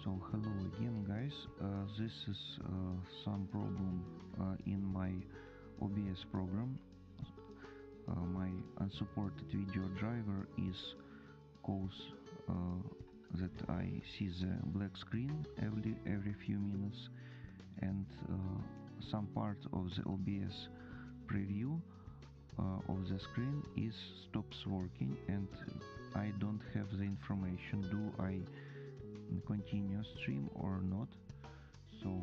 So hello again guys, this is some problem in my OBS program. My unsupported video driver is cause that I see the black screen every few minutes, and some part of the OBS preview of the screen stops working, and I don't have the information. Do I continue stream or not? So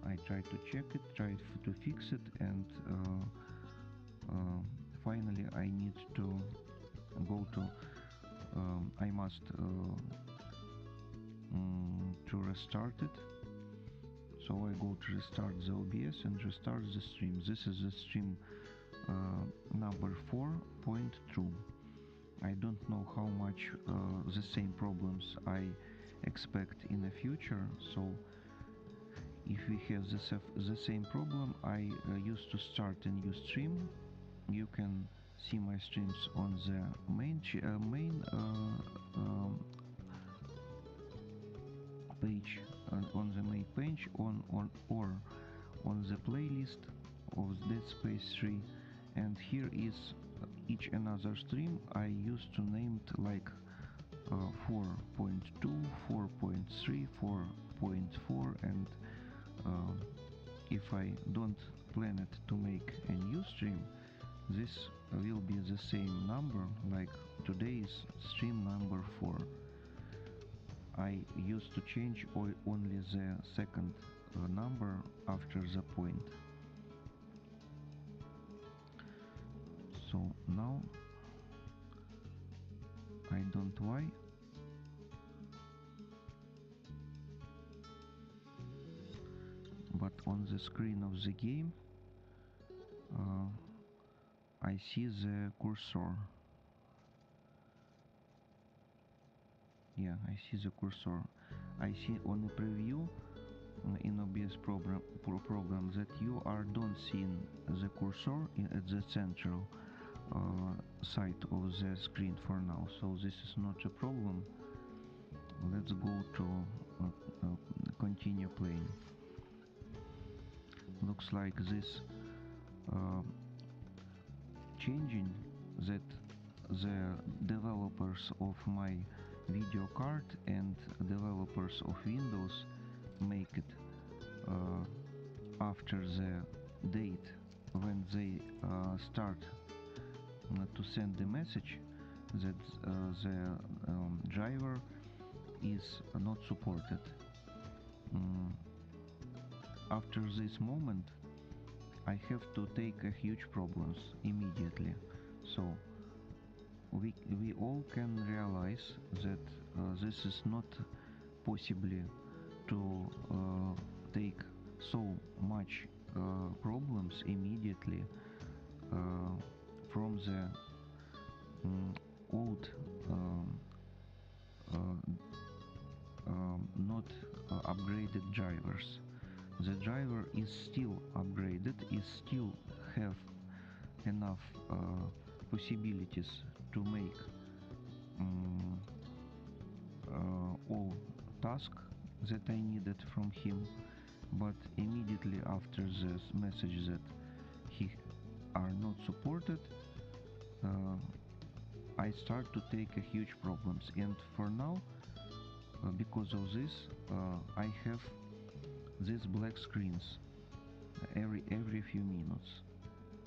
I try to check it, try to fix it, and finally I need to go to I must to restart it. So I go to restart the OBS and restart the stream. This is the stream number 4.2. I don't know how much the same problems I expect in the future, so if we have the same problem, I used to start a new stream. You can see my streams on the main page on the main page or on the playlist of Dead Space 3, and here is each another stream I used to name it like 4.2, 4.3, 4.4, and if I don't plan it to make a new stream, this will be the same number, like today's stream number 4. I used to change only the second number after the point. So now I don't know why, but on the screen of the game I see the cursor. Yeah, I see the cursor. I see on the preview in OBS program that you don't seeing the cursor at the central side of the screen for now, so this is not a problem. Let's go to continue playing. Looks like this changing that the developers of my video card and developers of Windows make it after the date when they start to send the message that the driver is not supported. After this moment I have to take a huge problems immediately, so we all can realize that this is not possible to take so much problems immediately from the old not upgraded drivers. The driver is still upgraded, is still have enough possibilities to make all tasks that I needed from him, but immediately after this message that he are not supported, I start to take a huge problems, and for now because of this I have these black screens every few minutes.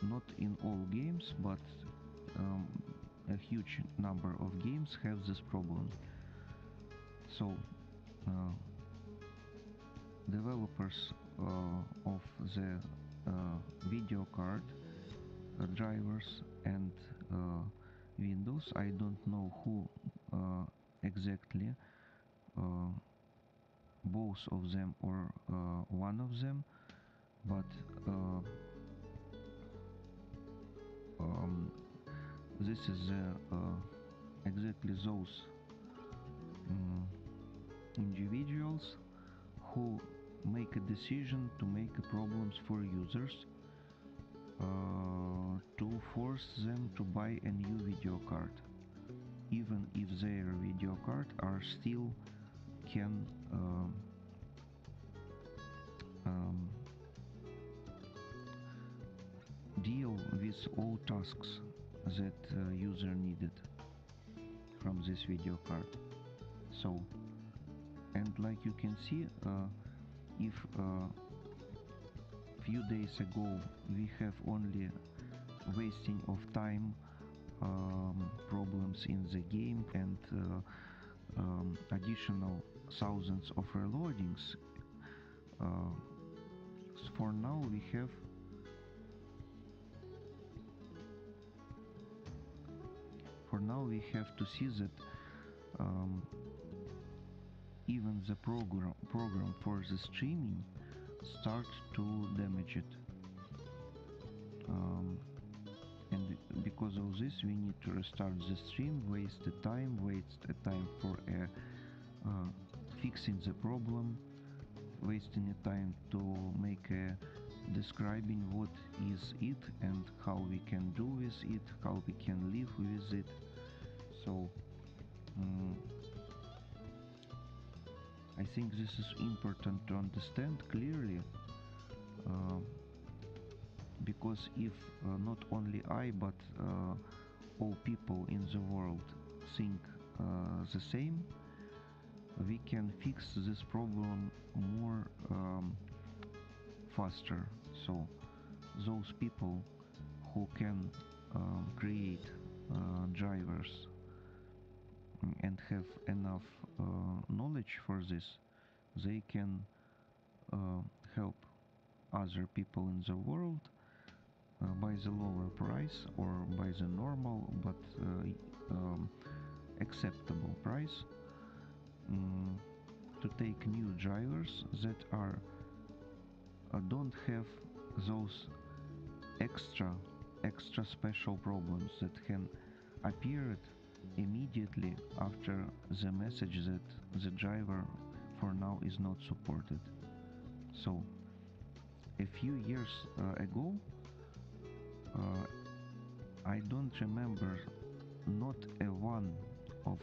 Not in all games, but a huge number of games have this problem. So developers of the video card drivers and Windows, I don't know who exactly, both of them or one of them, but this is exactly those individuals who make a decision to make problems for users to force them to buy a new video card, even if their video card are still can deal with all tasks that user needed from this video card. So, and like you can see, if few days ago we have only wasting of time problems in the game and additional thousands of reloadings, for now we have to see that even the program for the streaming start to damage it, and because of this we need to restart the stream, waste the time for fixing the problem, wasting the time to make a describing what is it and how we can do with it, how we can live with it. So I think this is important to understand clearly, because if not only I but all people in the world think the same, we can fix this problem more faster. So those people who can create drivers and have enough knowledge for this, they can help other people in the world by the lower price or by the normal but acceptable price, to take new drivers that are don't have those extra special problems that can appear immediately after the message that the driver for now is not supported. So a few years ago, I don't remember not a one of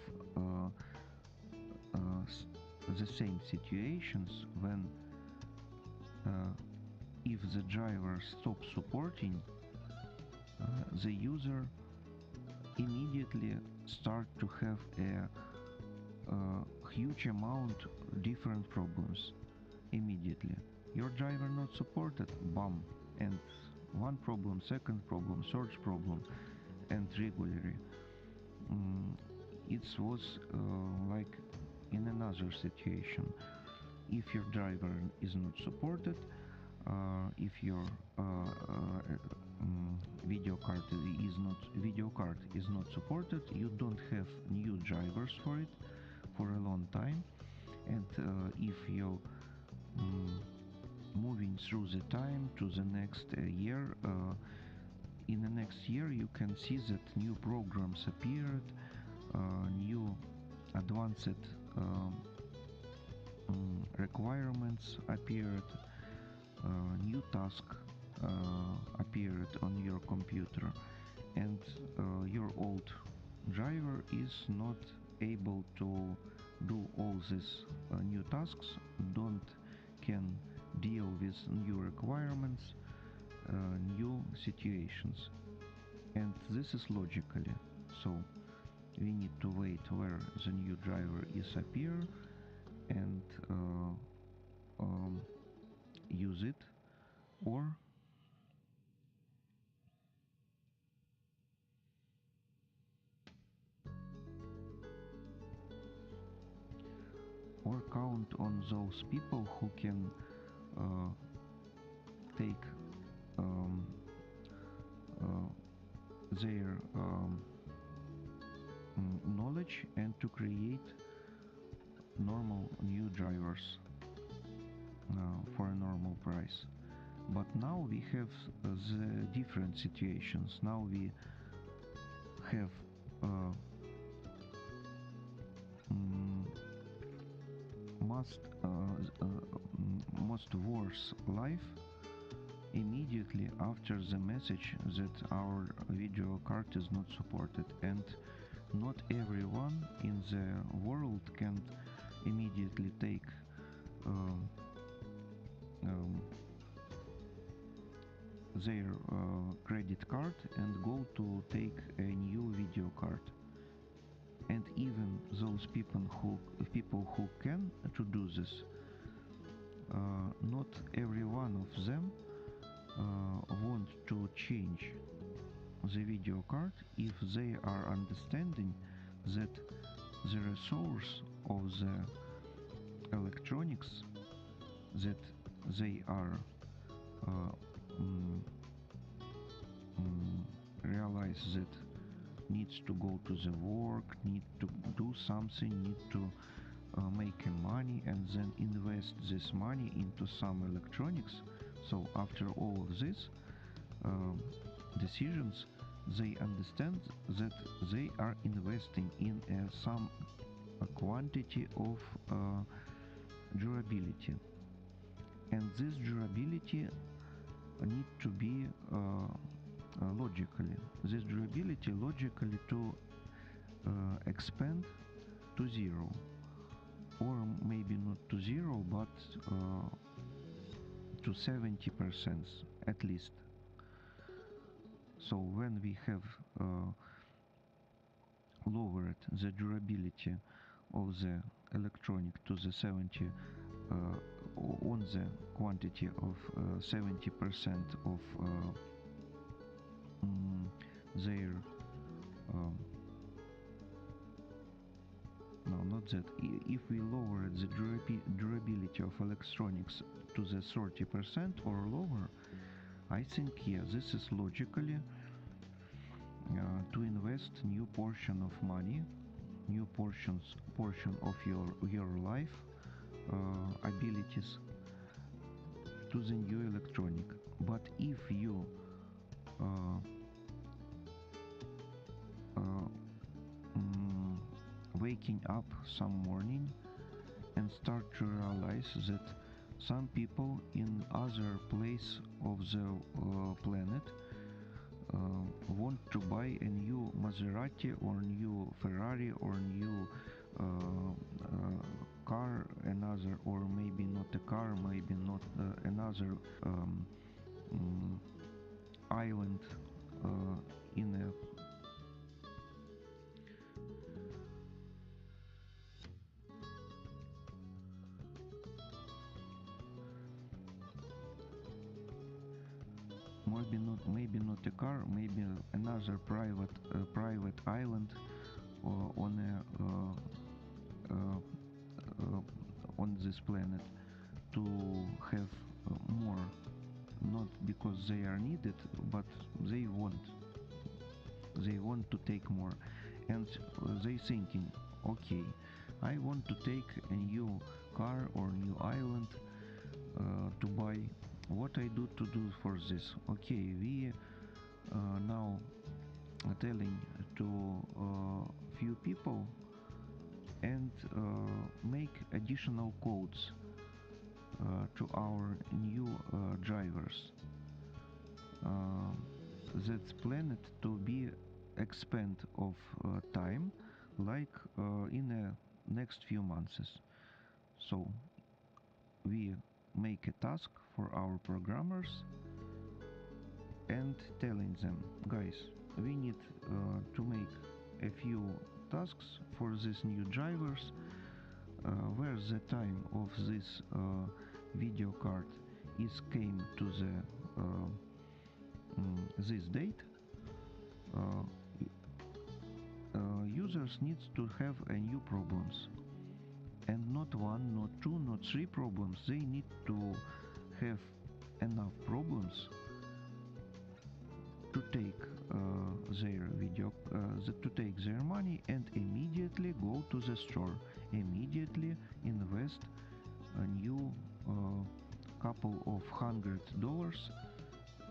the same situations when if the driver stops supporting, the user immediately start to have a huge amount different problems immediately. Your driver not supported, bam, and one problem, second problem, third problem, and regularly. It was like in another situation. If your driver is not supported, if your video card is not supported, you don't have new drivers for it for a long time, and if you moving through the time to the next year, in the next year you can see that new programs appeared, new advanced requirements appeared, new task appeared on your computer, and your old driver is not able to do all these new tasks, can deal with new requirements, new situations, and this is logically. So we need to wait where the new driver is appear and use it, or count on those people who can take their knowledge and to create normal new drivers for a normal price. But now we have the different situations. Now we have most worse life immediately after the message that our video card is not supported, and not everyone in the world can immediately take their credit card and go to take a new video card. And even those people who can to do this, not every one of them want to change the video card if they are understanding that the resource of the electronics that they are realize that needs to go to the work, need to do something, need to make money and then invest this money into some electronics. So after all of this decisions, they understand that they are investing in some quantity of durability, and this durability need to be logically. This durability logically to expand to zero, or maybe not to zero, but to 70% at least. So when we have lowered the durability of the electronic to the 70 on the quantity of 70% of their no, not that. If we lower the durability of electronics to the 30% or lower, I think, yeah, this is logically to invest new portion of money, new portion of your life abilities to the new electronic. But if you waking up some morning and start to realize that some people in other place of the planet want to buy a new Maserati or new Ferrari or new car, another, or maybe not a car, maybe not another island in a maybe not a car, maybe another private island on on this planet, to have more, not because they are needed, but they want to take more, and they thinking, okay, I want to take a new car or new island to buy. What I do to do for this? Okay, we now telling to few people and make additional codes to our new drivers. That's planned to be expand of time, like in the next few months. So we make a task for our programmers and telling them, guys, we need to make a few tasks for these new drivers where the time of this video card is came to the this date. Users needs to have a new problems, and not one, not two, not three problems. They need to have enough problems to take their video, to take their money and immediately go to the store, immediately invest a new couple of $100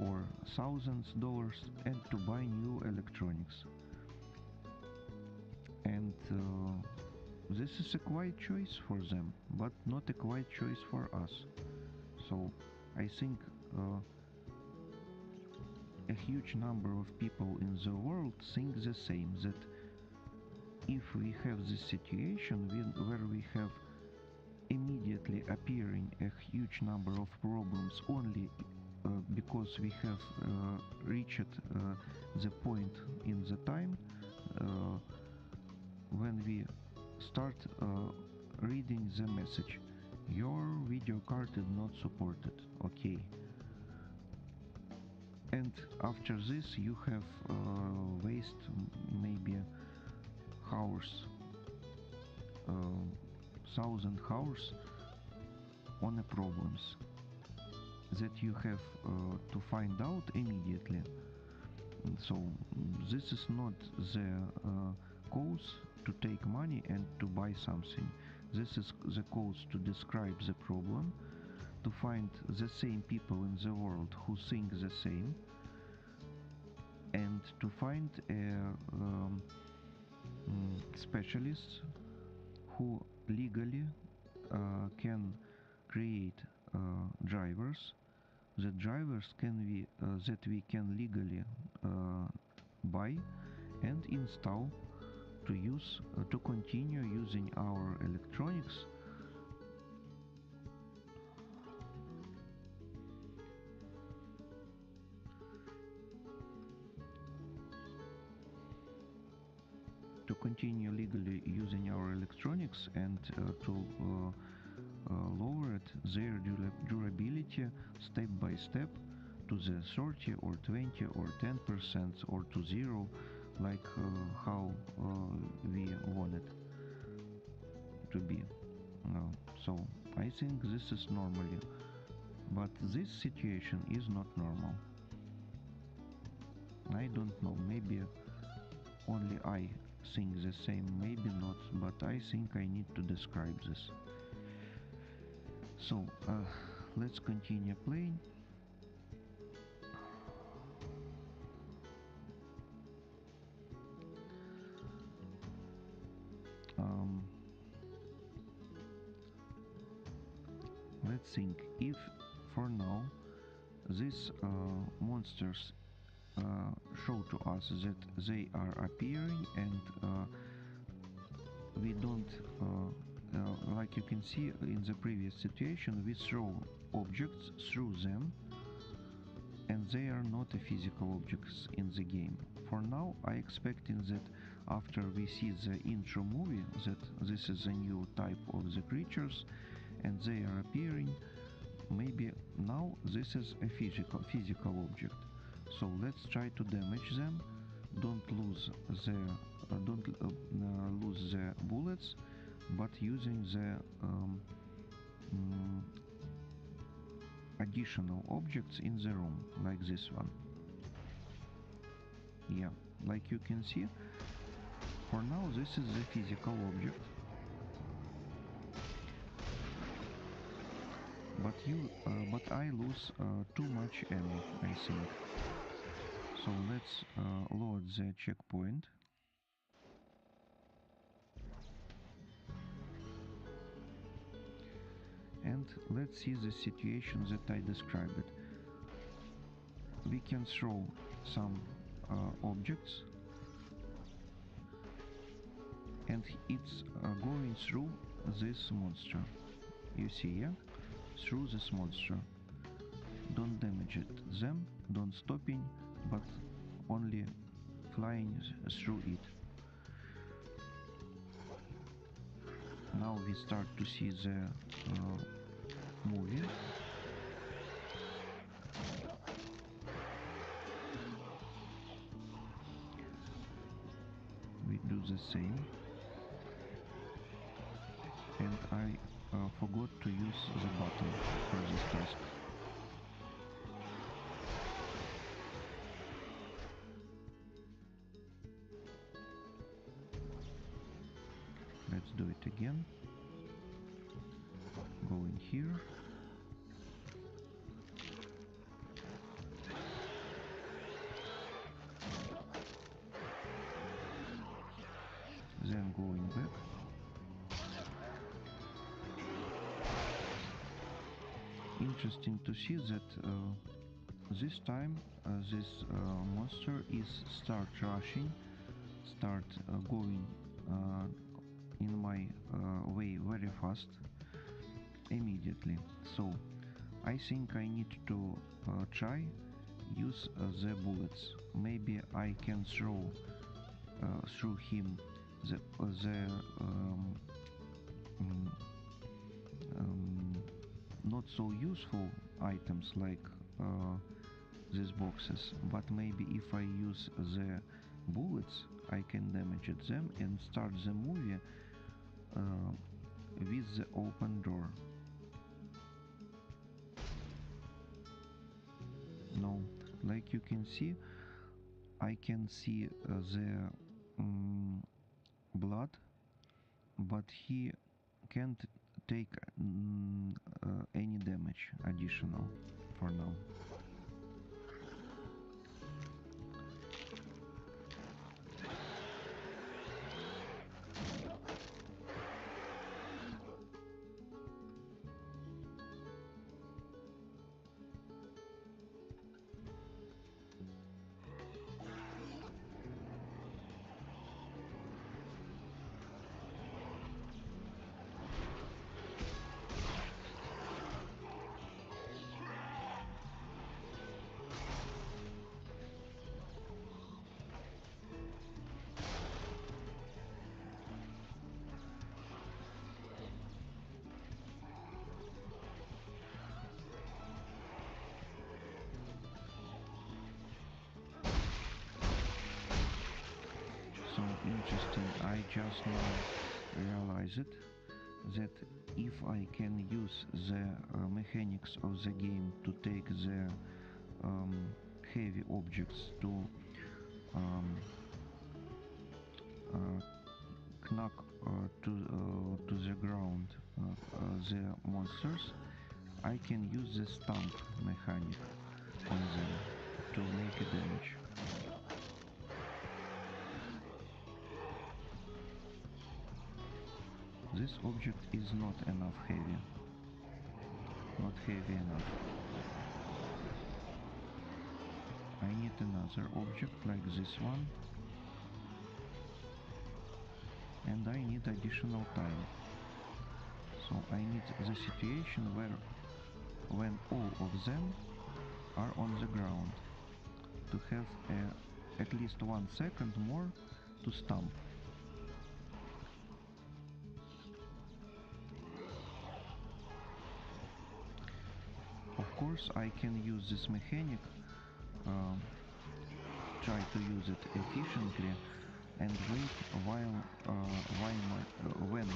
or $1,000 and to buy new electronics. And this is a quiet choice for them, but not a quiet choice for us. So I think a huge number of people in the world think the same, that if we have this situation where we have immediately appearing a huge number of problems only because we have reached the point in the time when we start reading the message. Your video card is not supported. Okay. And after this you have waste maybe hours, 1,000 hours on the problems that you have to find out immediately. So this is not the cause to take money and to buy something. This is the cause to describe the problem, to find the same people in the world who think the same, and to find specialists who legally can create drivers. The drivers that we can legally buy and install to use to continue using our electronics legally using our electronics and to lower their durability step by step to the 30 or 20 or 10% or to 0, like how we want it to be. So I think this is normally, but this situation is not normal. I don't know, maybe only I think the same, maybe not, but I think I need to describe this. So let's continue playing. Let's think if for now these monsters show to us that they are appearing and we don't like you can see in the previous situation, we throw objects through them and they are not physical objects in the game. For now I expecting that after we see the intro movie that this is a new type of the creatures and they are appearing. Maybe now this is a physical object. So let's try to damage them. Don't lose the bullets, but using the additional objects in the room, like this one. Yeah, like you can see, for now this is the physical object. But I lose too much ammo, I think. So let's load the checkpoint. And let's see the situation that I described. We can throw some objects and it's going through this monster. You see, yeah? Through this monster. Don't damage it, them, don't stopping, but only flying through it. Now we start to see the movie. We do the same. And I forgot to use the button for this task. Let's do it again. Go in here. Then going back. Interesting to see that this time this monster is start rushing, going in my way very fast. immediately. So I think I need to try use the bullets. Maybe I can throw through him the mm, um, not so useful items like these boxes, but maybe if I use the bullets I can damage them and start the movie with the open door. Now, like you can see, I can see the blood, but he can't take any damage additional for now. So interesting, I just now realized that if I can use the mechanics of the game to take the heavy objects to um, knock to the ground the monsters, I can use the stamp mechanic on them to make a damage. This object is not enough heavy. Not heavy enough. I need another object like this one. And I need additional time. So I need the situation where when all of them are on the ground to have at least 1 second more to stamp. Of course I can use this mechanic, try to use it efficiently and wait when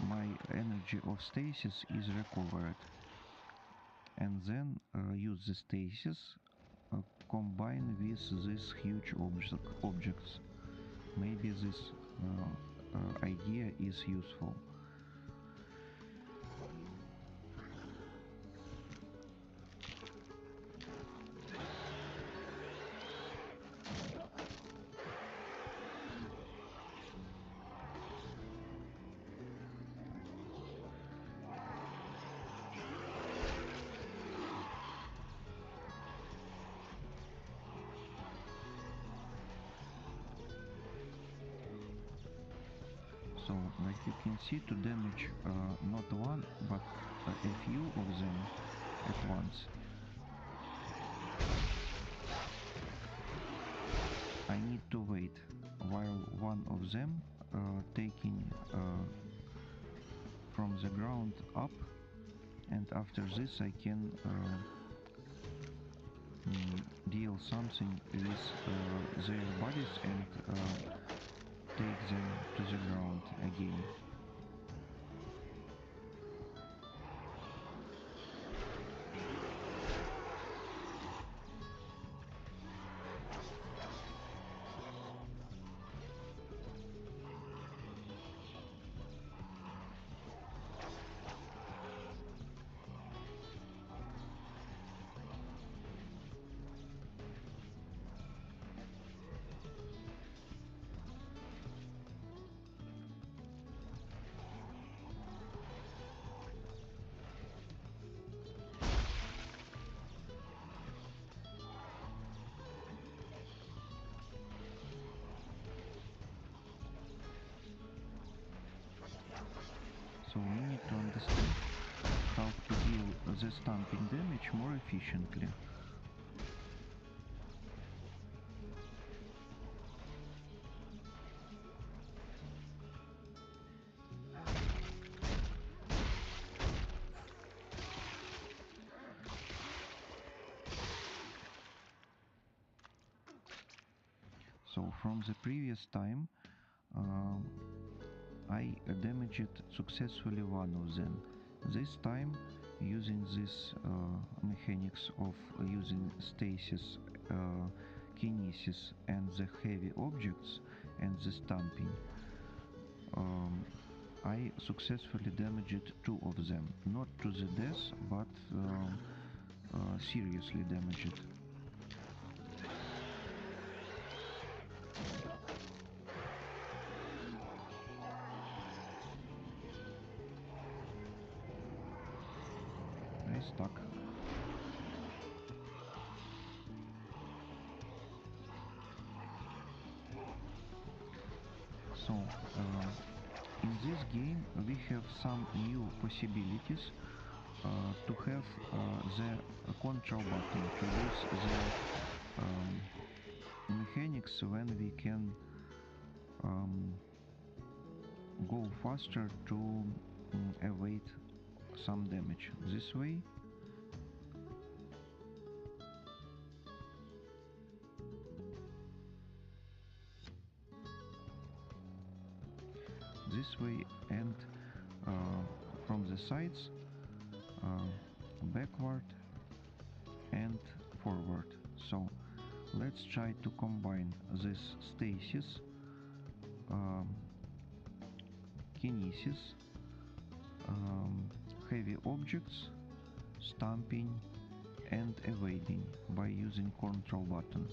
my energy of stasis is recovered, and then use the stasis combine with these huge objects. Maybe this idea is useful. So, like you can see, to damage not one, but a few of them at once, I need to wait while one of them taking from the ground up, and after this I can deal something with their bodies and take them to the ground again. So we need to understand the stamping damage more efficiently. So from the previous time I damaged successfully one of them. This time, using this mechanics of using stasis, kinesis and the heavy objects and the stamping, I successfully damaged two of them, not to the death, but seriously damaged. I stuck. So, in this game we have some new possibilities to have the control button, to use the mechanics when we can go faster to evade some damage. This way. This way, and from the sides, backward and forward. So let's try to combine this stasis, kinesis, heavy objects, stamping and evading by using control button.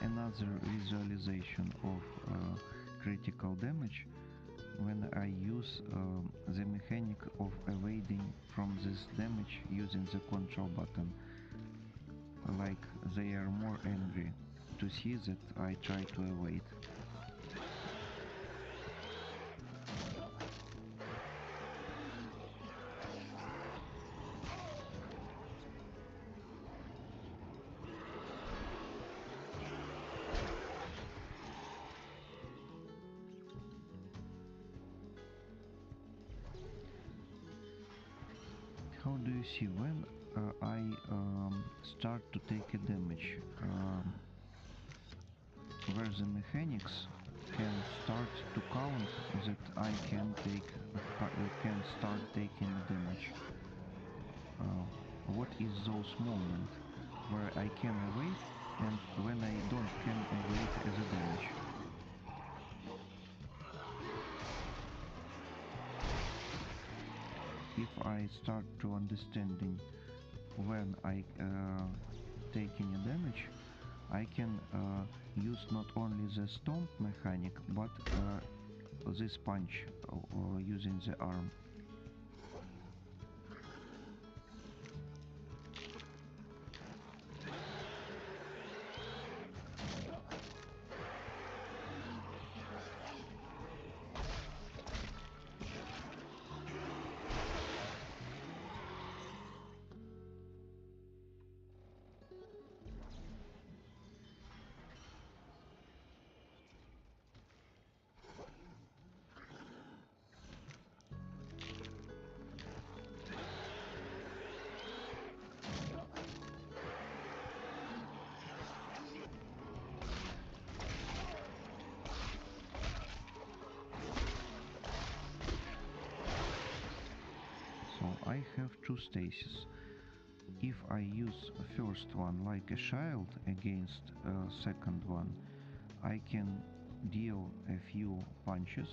Another visualization of critical damage when I use the mechanic of evading from this damage using the control button. Like they are more angry to see that I try to evade. How do you see when I start to take a damage? Where the mechanics can start to count that I can start taking damage. What is those moments where I can evade and when I don't can evade as a damage? If I start to understanding when I taking a damage, I can use not only the stomp mechanic, but this punch using the arm. I have two stasis. If I use first one like a shield against second one, I can deal a few punches,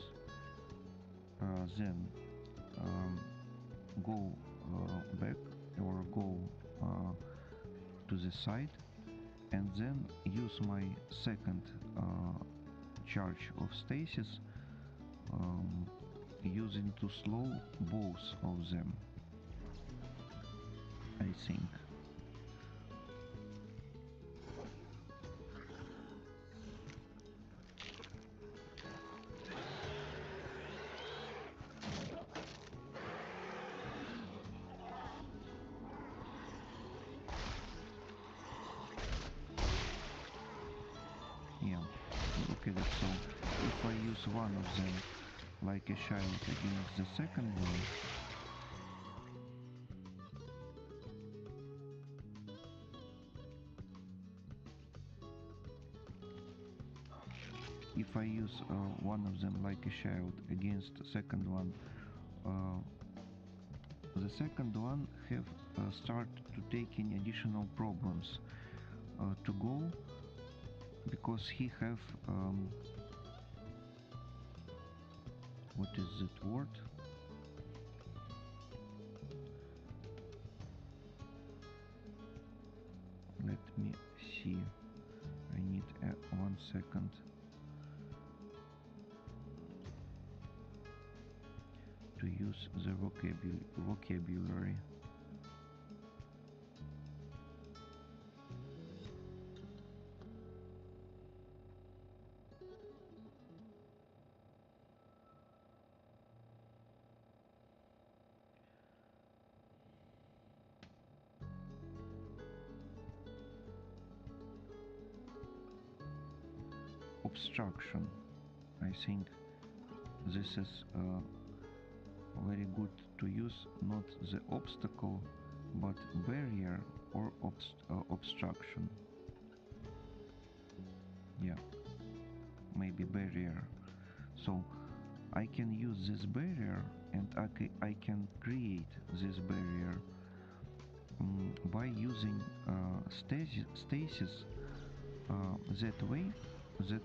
then go back or go to the side, and then use my second charge of stasis, using to slow both of them, I think. Yeah, look at it. So if I use one of them like a shield against the second one, if I use one of them like a shield against the second one, the second one have start to taking additional problems to go, because he have what is that word? Let me see. I need 1 second. To use the vocabulary. Obstruction. I think this is very good to use, not the obstacle, but barrier or obstruction. Yeah, maybe barrier. So I can use this barrier, and I can create this barrier by using stasis that way that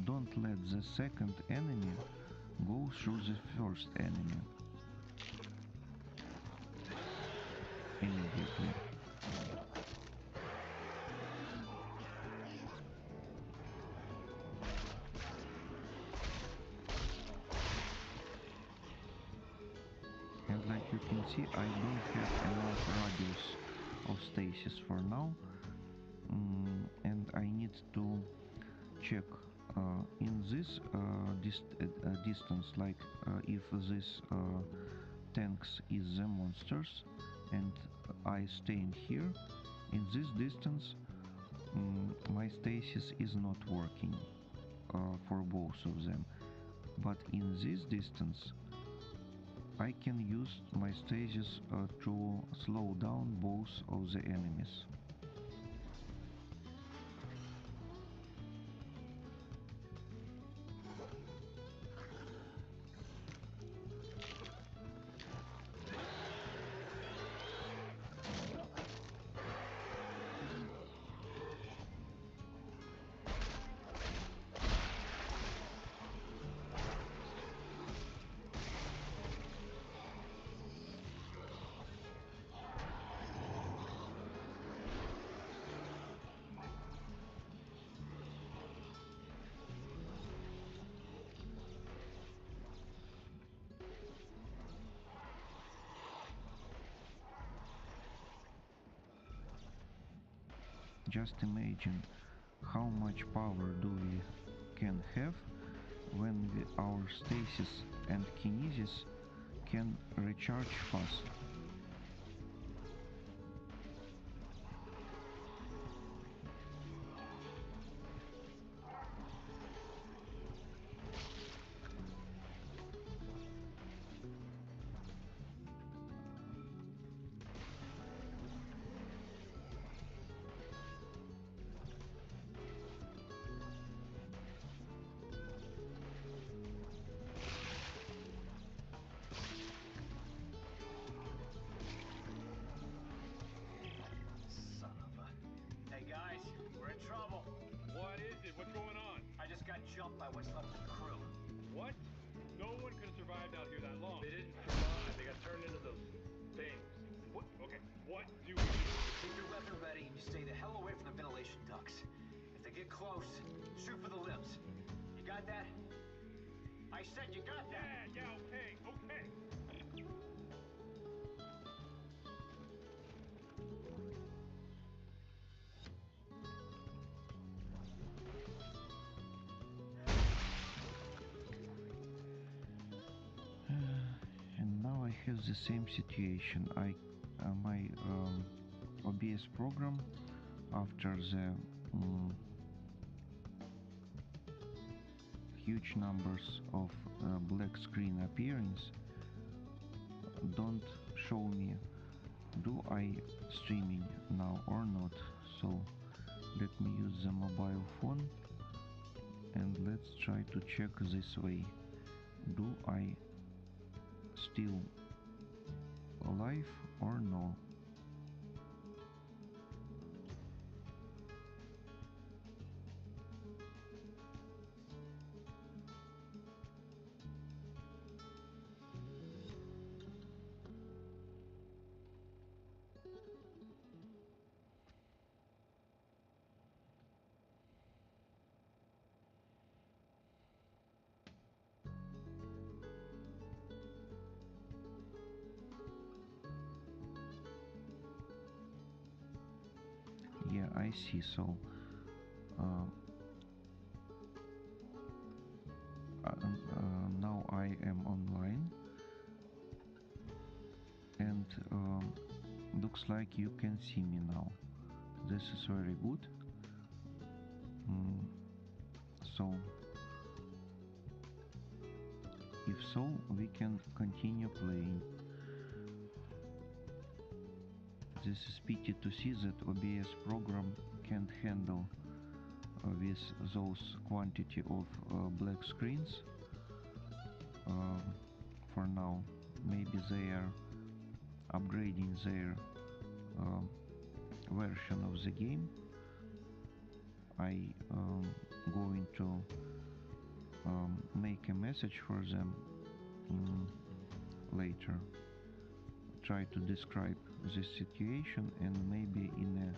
don't let the second enemy go through the first enemy immediately. And like you can see, I don't have enough radius of stasis for now, and I need to check in this distance, like if this tanks is the monsters and I stay in here, in this distance my stasis is not working for both of them, but in this distance I can use my stasis to slow down both of the enemies. Just imagine how much power do we can have when our stasis and kinesis can recharge fast. jumped by what's left of the crew. What? No one could have survived out here that long. They didn't survive. They got turned into those things. What? Okay, what do we do? Keep your weapon ready and you stay the hell away from the ventilation ducts. If they get close, shoot for the limbs. You got that? I said you got that! Yeah, okay. And now I have the same situation. My OBS program, after the huge numbers of black screen appearance, don't show me do I streaming now or not. So let me use the mobile phone and let's try to check this way. Do I still alive or no? Yeah, I see. So now I am online, and looks like you can see me now. This is very good. So if so, we can continue playing. This is pity to see that OBS program can't handle with those quantity of black screens for now. Maybe they are upgrading their version of the game. I going to make a message for them later, try to describe this situation, and maybe in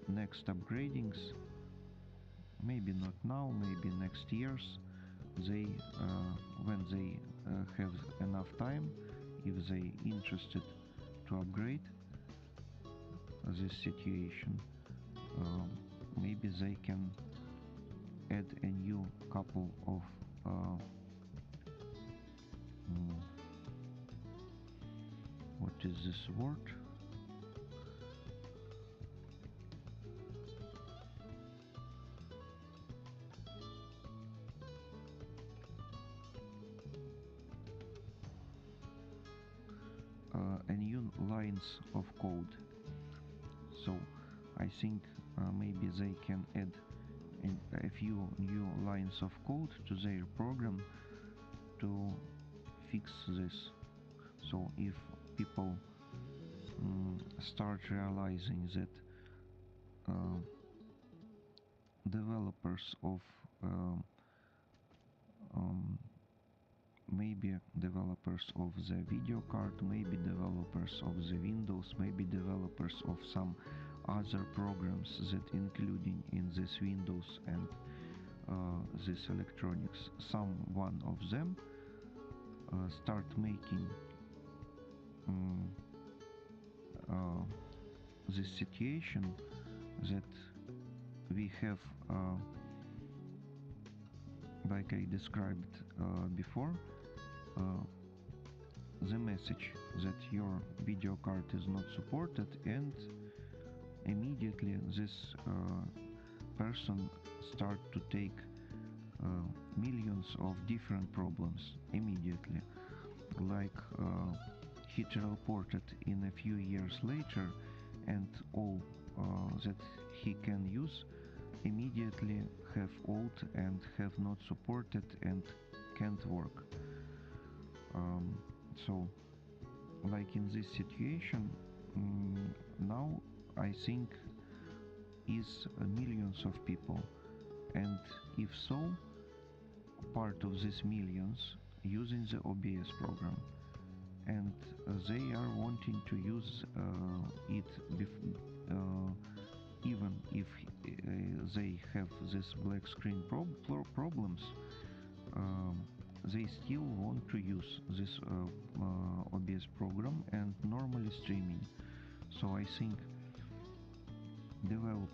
next upgradings, maybe not now, maybe next years, they when they have enough time, if they interested to upgrade this situation, maybe they can add a new couple of what is this word? A new lines of code. So I think maybe they can add a few new lines of code to their program to fix this. So if people start realizing that developers of maybe developers of the video card, maybe developers of the Windows, maybe developers of some other programs that including in this Windows and this electronics, some one of them start making this situation that we have like I described before, the message that your video card is not supported, and immediately this person start to take millions of different problems immediately, like he teleported in a few years later, and all that he can use immediately have old and have not supported and can't work. So like in this situation now I think is millions of people and if so, part of these millions using the OBS program, and they are wanting to use it even if they have this black screen problems. They still want to use this OBS program and normally streaming. So I think develop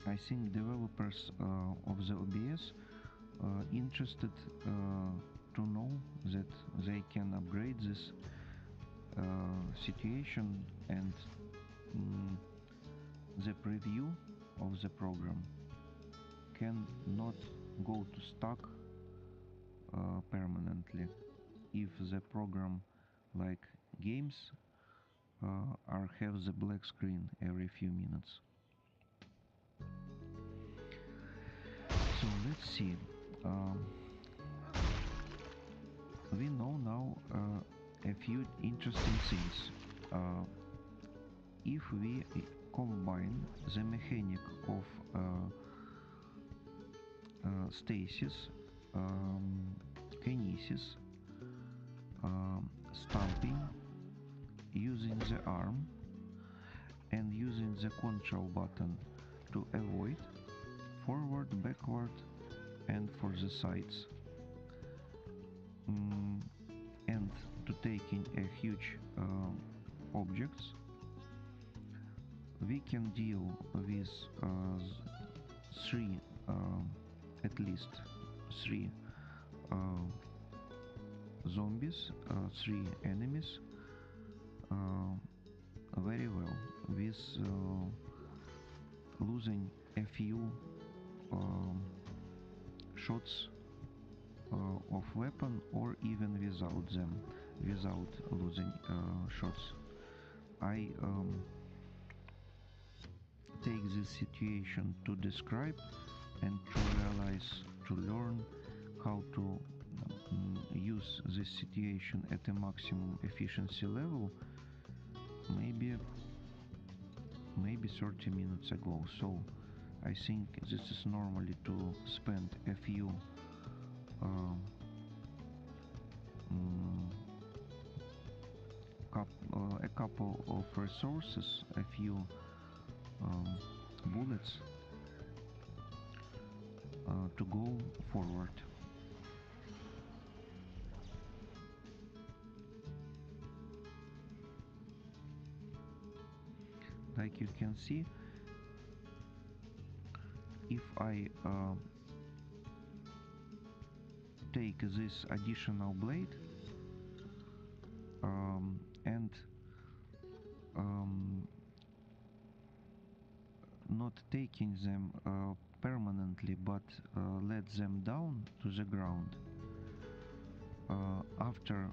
I think developers of the OBS interested to know that they can upgrade this situation, and the preview of the program can not go to stuck permanently if the program like games are have the black screen every few minutes. So let's see. We know now a few interesting things. If we combine the mechanic of stasis, kinesis, stamping, using the arm, and using the control button to avoid forward, backward, and for the sides, and to taking a huge objects, we can deal with three, at least three zombies, three enemies very well, with losing a few shots of weapon, or even without them, without losing shots. I take this situation to describe and to realize, to learn how to use this situation at a maximum efficiency level, maybe 30 minutes ago. So I think this is normally to spend a few a couple of resources, a few bullets to go forward. Like you can see, if I take this additional blade and not taking them permanently, but let them down to the ground, after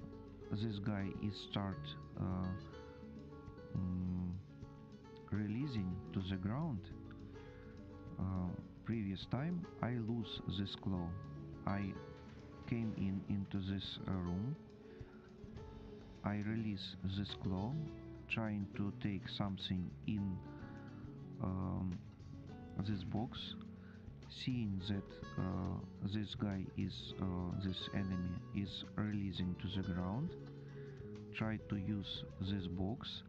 this guy is start releasing to the ground, previous time I lose this claw. I came into this room, I release this claw, trying to take something in this box, seeing that this guy is this enemy is releasing to the ground, try to use this box,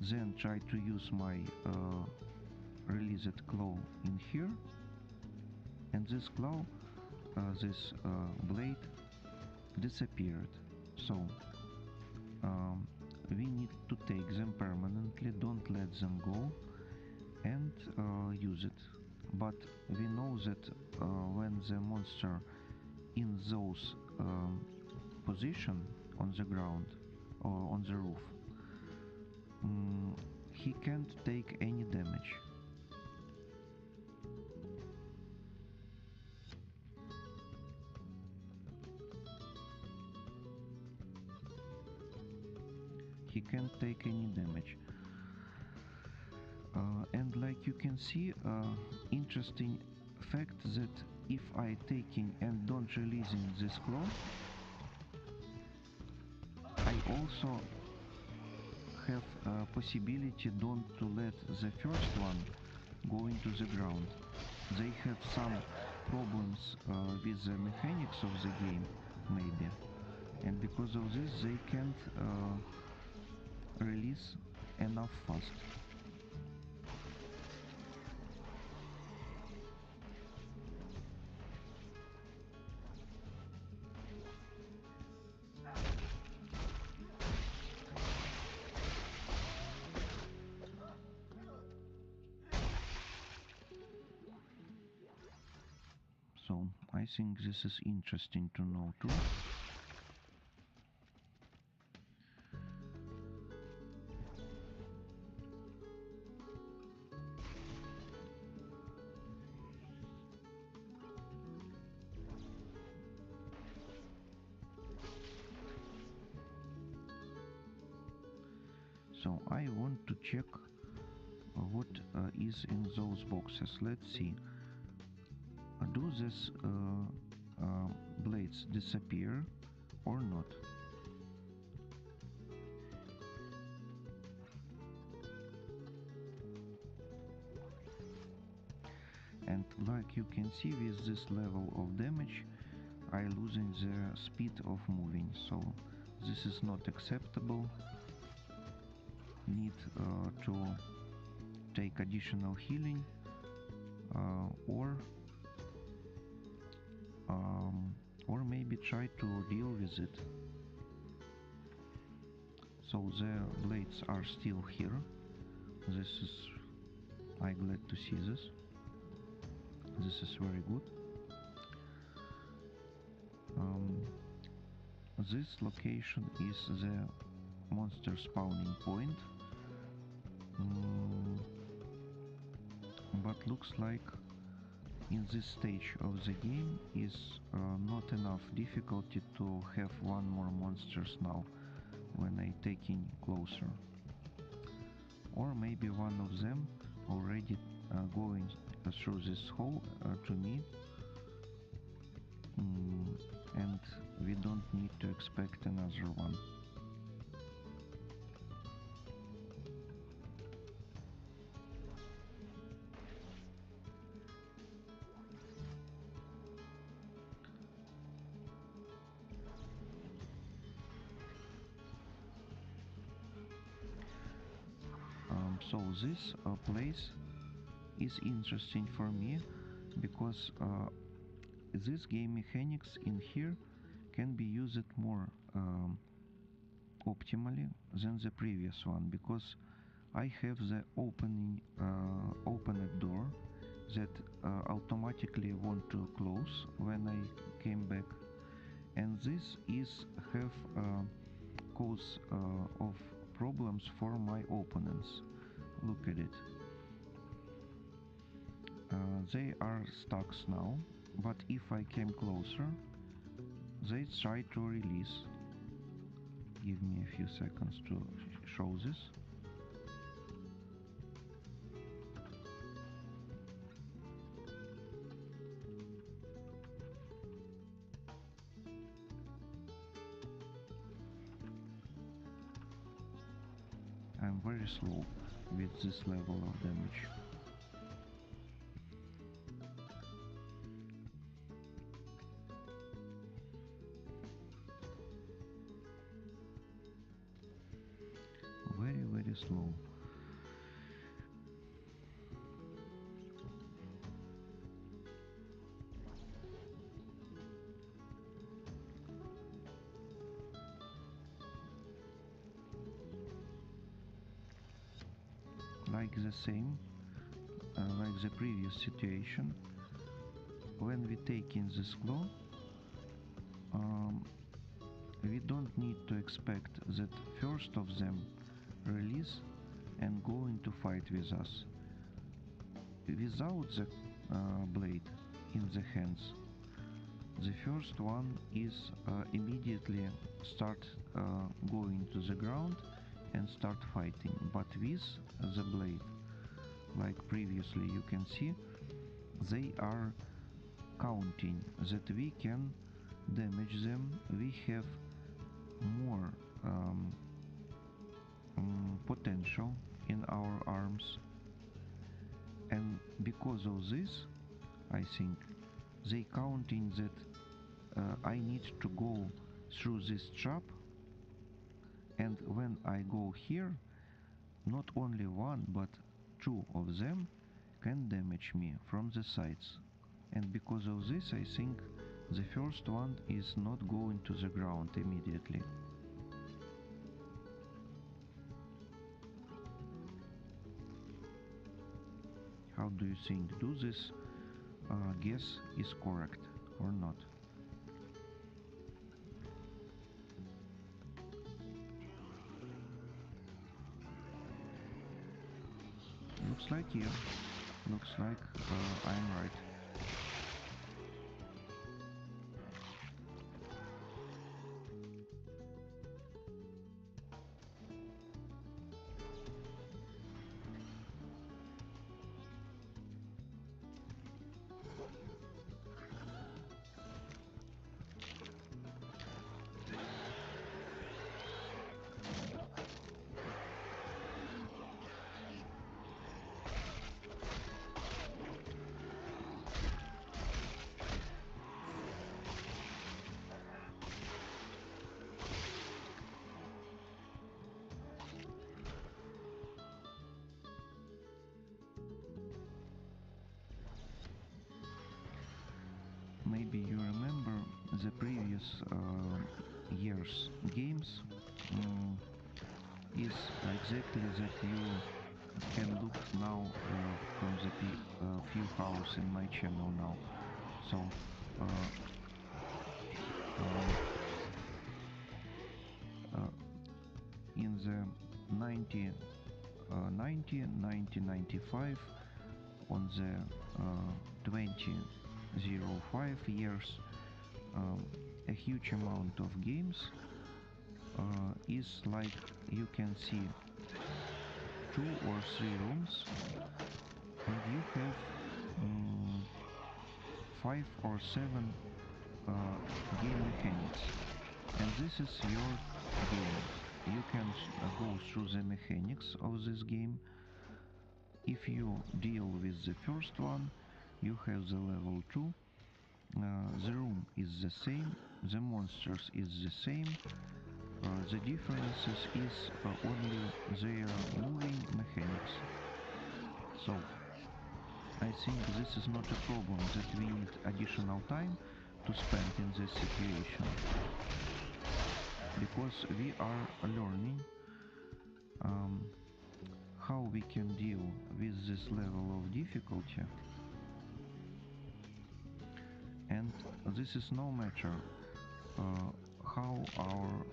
then try to use my released claw in here, and this claw, this blade disappeared. So we need to take them permanently, don't let them go, and use it. But we know that when the monster in those position on the ground or on the roof, he can't take any damage. He can't take any damage. And like you can see, interesting fact that if I taking and don't releasing this claw, I also have a possibility don't to let the first one go into the ground. They have some problems with the mechanics of the game, maybe, and because of this they can't release enough fast. So I think this is interesting to know too. So I want to check what is in those boxes. Let's see. Do these blades disappear or not? And like you can see, with this level of damage I losing the speed of moving, so this is not acceptable. Need to take additional healing or maybe try to deal with it. So the blades are still here. This is, I'm glad to see this. This is very good. This location is the monster spawning point, but looks like in this stage of the game is not enough difficulty to have one more monsters now when I taking closer, or maybe one of them already going through this hole to me, and we don't need to expect another one. So this place is interesting for me because this game mechanics in here can be used more optimally than the previous one, because I have the opened door that automatically want to close when I came back, and this is have cause of problems for my opponents. Look at it. They are stuck now, but if I came closer, they try to release. Give me a few seconds to show this. I'm very slow with this level of damage. Very slow. Like the same, like the previous situation, when we take in this claw, we don't need to expect that first of them release and go into fight with us. Without the blade in the hands, the first one is immediately start going to the ground and start fighting, but with the blade, like previously you can see, they are counting that we can damage them. We have more potential in our arms, and because of this I think they counting that I need to go through this trap, and when I go here not only one but two of them can damage me from the sides, and because of this I think the first one is not going to the ground immediately. How do you think? Do this guess is correct or not? Looks like yeah. Looks like I'm right. Maybe you remember the previous year's games is exactly that you can look now from the few hours in my channel now. So in the 1995, on the 2005 years, a huge amount of games is like you can see 2 or 3 rooms and you have 5 or 7 game mechanics, and this is your game. You can go through the mechanics of this game. If you deal with the first one, you have the level 2. The room is the same, the monsters is the same. The differences is only their moving mechanics. So I think this is not a problem that we need additional time to spend in this situation, because we are learning how we can deal with this level of difficulty, and this is no matter how our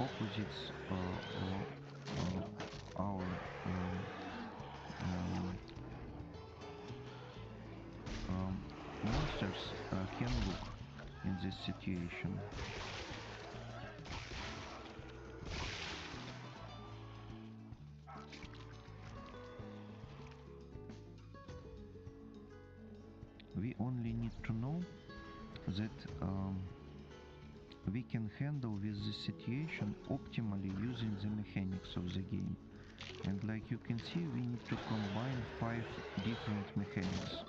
opposites our monsters can look in this situation. We only need to know that we can handle with this situation optimally using the mechanics of the game. And like you can see, we need to combine 5 different mechanics.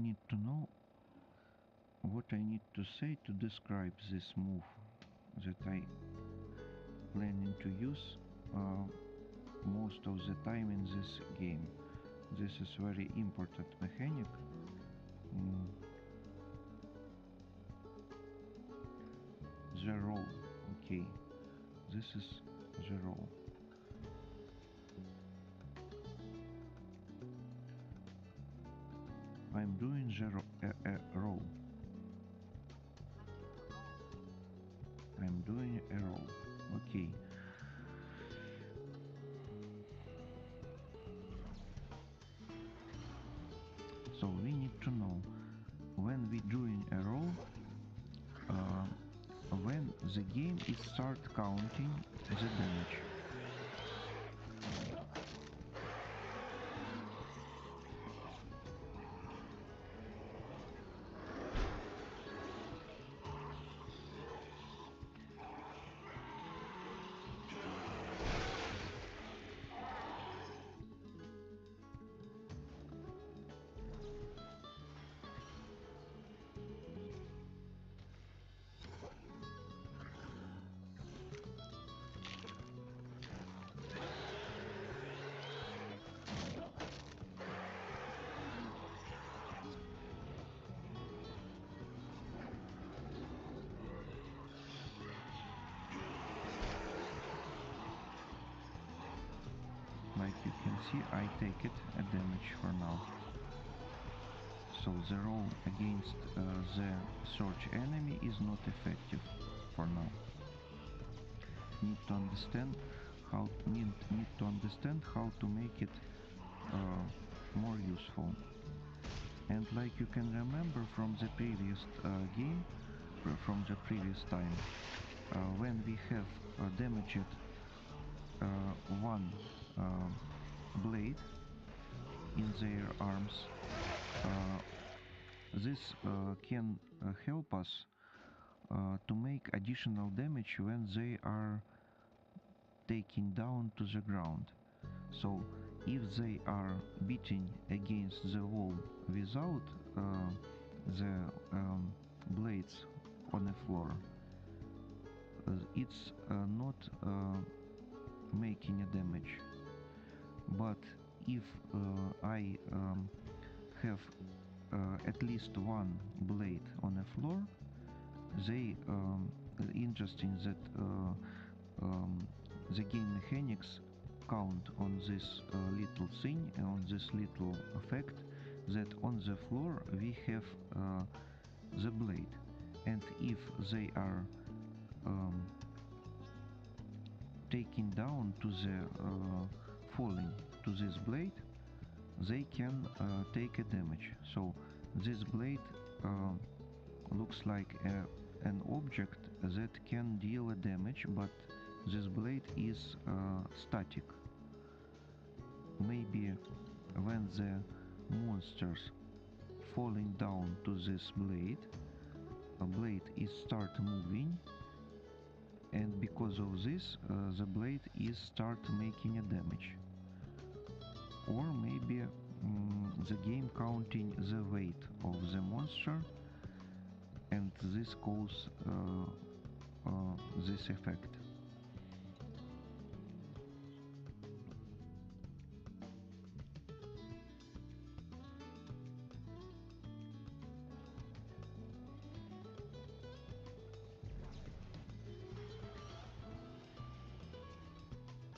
need to know what I need to say to describe this move that I planning to use most of the time in this game. This is very important mechanic. The roll, okay, this is the roll. I'm doing the roll. I'm doing a roll, okay. So we need to know when we doing a roll, when the game is start counting the damage. Like you can see, I take it a damage for now. So the roll against the search enemy is not effective for now. Need to understand how to make it more useful. And like you can remember from the previous game, from the previous time, when we have damaged one blade in their arms, this can help us to make additional damage when they are taken down to the ground. So if they are beating against the wall without the blades on the floor, it's not making a damage. But if I have at least one blade on the floor, they interesting that the game mechanics count on this little thing, on this little effect, that on the floor we have the blade, and if they are taken down to the falling to this blade, they can take a damage. So this blade looks like an object that can deal a damage, but this blade is static. Maybe when the monsters falling down to this blade, a blade is start moving, and because of this the blade is start making a damage. Or maybe the game counting the weight of the monster, and this causes this effect.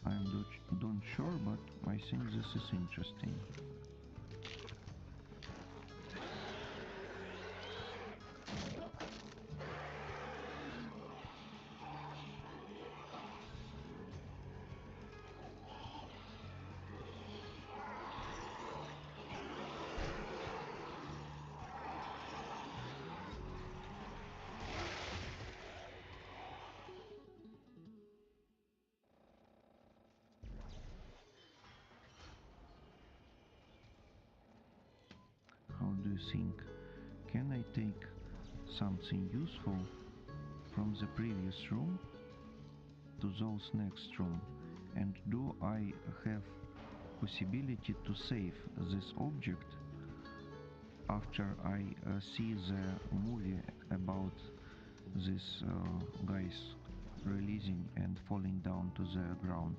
I'm not sure, but I think this is interesting. How do you think? Can I take something useful from the previous room to those next room? And do I have possibility to save this object after I see the movie about these guys releasing and falling down to the ground.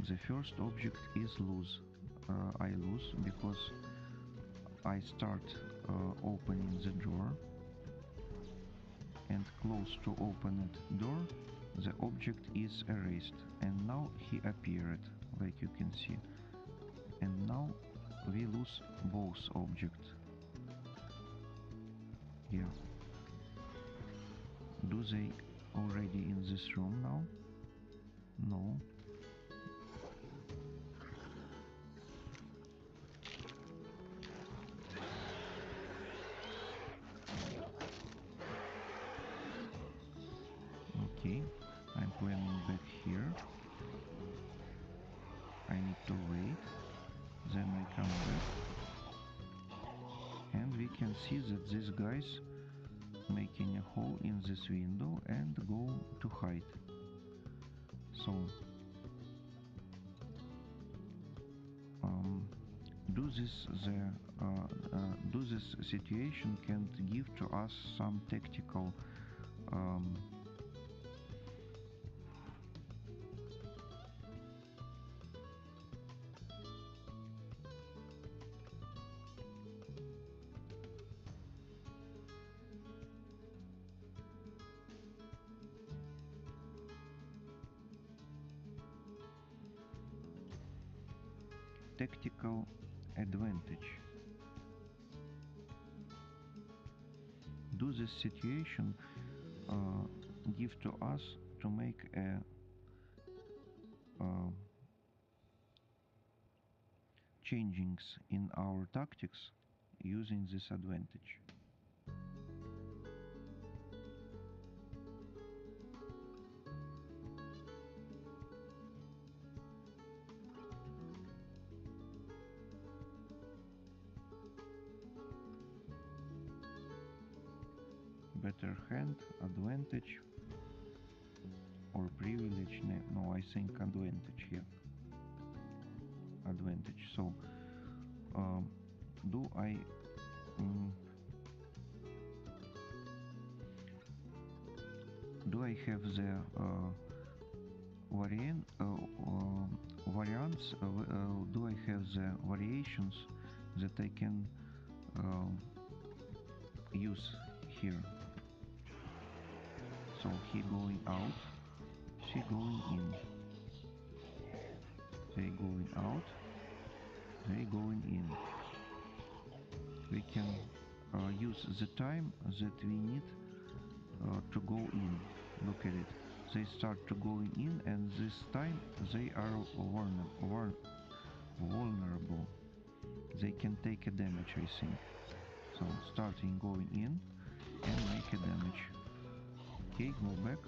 The first object is lose. I lose because I start opening the door, and close to opened door the object is erased, and now he appeared, like you can see, and now we lose both objects. Yeah. Do they already in this room now? No. Okay, I'm planning back here. I need to wait, then I come back, and we can see that these guys making a hole in this window and go to hide. So do this situation can give to us some tactical tactical advantage. Do this situation give to us to make a changings in our tactics using this advantage. Better hand, advantage, or privilege. No, I think advantage here. Advantage. So do I have the variants? Do I have the variations that I can use here? So he going out, she going in. They going out, they going in. We can use the time that we need to go in. Look at it. They start to going in, and this time they are vulnerable. They can take a damage, I think. So starting going in and make a damage. Okay, go back.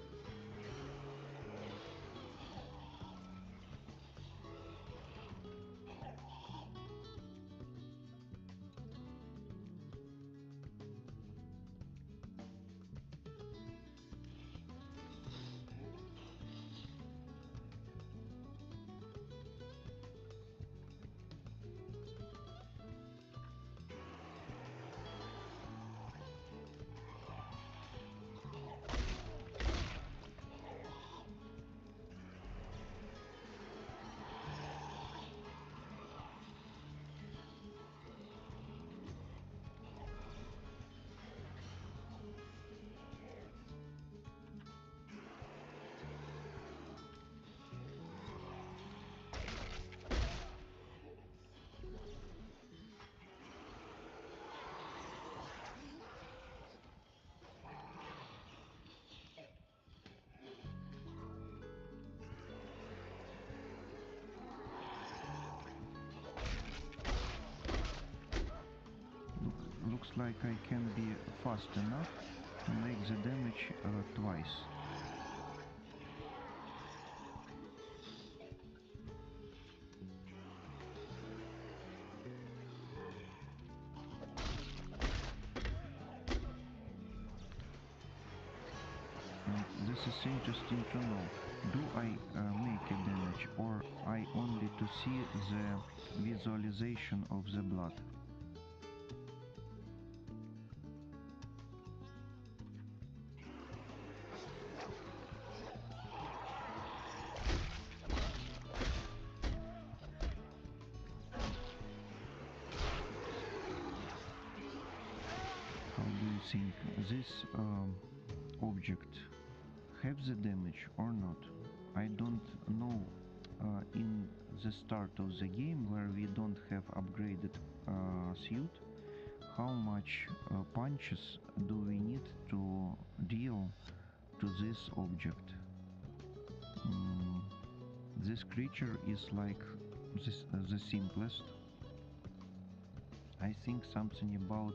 Looks like I can be fast enough to make the damage twice. And this is interesting to know. Do I make a damage, or I only to see the visualization of the blood? How do you think this object have the damage or not? I don't know in the start of the game, where we don't have upgraded suit, how much punches do we need to deal to this object. This creature is like the simplest. I think something about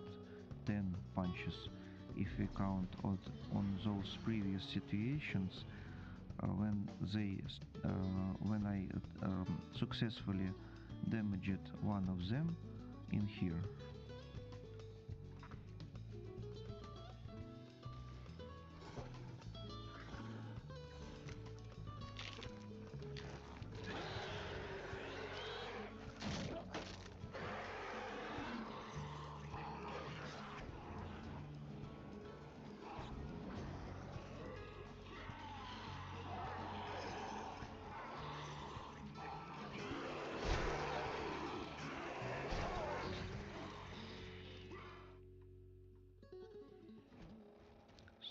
10 punches if we count on those previous situations when I successfully damaged one of them in here.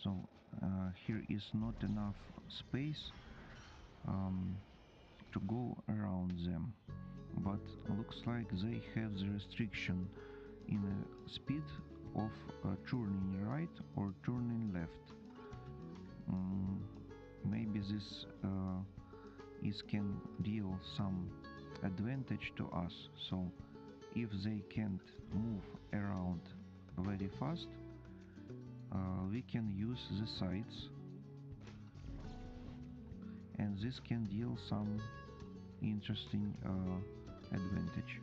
So here is not enough space to go around them, but looks like they have the restriction in a speed of turning right or turning left. Maybe this can deal some advantage to us. So if they can't move around very fast, we can use the sides, and this can deal some interesting advantage.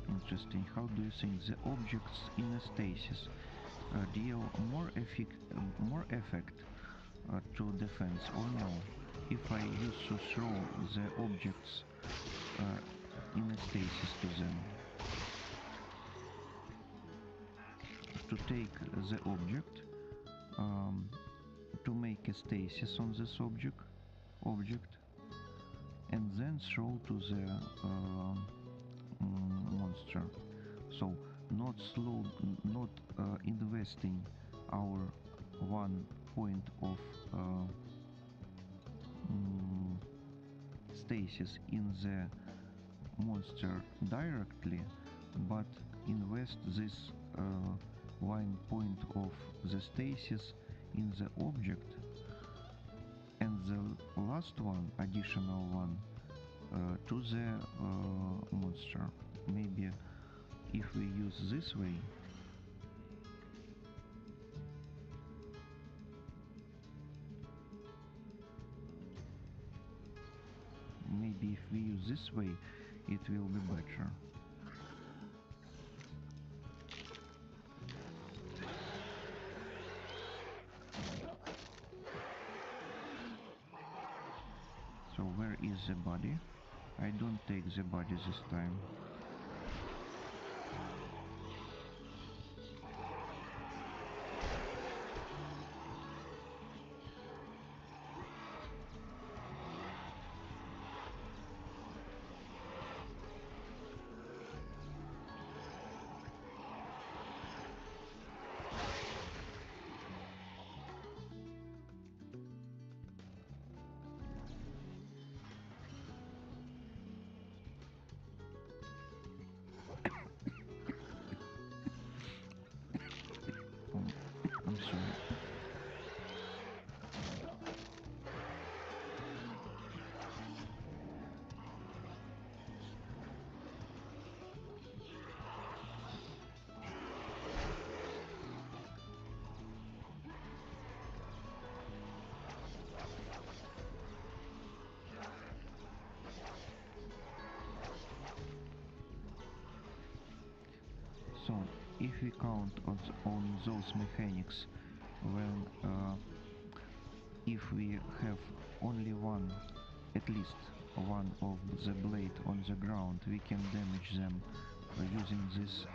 Interesting. How do you think the objects in a stasis deal more effect to defense or no? If I use to throw the objects in a stasis to them, to take the object, to make a stasis on this object, and then throw to the monster. So not investing our 1 point of stasis in the monster directly, but invest this 1 point of the stasis in the object, and the last one, additional one, to the monster. Maybe if we use this way, it will be better. So where is the body? I don't take the body this time. if we count on those mechanics, when if we have only one, at least one of the blade on the ground, we can damage them using this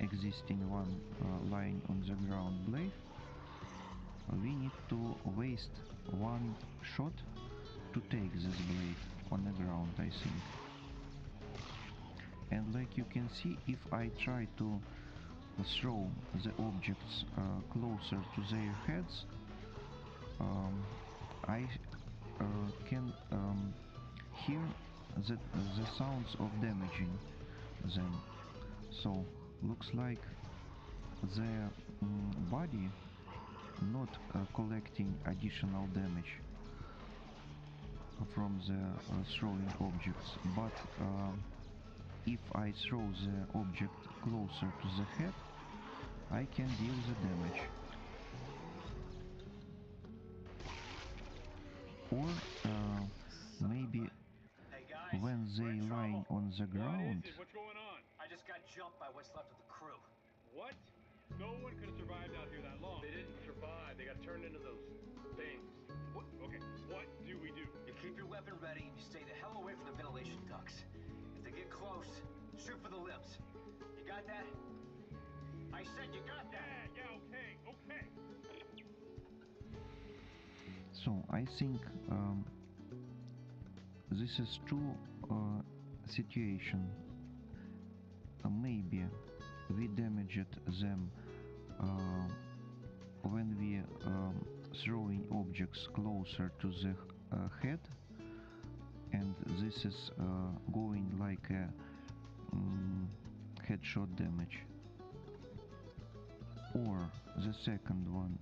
existing one lying on the ground blade. We need to waste one shot to take this blade on the ground, I think. And like you can see, if I try to throw the objects closer to their heads, I can hear the sounds of damaging them. So looks like the body not collecting additional damage from the throwing objects, but if I throw the object closer to the head, I can deal the damage. Or maybe Hey guys, when we're they in lying trouble. on the ground, What is it? What's going on? I just got jumped by what's left of the crew. What? No one could have survived out here that long. They didn't survive. They got turned into those things. What? Okay, what do we do? You keep your weapon ready and you stay the hell away from the ventilation ducts. If they get close, shoot for the limbs. You got that? I said you got that! Yeah, okay. so I think this is two situation. Maybe we damaged them when we throwing objects closer to the head, and this is going like a headshot damage. Or the second one,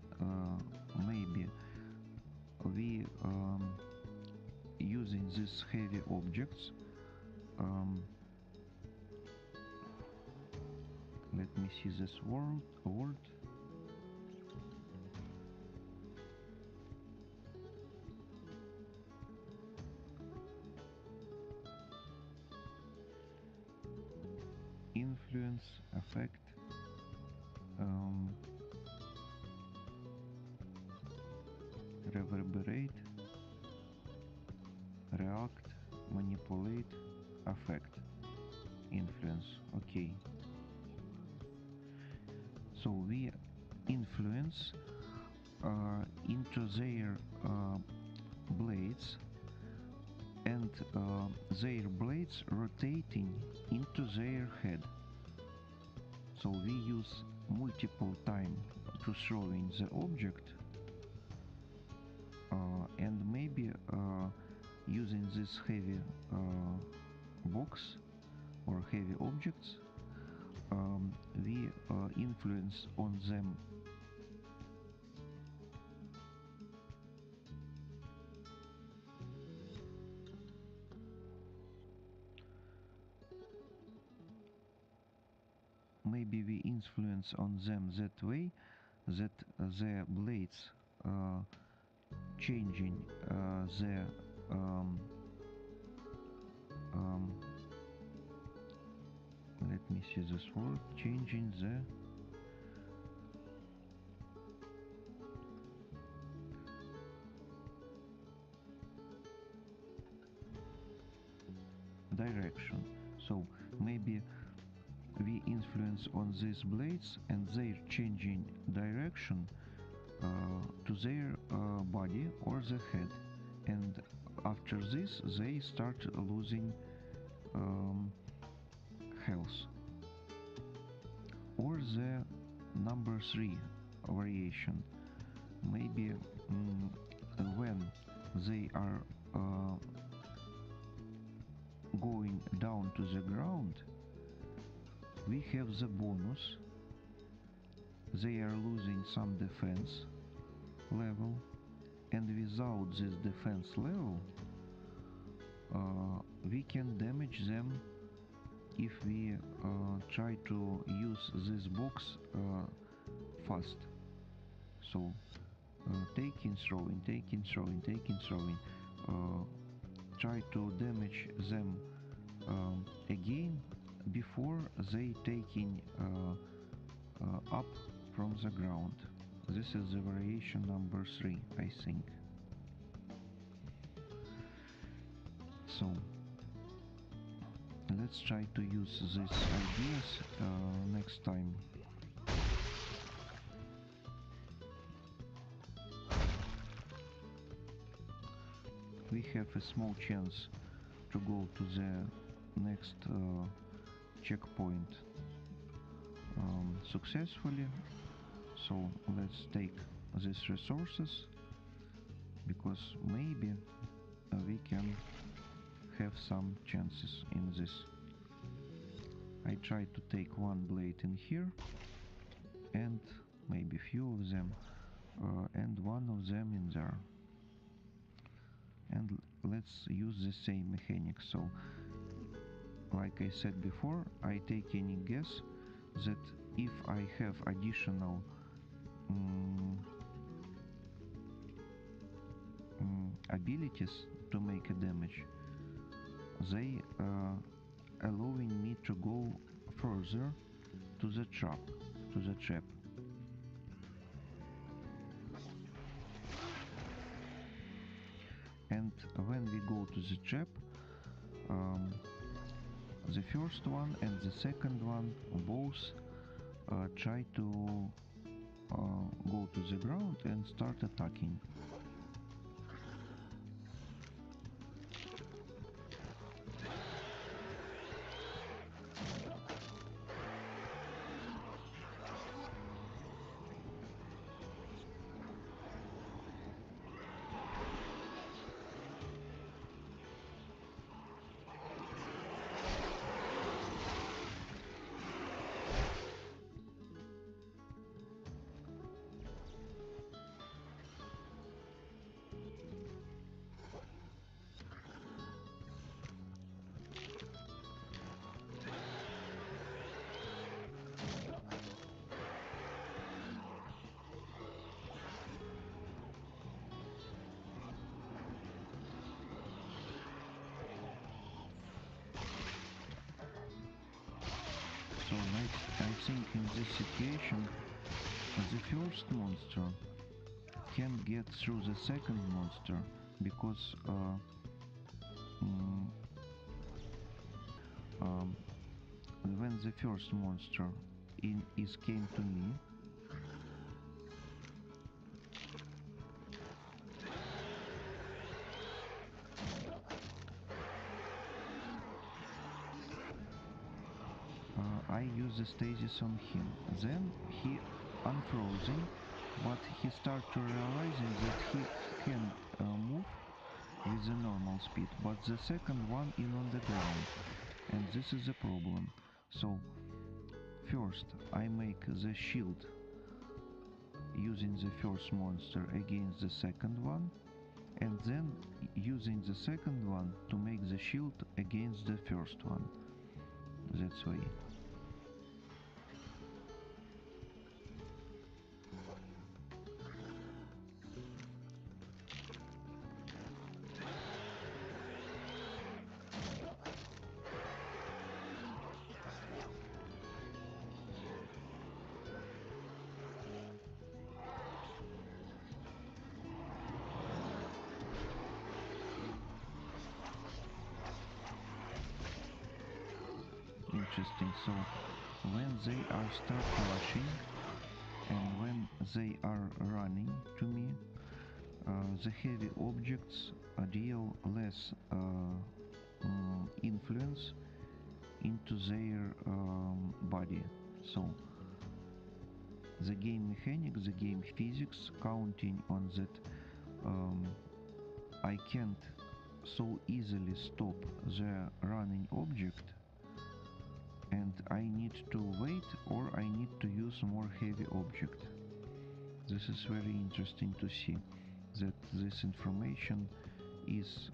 maybe we using these heavy objects, let me see this word, influence, affect, reverberate, react, manipulate, affect, influence. Okay, so we influence into their blades, and their blades rotating into their head. So we use multiple time to throwing the object, and maybe using this heavy box or heavy objects, we influence on them. Maybe we influence on them that way that the blades changing the let me see this word, changing the direction. So maybe we influence on these blades and they're changing direction to their body or the head, and after this they start losing health. Or the number 3 variation, maybe when they are going down to the ground, we have the bonus, they are losing some defense level, and without this defense level we can damage them if we try to use this box fast. So taking, throwing, try to damage them again before they taking up from the ground. This is the variation number 3, I think. So let's try to use these ideas next time. We have a small chance to go to the next checkpoint successfully. So let's take these resources, because maybe we can have some chances in this. I try to take one blade in here and maybe few of them and one of them in there, and let's use the same mechanic. So like I said before, I take any guess that if I have additional abilities to make a damage, they allowing me to go further to the trap. And when we go to the trap, the first one and the second one both try to go to the ground and start attacking. So I think in this situation the first monster can get through the second monster, because when the first monster came to me, I use the stasis on him. Then he unfrozen, but he started to realizing that he can move with the normal speed, but the second one is on the ground, and this is a problem. So first I make the shield using the first monster against the second one, and then using the second one to make the shield against the first one. That's way. Interesting. So when they are start rushing and when they are running to me, the heavy objects deal less influence into their body. So the game mechanics, the game physics counting on that I can't so easily stop the running object, and I need to wait or I need to use more heavy object. This is very interesting to see that this information is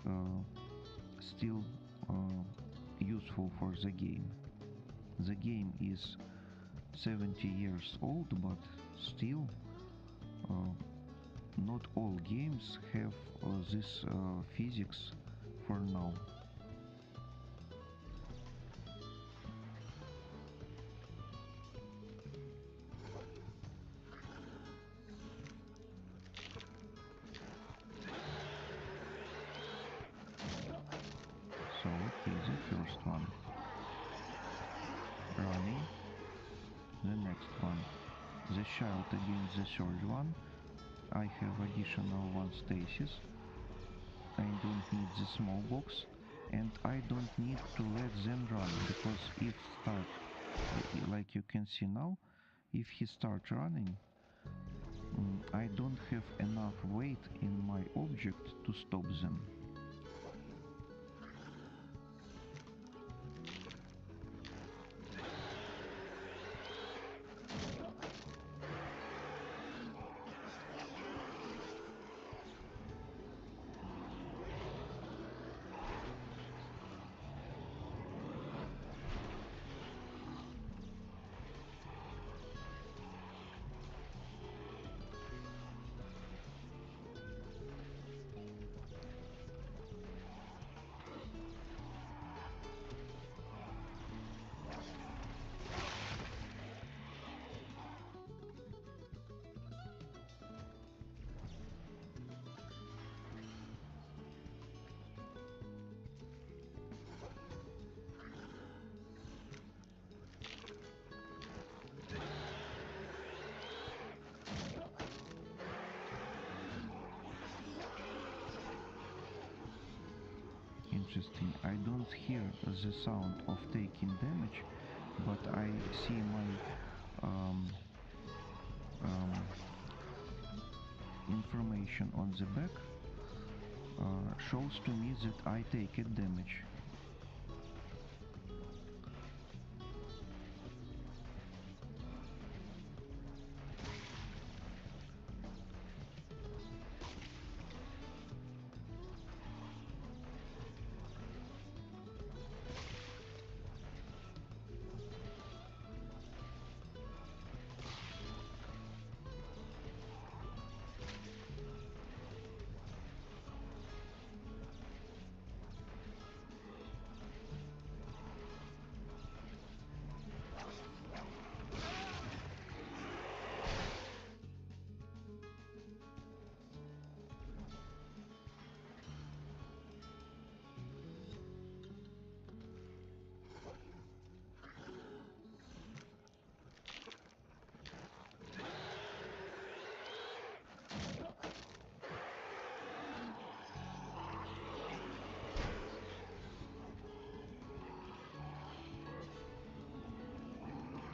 still useful for the game. The game is 70 years old, but still not all games have this physics for now. first one. Running. The next one. The child against the third one. I have additional one stasis. I don't need the small box, and I don't need to let them run, because if start, like you can see now, if he starts running, I don't have enough weight in my object to stop them. Interesting. I don't hear the sound of taking damage, but I see my information on the back shows to me that I take it damage.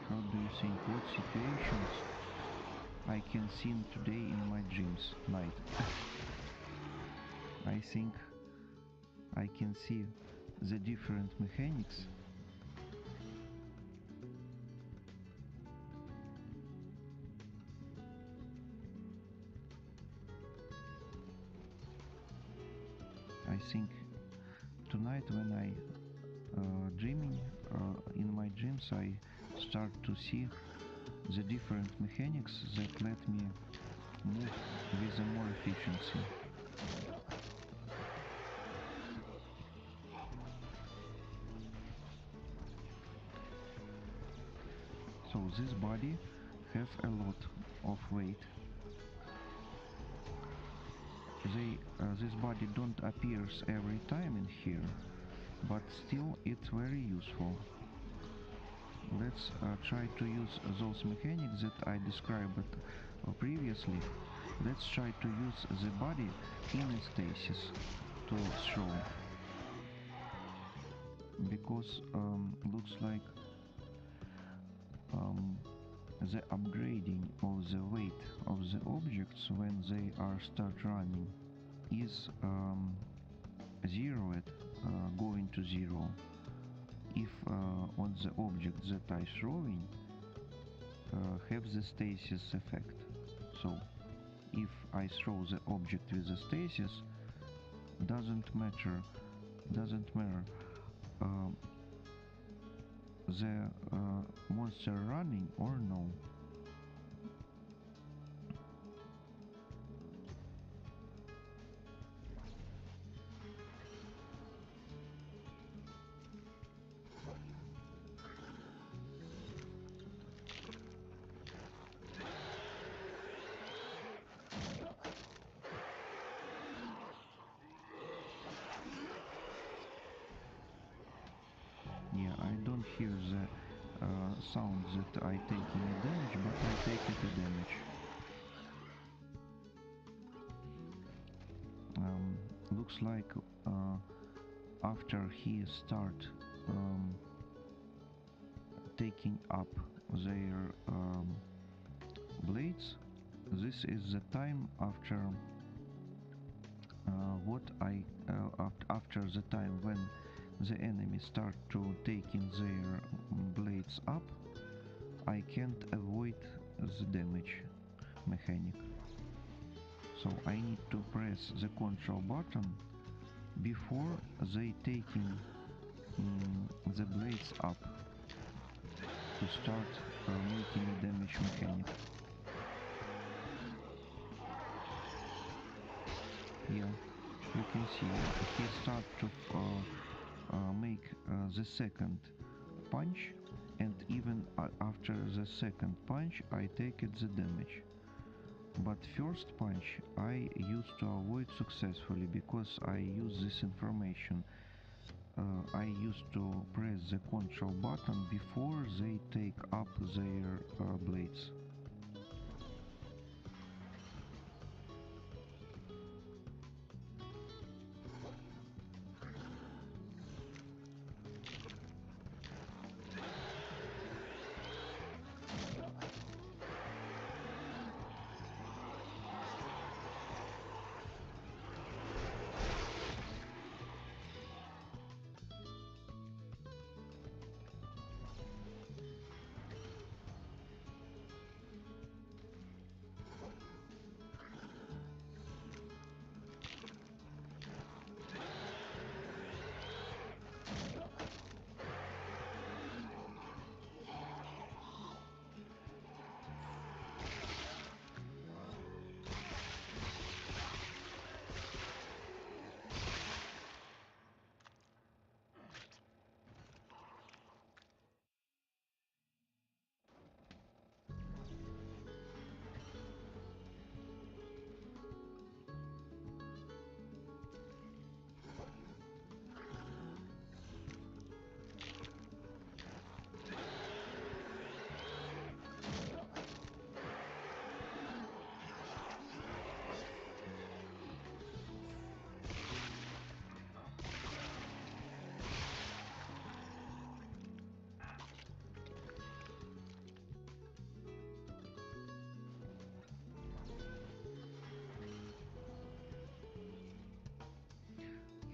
How do you think, what situations I can see today in my dreams night? I think I can see the different mechanics. I think tonight when I dreaming, in my dreams I start to see the different mechanics that let me move with a more efficiency. So this body have a lot of weight. This body don't appears every time in here, but still it's very useful. Let's try to use those mechanics that I described previously. Let's try to use the body in a stasis to throw, because looks like the upgrading of the weight of the objects when they are start running is zeroed, going to zero, if on the object that I throwing have the stasis effect. So if I throw the object with the stasis, doesn't matter the monster running or no. Yeah, I don't hear the sound that I taking a damage, but I take it a damage. Looks like after he start taking up their blades, this is the time after after the time when the enemy start to taking their blades up, I can't avoid the damage mechanic. So I need to press the control button before they taking the blades up to start making a damage mechanic. Yeah, you can see he start to make the second punch, and even after the second punch I take it the damage. But first punch I used to avoid successfully because I use this information. I used to press the control button before they take up their blades.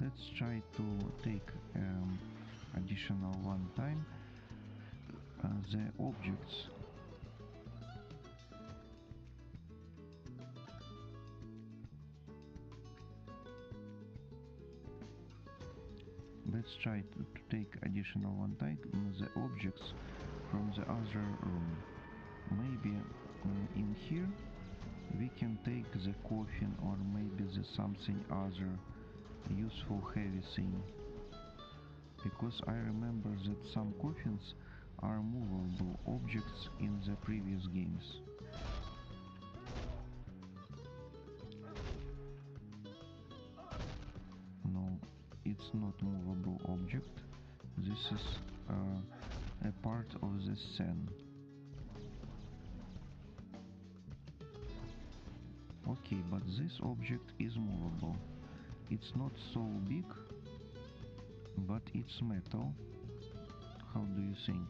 Let's try to take additional one time the objects. Let's try to take additional one time the objects from the other room. Maybe in here we can take the coffin, or maybe the something other useful heavy thing, because I remember that some coffins are movable objects in the previous games. No, it's not movable object. This is a part of the scene. Okay, but this object is movable. It's not so big, but it's metal. How do you think?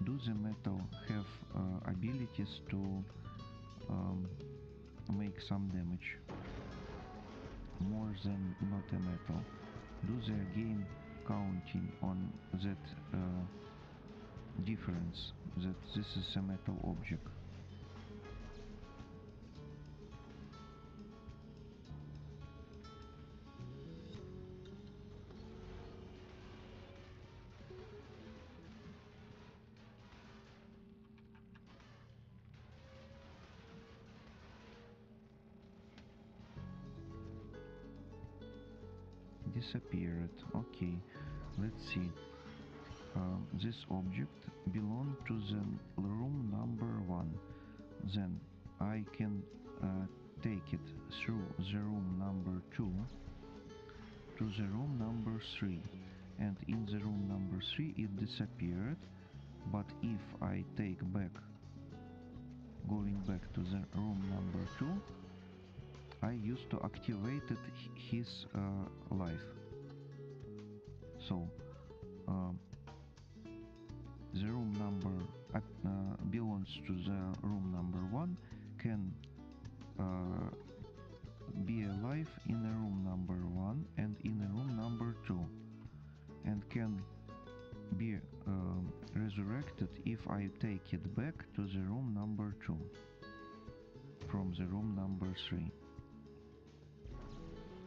Do the metal have abilities to make some damage? More than not a metal. Do the game counting on that difference, that this is a metal object? Disappeared. Okay, let's see. This object belongs to the room number 1. Then I can take it through the room number 2 to the room number 3, and in the room number number 3 it disappeared, but if I take back, going back to the room number 2, I used to activate his life. So the room number belongs to the room number 1, can be alive in a room number 1 and in a room number 2, and can be resurrected if I take it back to the room number 2 from the room number 3.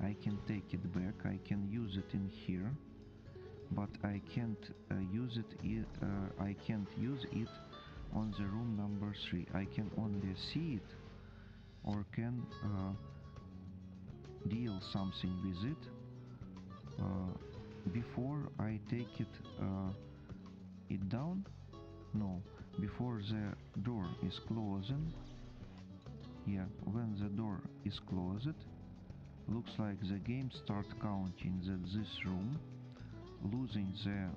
I can take it back, I can use it in here, but I can't use it on the room number 3. I can only see it, or can deal something with it before I take it down. No, before the door is closing. Yeah, when the door is closed, looks like the game start counting that this room losing the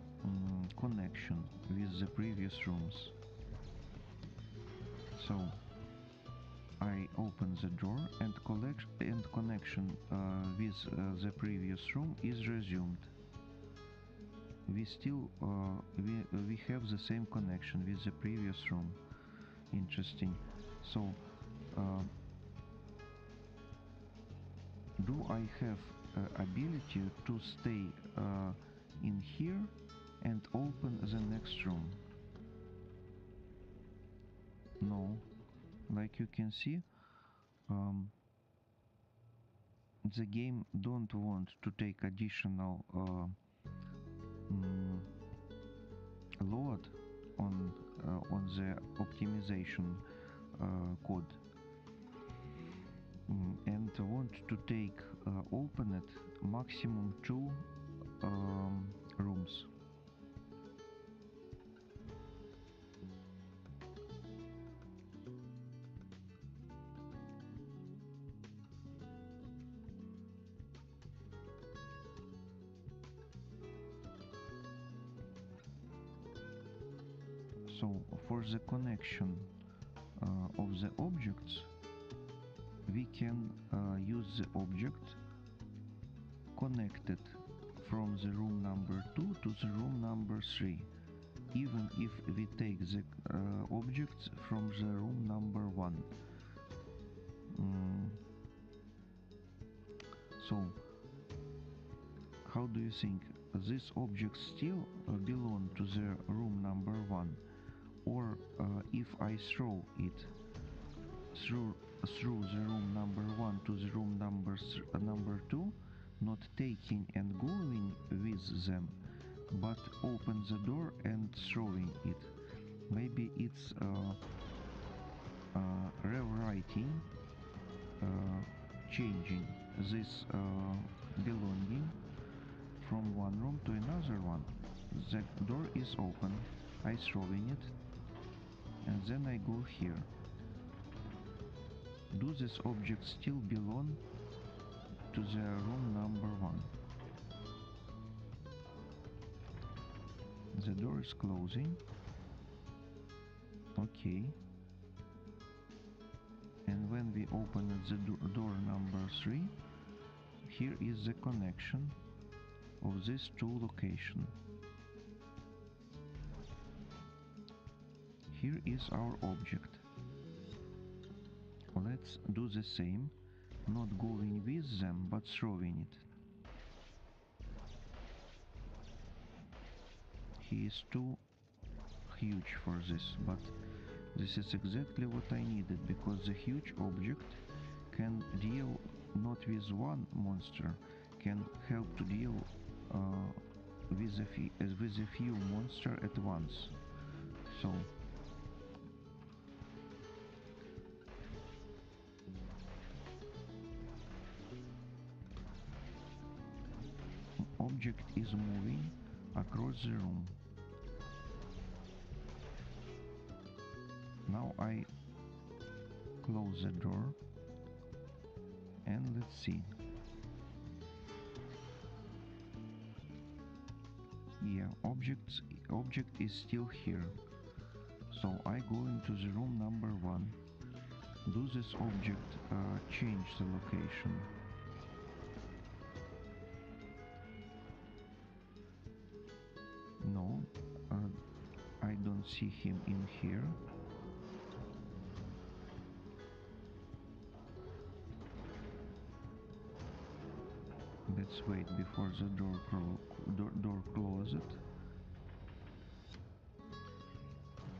connection with the previous rooms. So I open the door and connection with the previous room is resumed. We still we have the same connection with the previous room. Interesting. So do I have ability to stay in here and open the next room? No. Like you can see, the game don't want to take additional load on the optimization code, and want to take open it maximum 2 rooms. So for the connection of the objects, we can use the object connected from the room number 2 to the room number 3, even if we take the objects from the room number 1. So how do you think? This object still belong to the room number 1, or if I throw it through the room number 1 to the room number 2, not taking and going with them, but open the door and throwing it. Maybe it's rewriting, changing this belonging from one room to another one. The door is open, I throwing it, and then I go here. Do this object still belong to the room number 1? The door is closing. Okay. And when we open the door number 3, here is the connection of these 2 locations. Here is our object. Let's do the same, not going with them, but throwing it. He is too huge for this, but this is exactly what I needed, because the huge object can deal not with one monster, can help to deal with a few monsters at once. So object is moving across the room. Now I close the door and let's see. Yeah, object is still here. So I go into the room number 1. Do this object change the location? No, I don't see him in here. Let's wait before the door closes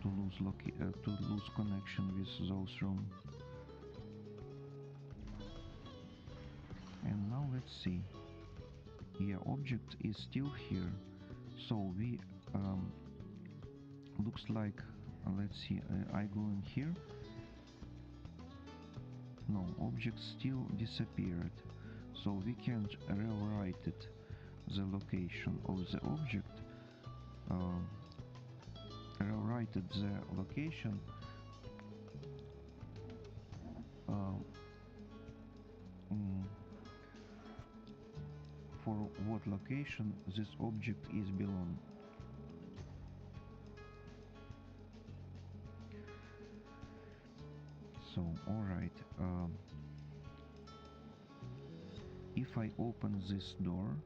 to lose connection with those room. And now let's see. Yeah, object is still here. So we looks like let's see. I go in here. No, object still disappeared. So we can rewrite it, the location of the object. Rewrite the location for what location this object is belong. So alright, if I open this door,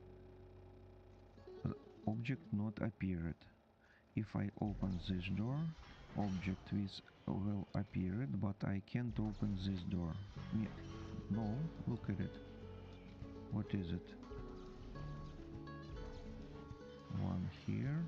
object not appeared. If I open this door, object will appeared, but I can't open this door. No, look at it. What is it? One here.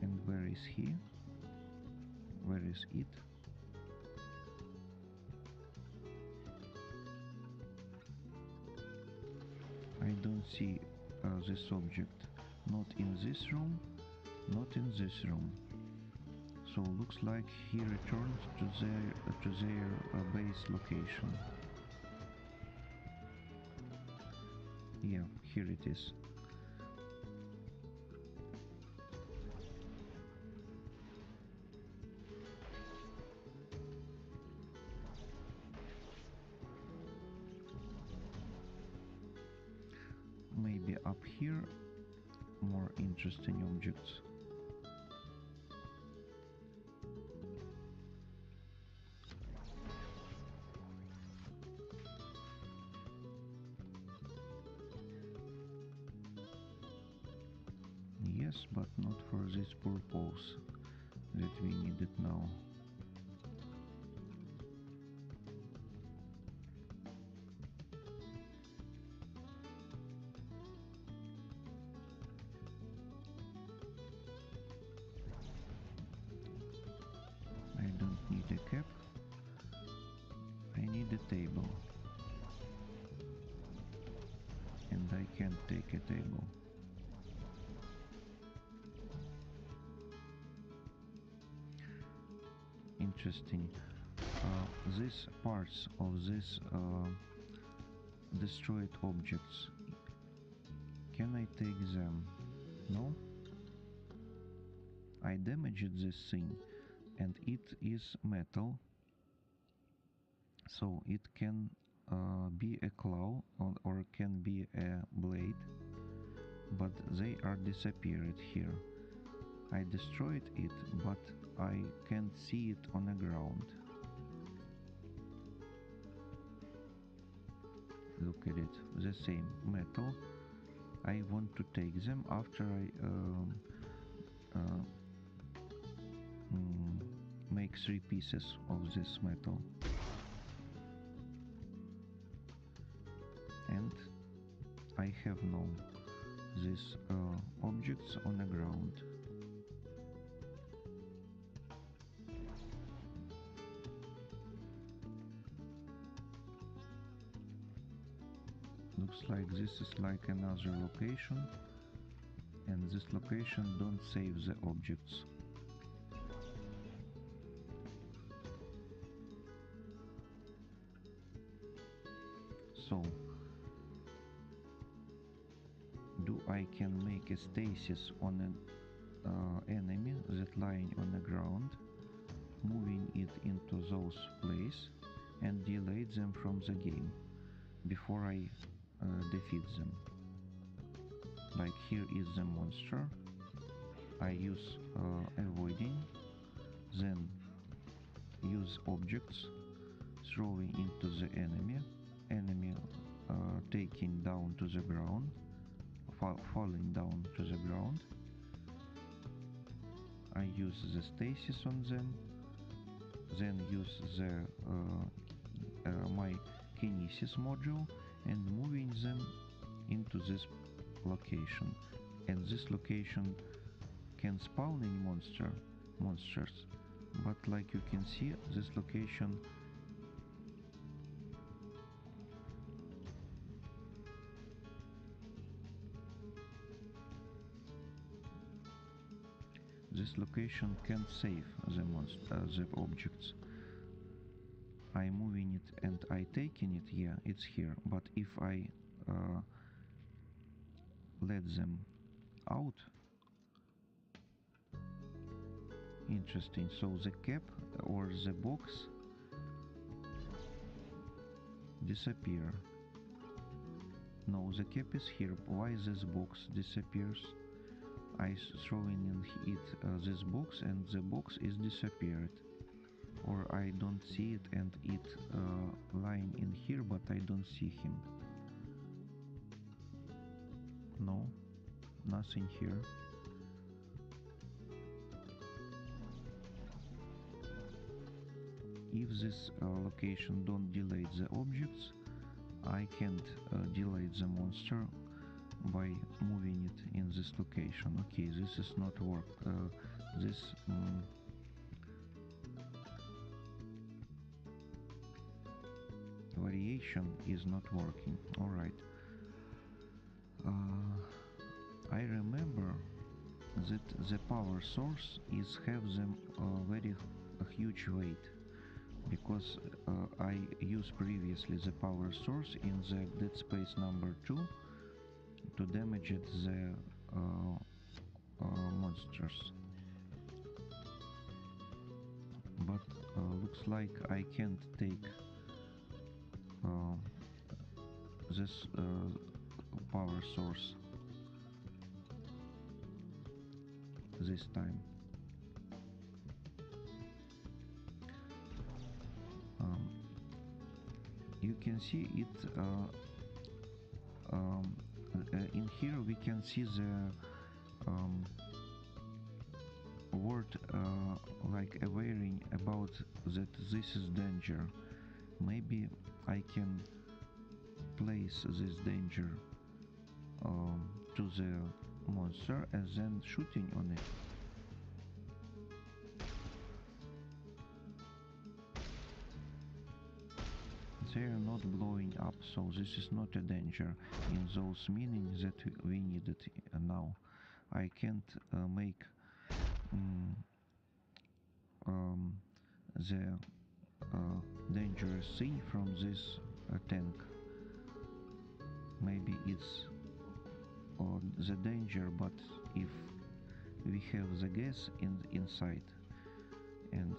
And where is he? Where is it? I don't see this object. Not in this room, not in this room. So looks like he returned to their base location. Yeah, here it is. Maybe up here more interesting objects. Yes, but not for this purpose that we need it now. I don't need a cap. I need a table. And I can't take a table. Interesting. These parts of this destroyed objects, can I take them? No? I damaged this thing and it is metal, so it can be a claw or can be a blade, but they are disappeared here. I destroyed it, but I can't see it on the ground. Look at it, the same metal. I want to take them after I make 3 pieces of this metal. And I have now these objects on the ground. Looks like this is like another location, and this location don't save the objects. So, do I can make a stasis on an enemy that lying on the ground, moving it into those place and delete them from the game before I defeat them. Like here is the monster, I use avoiding, then use objects, throwing into the enemy taking down to the ground, falling down to the ground. I use the stasis on them, then use the my kinesis module and moving them into this location. And this location can spawn in monsters, but like you can see, this location can save the objects. I moving it and I taking it, yeah, it's here. But if I let them out, interesting. So the cap or the box disappear. No, the cap is here. Why this box disappears? I throwing in it this box and the box is disappeared. Or I don't see it and it lying in here, but I don't see him. No, nothing here. If this location don't delete the objects, I can't delete the monster by moving it in this location. Okay, this is not work. This variation is not working. All right. I remember that the power source is have them very huge weight, because I used previously the power source in the Dead Space number 2 to damage the monsters. But looks like I can't take this power source this time. You can see it in here. We can see the word like awareing about that this is danger. Maybe I can place this danger to the monster and then shooting on it. They are not blowing up, so this is not a danger in those meanings that we needed now. I can't make the dangerous thing from this tank. Maybe it's the danger, but if we have the gas inside, and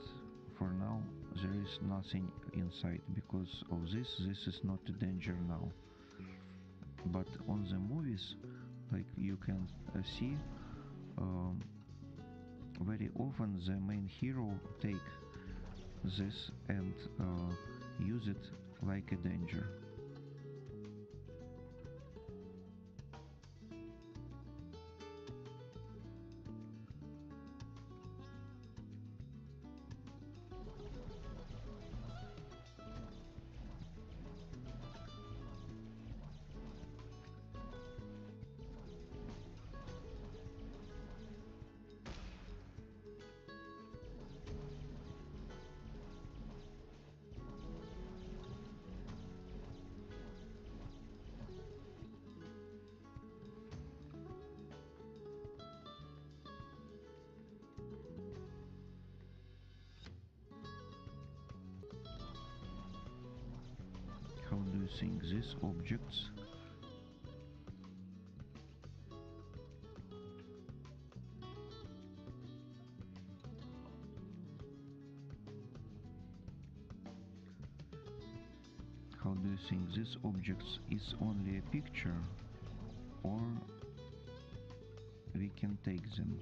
for now there is nothing inside because of this is not a danger now. But on the movies, like you can see, very often the main hero take this and use it like a danger. How do you think these objects How do you think this object is only a picture, or we can take them?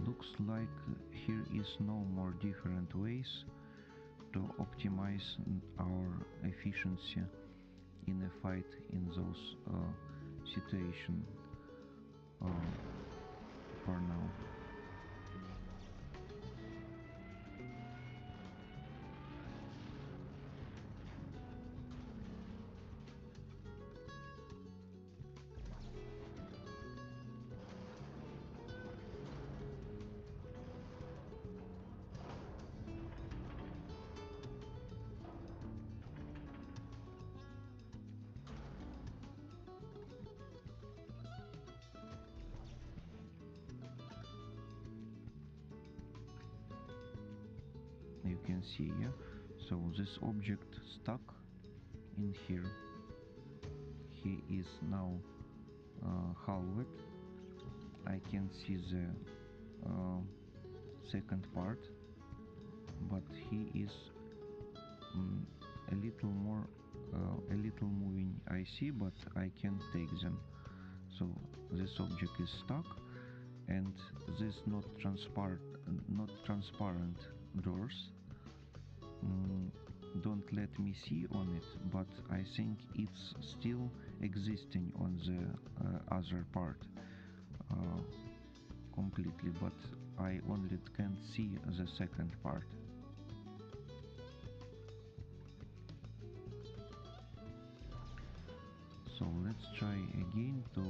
Looks like here is no more different ways to optimize our efficiency in a fight in those situations for now. You can see, yeah, so this object stuck in here. He is now halved. I can see the second part, but he is a little more a little moving, I see, but I can't take them. So this object is stuck, and this not transparent doors don't let me see on it, but I think it's still existing on the other part completely, but I only can see the second part. So let's try again to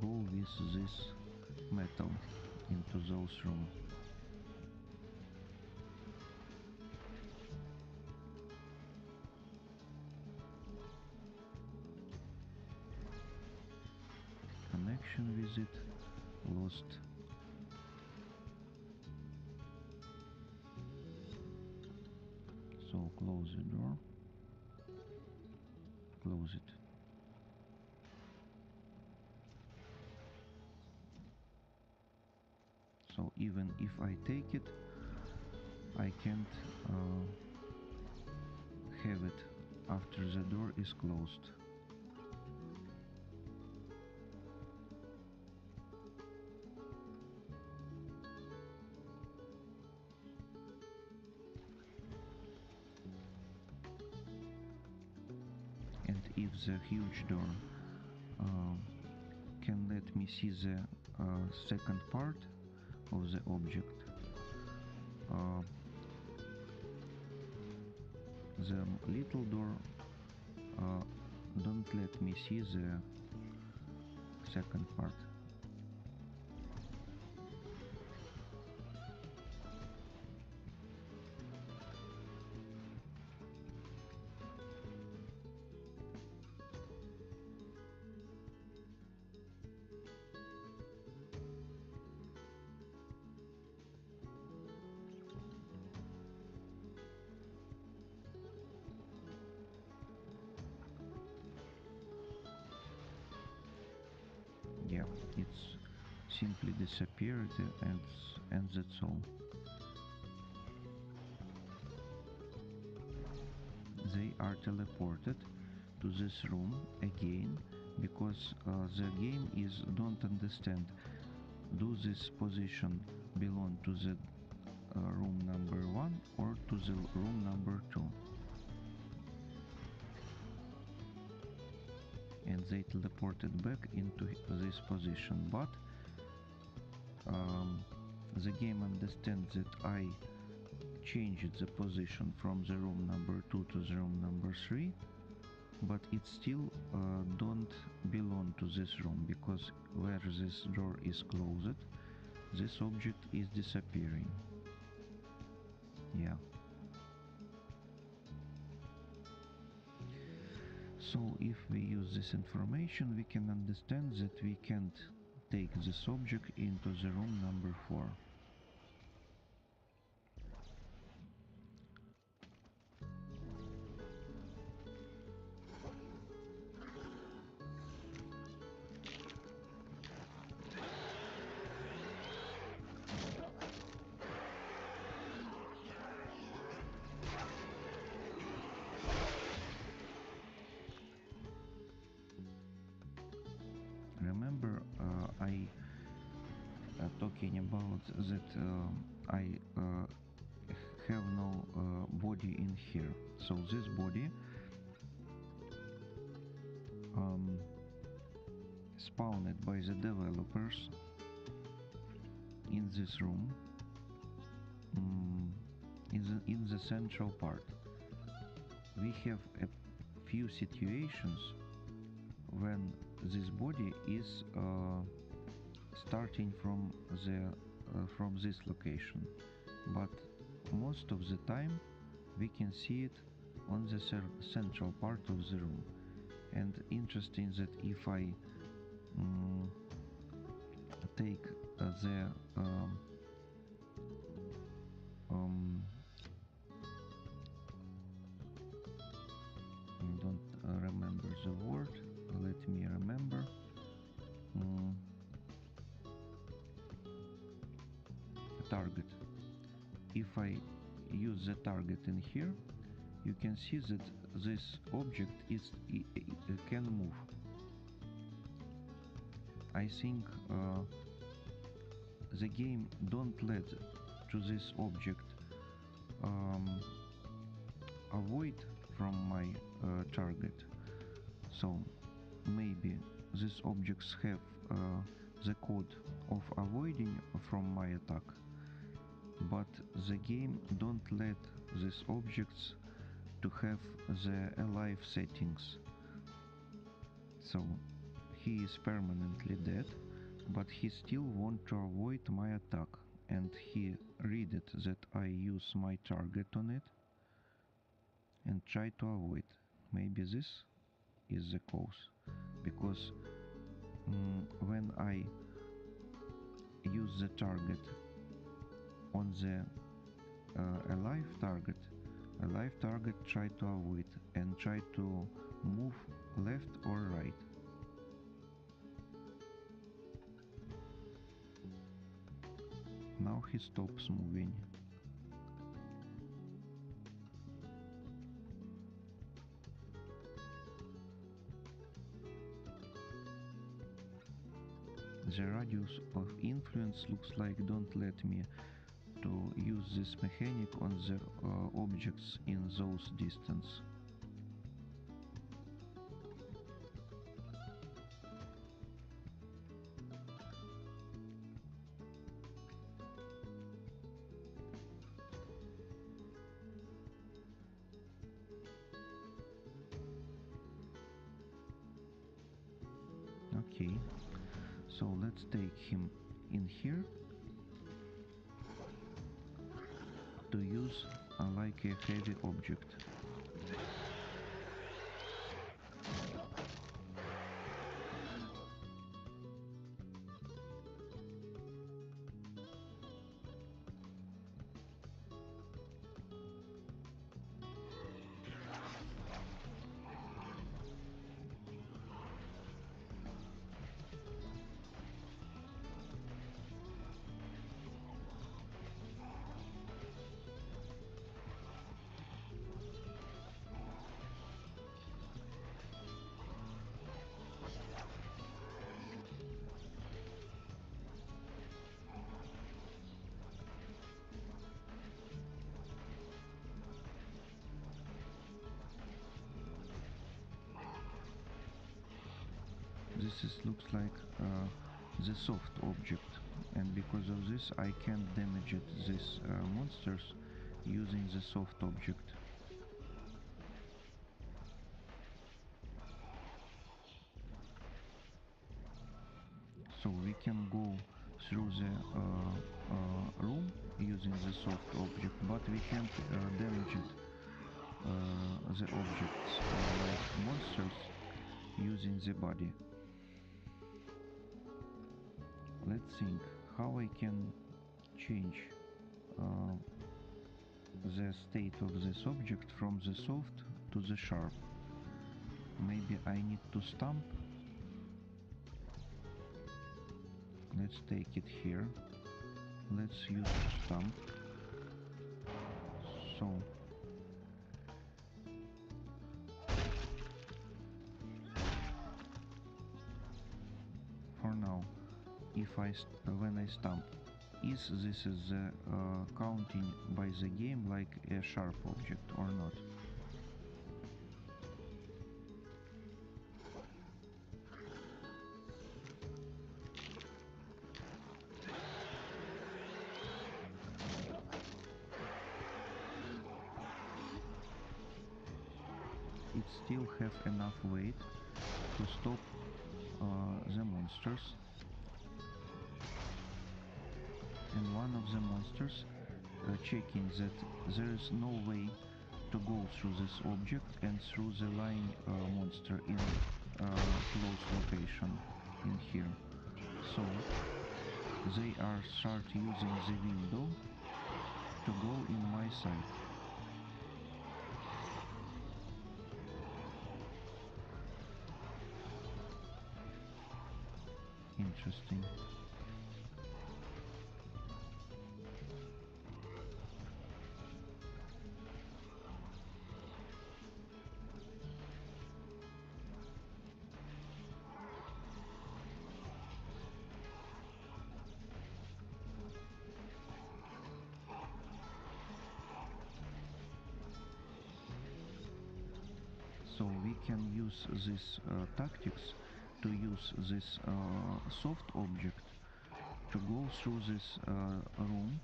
go with this metal into those rooms. Connection with it lost. So close the door, close it. So even if I take it, I can't have it after the door is closed. And if the huge door can let me see the second part of the object, the little door don't let me see the second part. Yeah, it's simply disappeared, and that's all. They are teleported to this room again because the game don't understand, do this position belong to the room number 1 or to the room number 2, and they teleported back into this position, but the game understands that I changed the position from the room number 2 to the room number 3, but it still don't belong to this room, because where this door is closed, this object is disappearing. Yeah. So if we use this information, we can understand that we can't take this object into the room number 4. Remember, I talking about that I have no body in here. So this body spawned by the developers in this room, in the central part. We have a few situations when this body is starting from this location, but most of the time we can see it on the central part of the room. And interesting that if I take the don't remember the word, let me remember. Target. If I use the target in here, you can see that this object can move. I think the game don't let to this object avoid from my target. So maybe these objects have the code of avoiding from my attack, but the game don't let these objects to have the alive settings. So he is permanently dead, but he still want to avoid my attack, and he read it that I use my target on it and try to avoid. Maybe this is the cause, because when I use the target on the alive target try to avoid and try to move left or right. Now he stops moving. The radius of influence looks like don't let me to use this mechanic on the objects in those distance. Okay, so let's take him in here to use like a heavy object. Looks like the soft object, and because of this I can't damage it, these monsters using the soft object. So we can go through the room using the soft object, but we can't damage it, the objects like monsters using the body. Let's think how I can change the state of this object from the soft to the sharp. Maybe I need to stamp. Let's take it here. Let's use stamp. So for now, if when I stamp, this is counting by the game like a sharp object or not? It still have enough weight to stop the monsters, and one of the monsters checking that there is no way to go through this object and through the lying monster in close location in here. So they are start using the window to go in my side. Interesting. So we can use these tactics to use this soft object to go through this room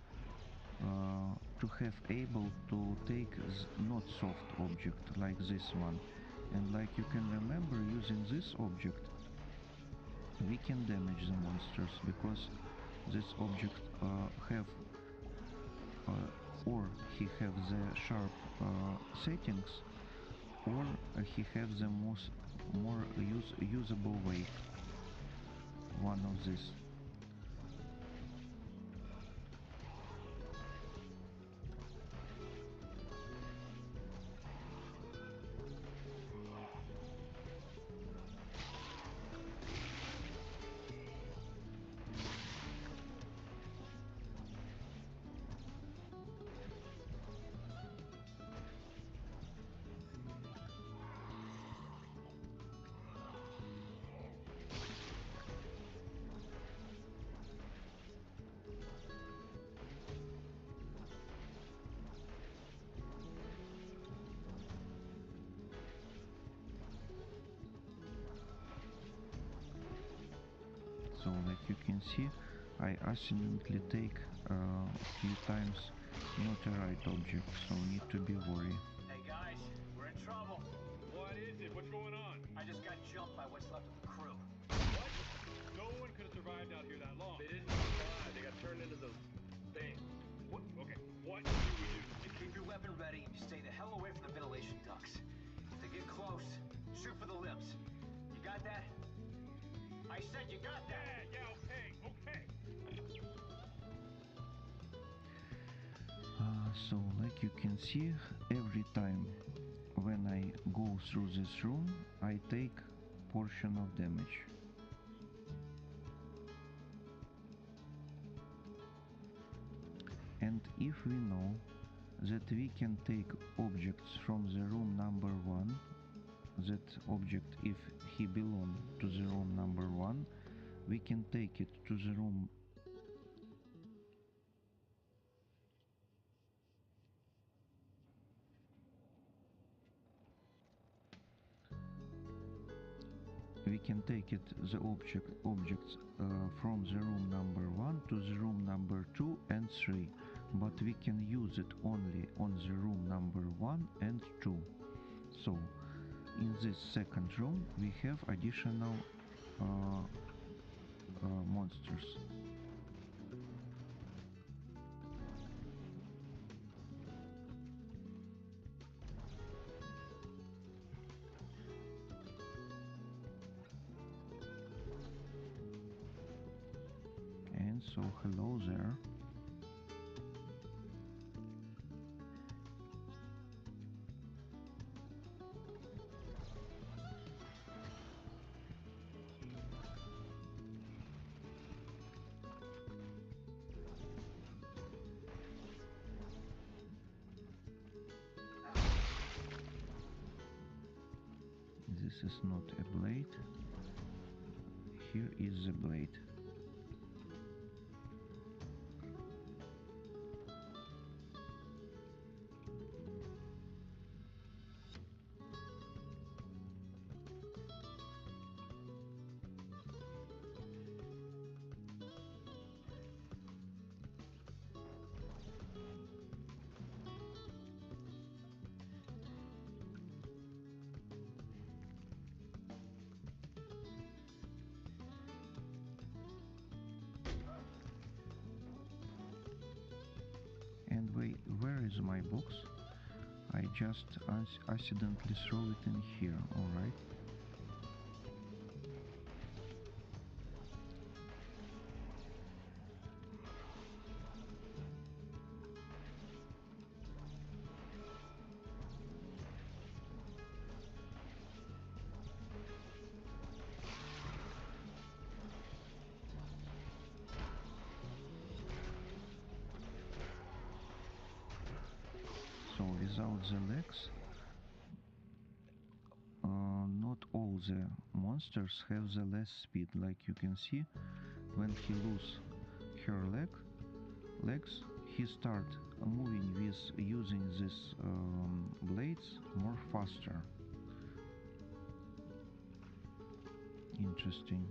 to have able to take not soft object like this one. And like you can remember, using this object we can damage the monsters because this object have or he have the sharp settings, or he have the more usable weight, one of these. So like you can see, I accidentally take few times not a right object, so need to be worried. Hey guys, we're in trouble. What is it? What's going on? I just got jumped by what's left of the crew. What? No one could have survived out here that long. They didn't survive. They got turned into those things. What? Okay, what do we do? You keep your weapon ready and you stay the hell away from the ventilation ducts. If they get close, shoot for the limbs. You got that? I said you got that! Yeah, okay, okay. So like you can see, every time when I go through this room I take portion of damage. And if we know that we can take objects from the room number 1, that object, if he belong to the room number 1, we can take it to the room the objects from the room number 1 to the room number 2 and 3, but we can use it only on the room number 1 and 2. So in this second room we have additional monsters. And so hello there. This is not a blade. Here is the blade. And wait, where is my box? I just accidentally threw it in here, alright. So without the legs, not all the monsters have the less speed. Like you can see, when he lose her legs, he start moving with using these blades more faster. Interesting.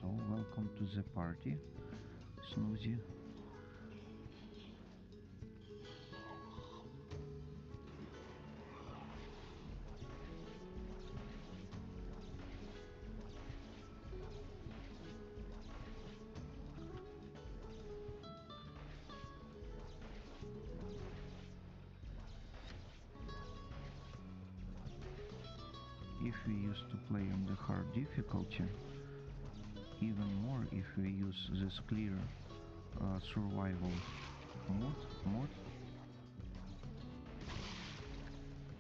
So welcome to the party, Snoozy. If we used to play on the hard difficulty, even more if we use this clear survival mode,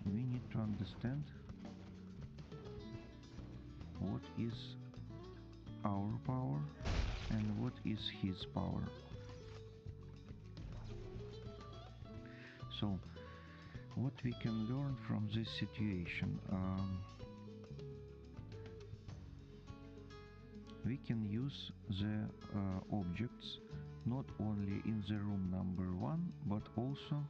we need to understand what is our power and what is his power. So what we can learn from this situation, we can use the objects not only in the room number 1 but also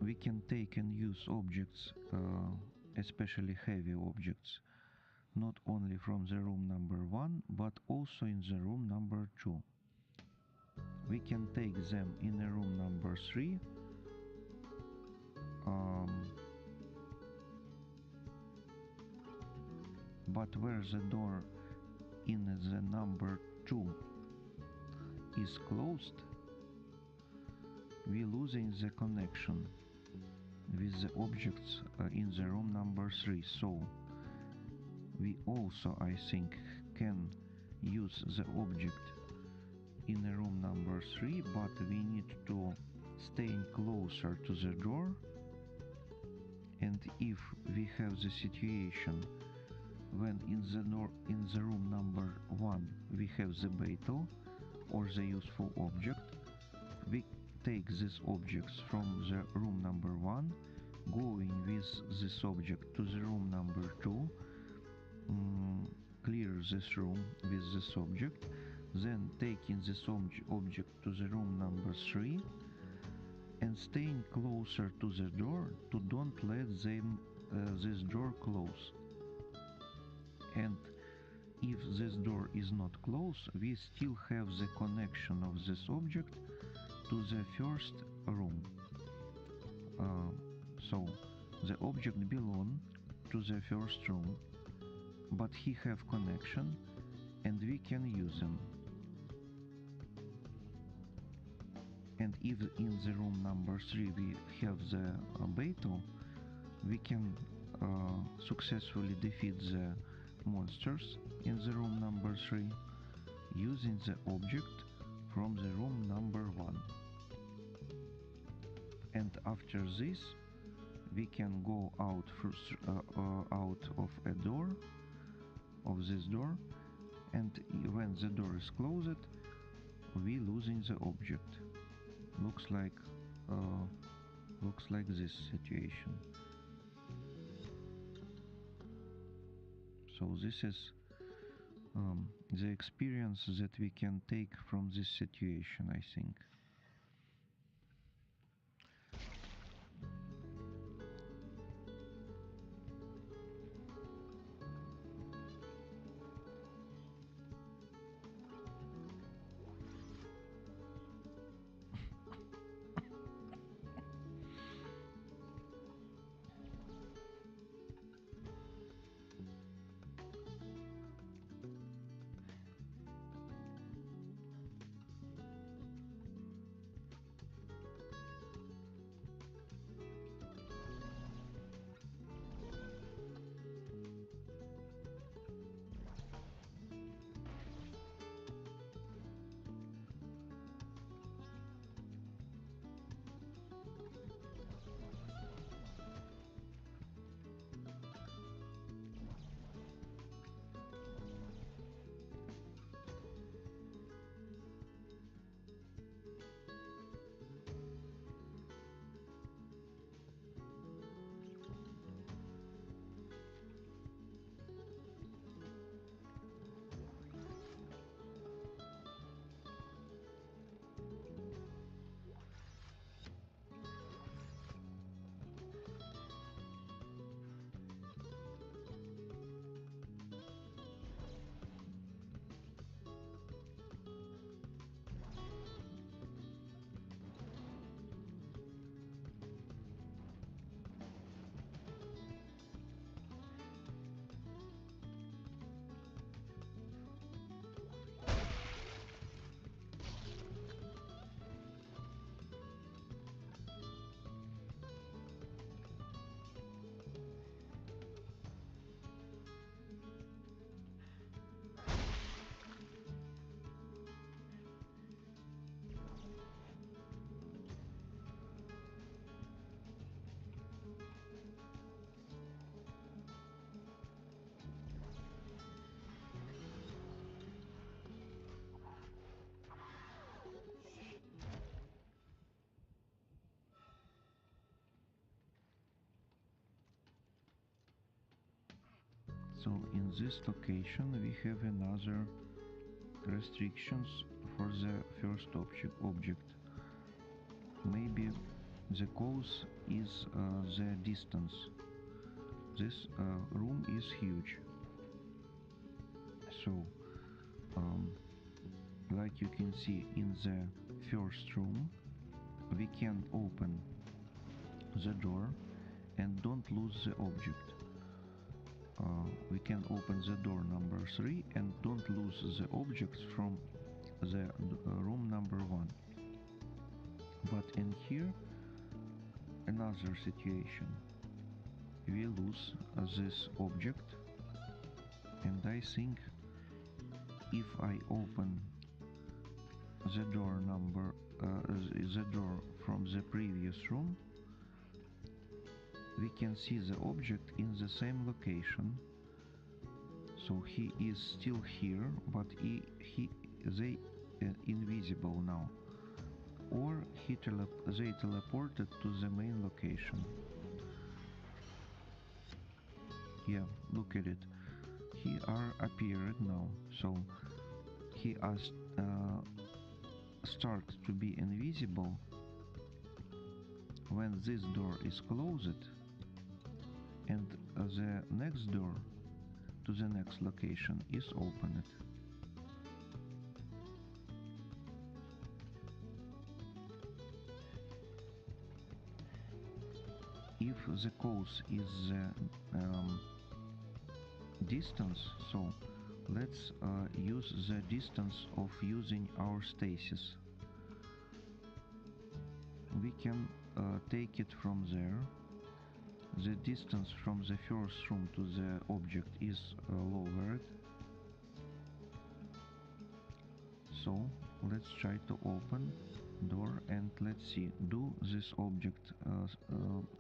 we can take and use objects, especially heavy objects, not only from the room number 1 but also in the room number 2. We can take them in a room number 3, but where the door in the number 2 is closed, we losing the connection with the objects in the room number 3. So we also, I think, can use the object in a room number 3, but we need to stay closer to the door, and if we have the situation when in the room number 1 we have the battle or the useful object, we take these objects from the room number 1, going with this object to the room number 2, clear this room with this object, then taking this object to the room number 3 and staying closer to the door to don't let this door close. And if this door is not closed, we still have the connection of this object to the first room. So the object belongs to the first room, but he have connection and we can use them. And if in the room number 3 we have the battle, we can successfully defeat the monsters in the room number 3 using the object from the room number 1. And after this we can go out of a door, of this door, and when the door is closed we losing the object. Looks like this situation. So this is the experience that we can take from this situation, I think. So in this location we have another restrictions for the first object. Maybe the cause is the distance. This room is huge. So like you can see in the first room we can open the door and don't lose the object. We can open the door number 3 and don't lose the objects from the room number 1. But in here another situation, we lose this object, and I think if I open the door from the previous room, we can see the object in the same location, So he is still here, but they invisible now, or they teleported to the main location. Yeah, look at it. He are appeared now, so he has start to be invisible when this door is closed, and the next door to the next location is opened. If the cause is the distance, so let's use the distance of using our stasis. We can take it from there. The distance from the first room to the object is lowered. So let's try to open door and let's see, do this object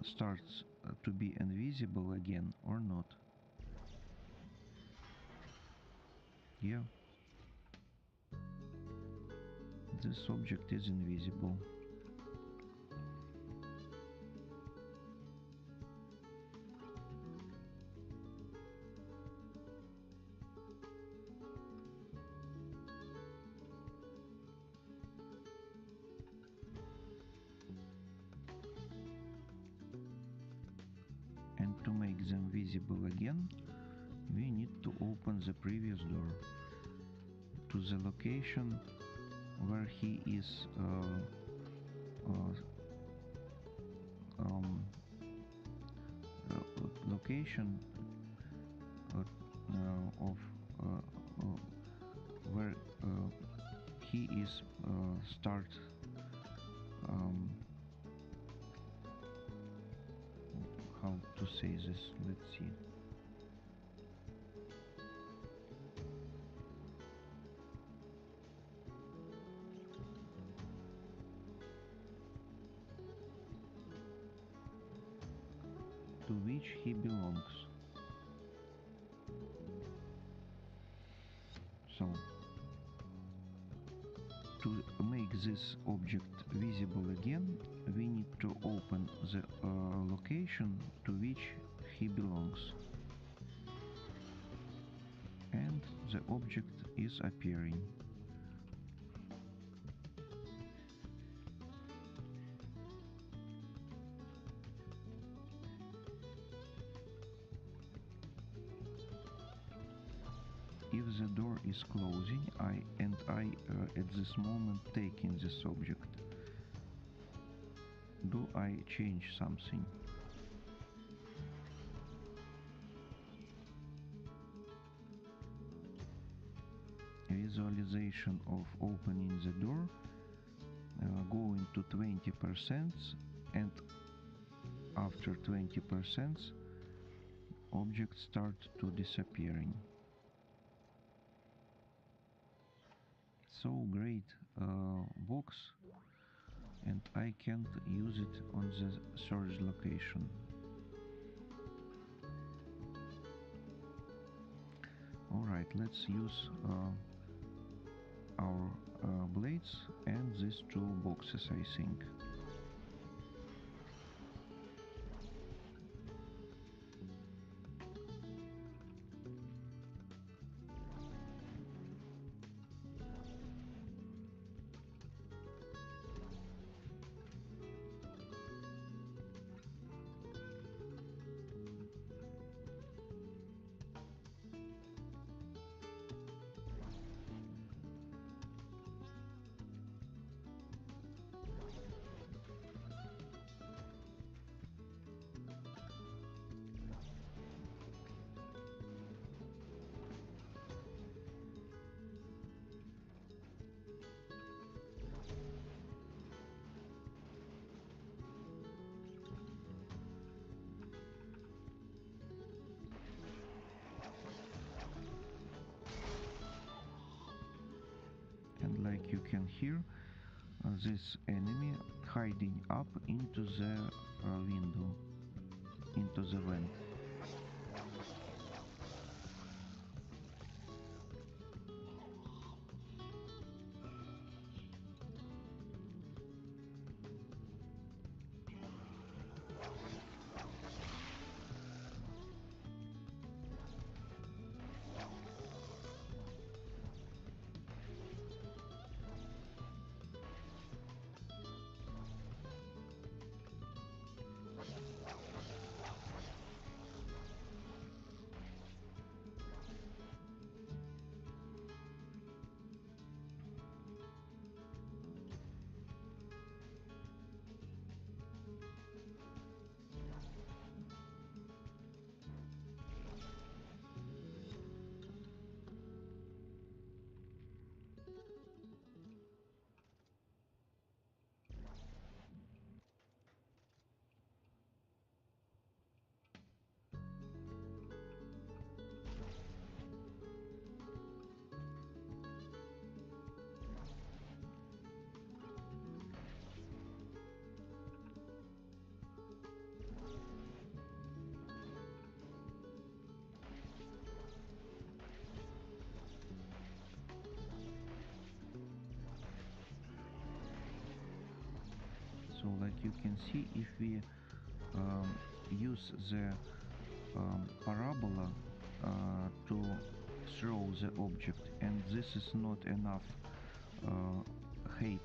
starts to be invisible again or not. Yeah, this object is invisible. And to make them visible again, we need to open the previous door to the location where he is location of where he is start how to say this, let's see. To which he belongs. So to make this object visible again, we need to open the location to which he belongs, and the object is appearing. If the door is closing, I at this moment taking this object, do I change something? Visualization of opening the door going to 20%, and after 20% objects start to disappearing. So great box, and I can't use it on the third location. Alright, let's use our blades and these two boxes, I think. And like you can hear, this enemy hiding up into the window, into the vent. So like you can see, if we use the parabola to throw the object, and this is not enough height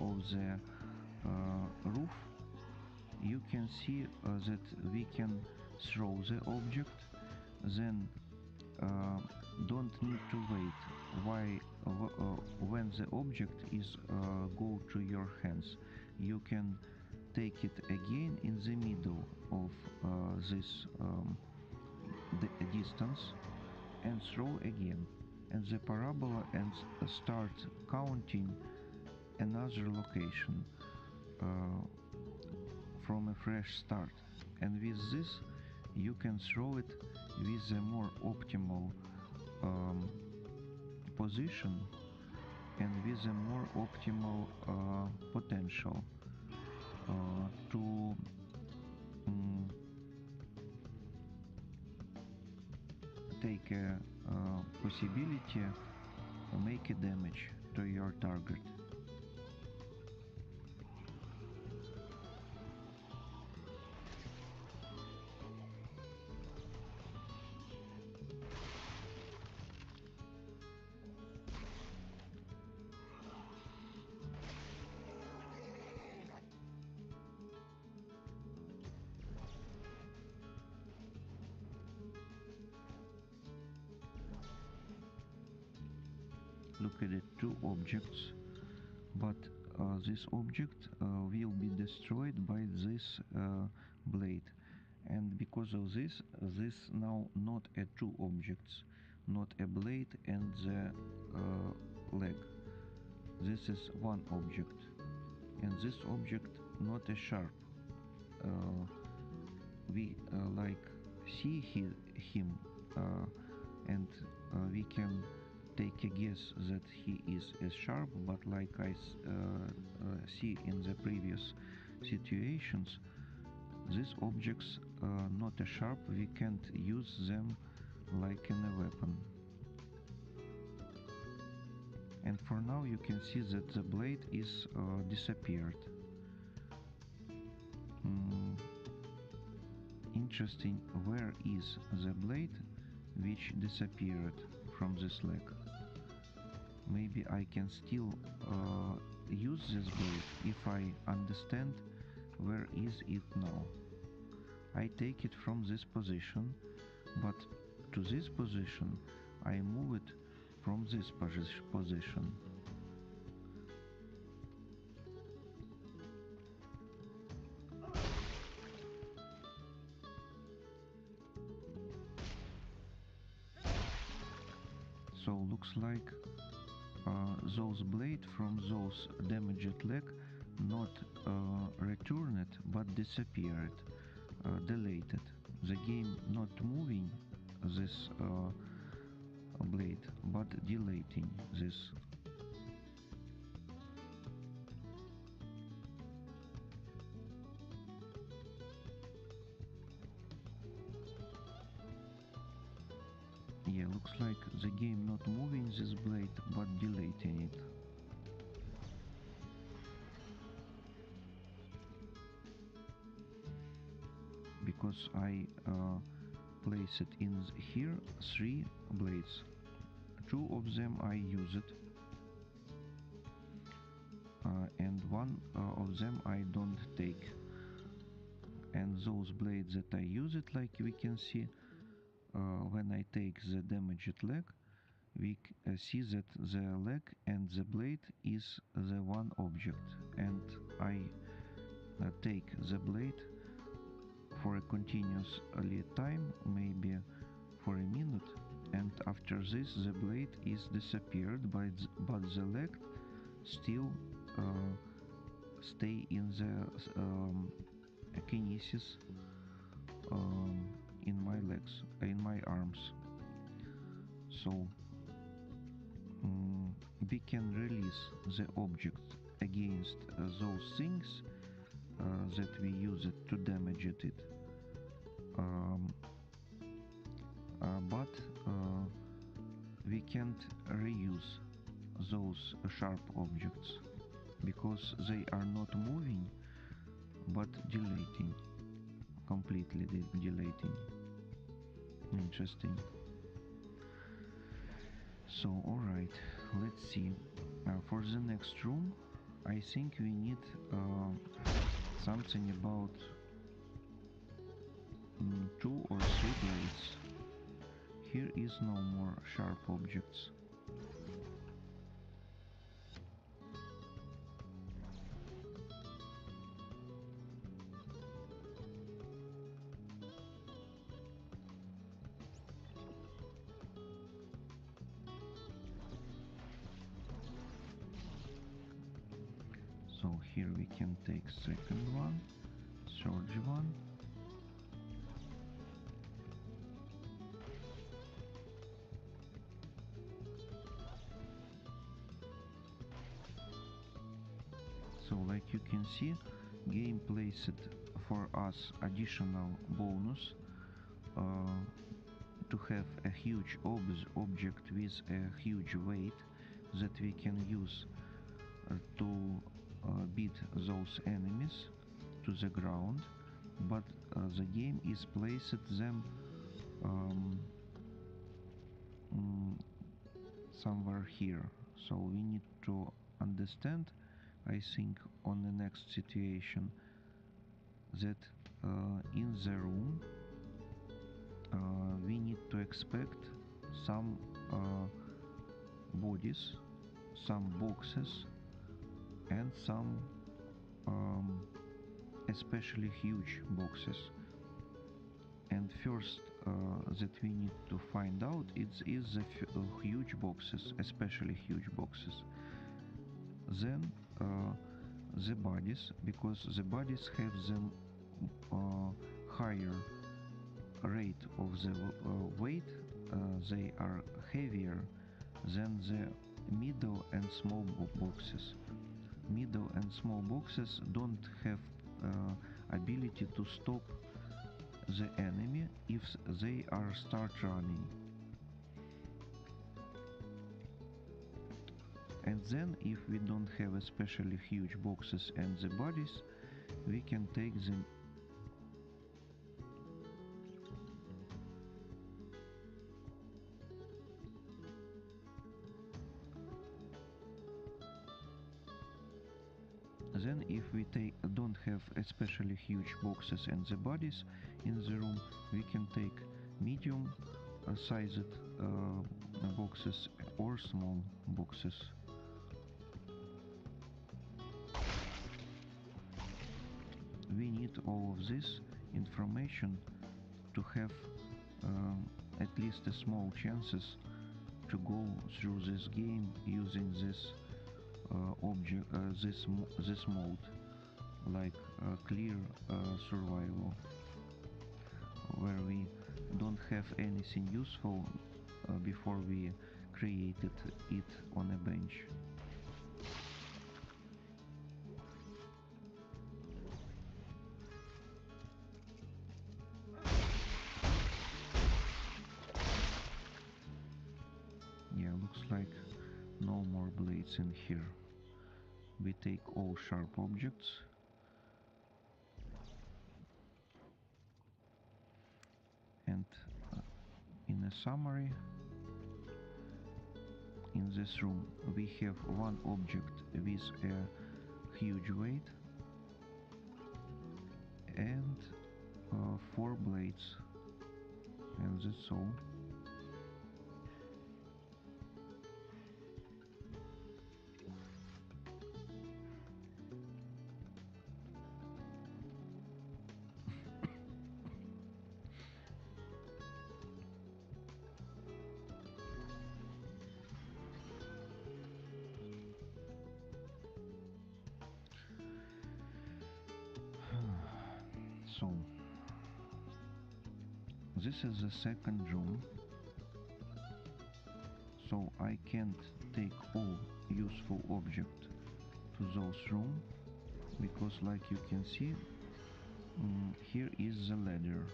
of the roof, you can see that we can throw the object, then don't need to wait when the object is go to your hands. You can take it again in the middle of this distance and throw again, and the parabola and start counting another location from a fresh start. And with this you can throw it with a more optimal position and with a more optimal potential to take a possibility to make a damage to your target. Look at it, two objects, but this object will be destroyed by this blade, and because of this now not a two objects, not a blade and the leg. This is one object, and this object not a sharp. We like see him and we can take a guess that he is as sharp, but like I see in the previous situations, these objects not a sharp, we can't use them like in a weapon. And for now you can see that the blade is disappeared. Interesting, where is the blade which disappeared from this leg? Maybe I can still use this blade if I understand where is it now. I take it from this position, but to this position I move it from this position. So looks like those blade from those damaged leg not returned but disappeared, deleted. The game not moving this blade but deleting this. Yeah, looks like the game not moving this blade but deleting it. Because I place it in here, 3 blades. 2 of them I use it, and 1 of them I don't take. And those blades that I use it, like we can see, when I take the damaged leg, we see that the leg and the blade is the one object, and I take the blade for a continuous lead time, maybe for a minute, and after this the blade is disappeared, but the leg still stay in the kinesis in my legs, in my arms. So we can release the object against those things that we use it to damage it. But we can't reuse those sharp objects because they are not moving, but deleting, completely deleting. Interesting. So alright, let's see. For the next room I think we need something about 2 or 3 blades. Here is no more sharp objects. So here we can take second one, third one. So like you can see, game placed for us additional bonus to have a huge object with a huge weight that we can use to beat those enemies to the ground, but the game is placed them somewhere here. So we need to understand, I think, on the next situation that in the room we need to expect some bodies, some boxes, and some especially huge boxes. And first that we need to find out is the huge boxes, especially huge boxes. Then the bodies, because the bodies have the higher rate of the weight, they are heavier than the middle and small boxes. Middle and small boxes don't have ability to stop the enemy if they are start running. And then if we don't have especially huge boxes and the bodies, we can take the Then if we don't have especially huge boxes and the bodies in the room, we can take medium sized boxes or small boxes. We need all of this information to have at least a small chances to go through this game using this this mode, like clear survival, where we don't have anything useful before we created it on a bench. Yeah, looks like no more blades in here. We take all sharp objects. And in a summary, in this room we have one object with a huge weight and 4 blades, and that's all. So this is the second room, so I can't take all useful object to those room, because like you can see, here is the ladder.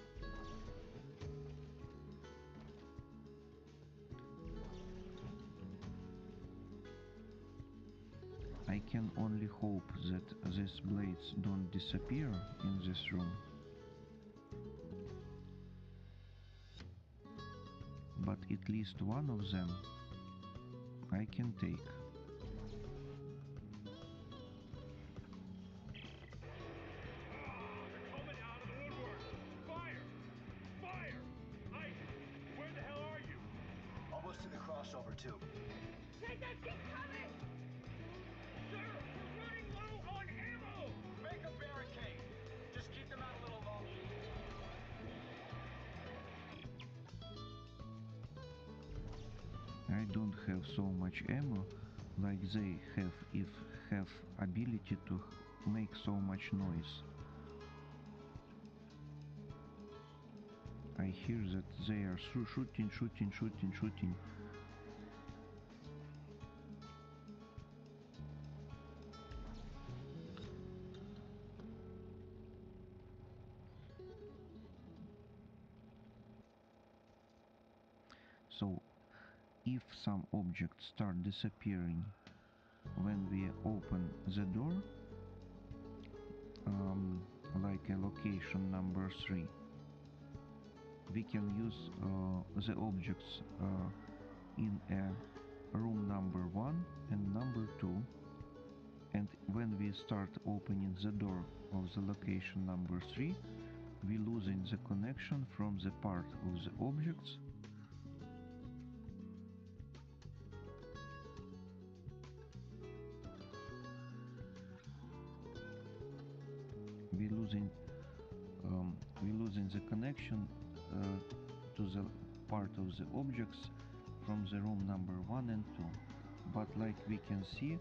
I can only hope that these blades don't disappear in this room. But at least one of them I can take. They're coming out of the woodwork! Fire! Fire! Isaac, where the hell are you? Almost to the crossover tube. They just keep coming! Sir, we're running low on ammo! Make a barricade. Just keep them out a little longer. I don't have so much ammo like they have ability to make so much noise. I hear that they are shooting. So, if some objects start disappearing when we open the door, like a location number 3, we can use the objects in a room number 1 and number 2, and when we start opening the door of the location number 3, we losing the connection from the part of the objects we losing the connection to the part of the objects from the room number 1 and 2. But like we can see,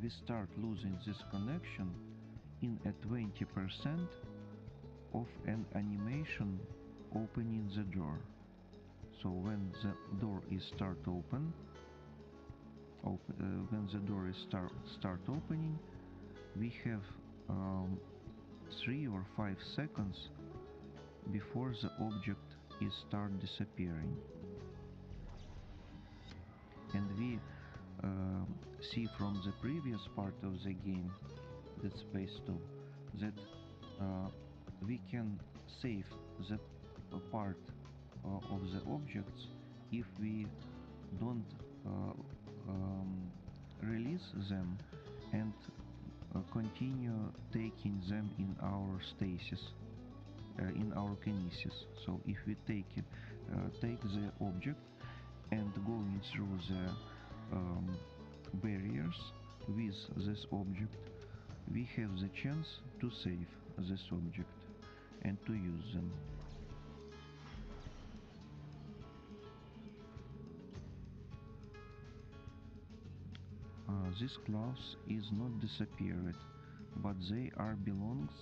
we start losing this connection in a 20% of an animation opening the door. So when the door is start opening, we have 3 or 5 seconds before the object is start disappearing. And we see from the previous part of the game, Dead Space 2, that we can save the part of the objects if we don't release them and continue taking them in our stasis, in our kinesis. So if we take the object and going through the barriers with this object, we have the chance to save this object and to use them. This claws is not disappeared, but they are belongs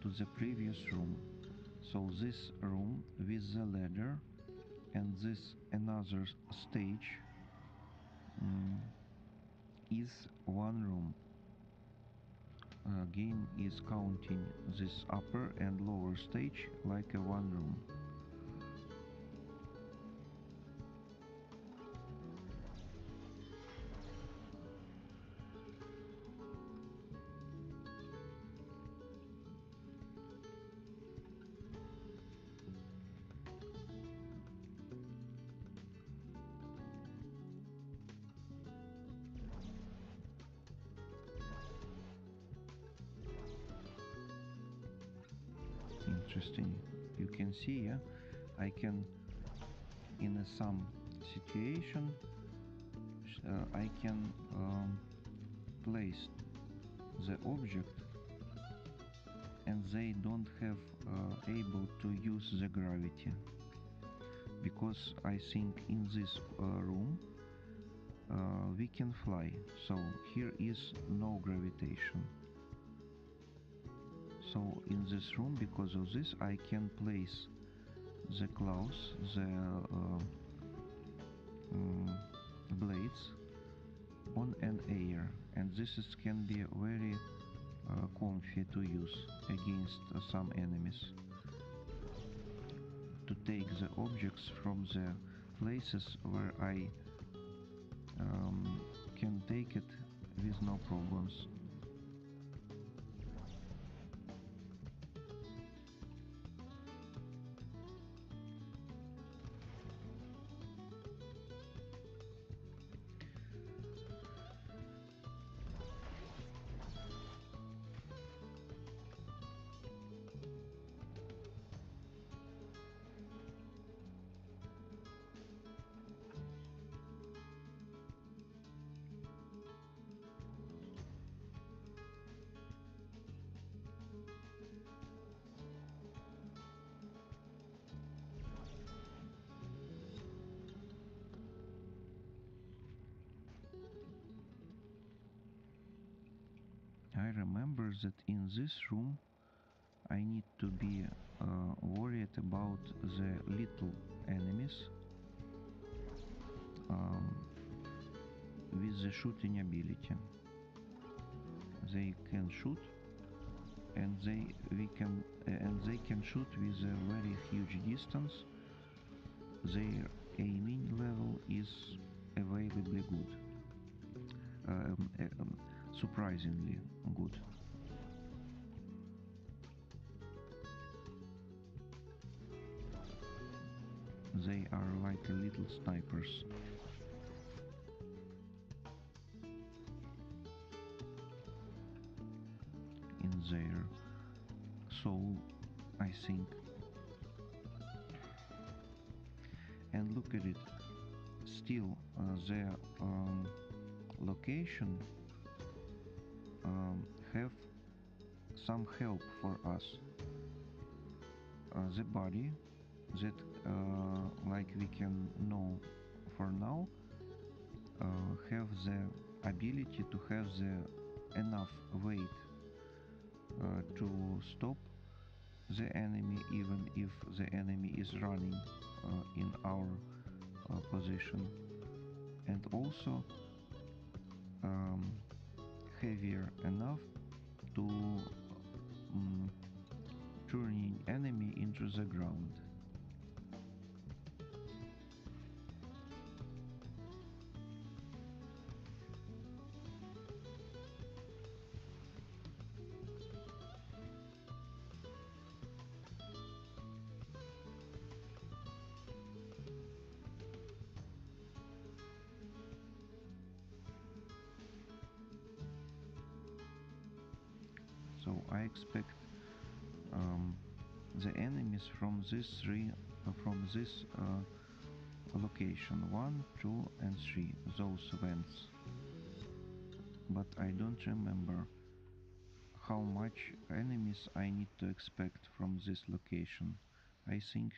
to the previous room. So this room with the ladder and this another stage is one room. Game is counting this upper and lower stage like a one room. Interesting. You can see, yeah, I can in some situation I can place the object and they don't have able to use the gravity, because I think in this room we can fly, so here is no gravitation. So in this room, because of this, I can place the claws, the blades on an air, and this can be very comfy to use against some enemies, to take the objects from the places where I can take it with no problems. I remember that in this room I need to be worried about the little enemies with the shooting ability. They can shoot, and they can shoot with a very huge distance. Their aiming level is availably good. Surprisingly good. They are like little snipers. In their soul, I think. And look at it. Still, the location have some help for us. The body that like we can know for now have the ability to have the enough weight to stop the enemy even if the enemy is running in our position, and also heavier enough to turning enemy into the ground. So I expect the enemies from this location 1, 2 and 3, those vents. But I don't remember how much enemies I need to expect from this location. I think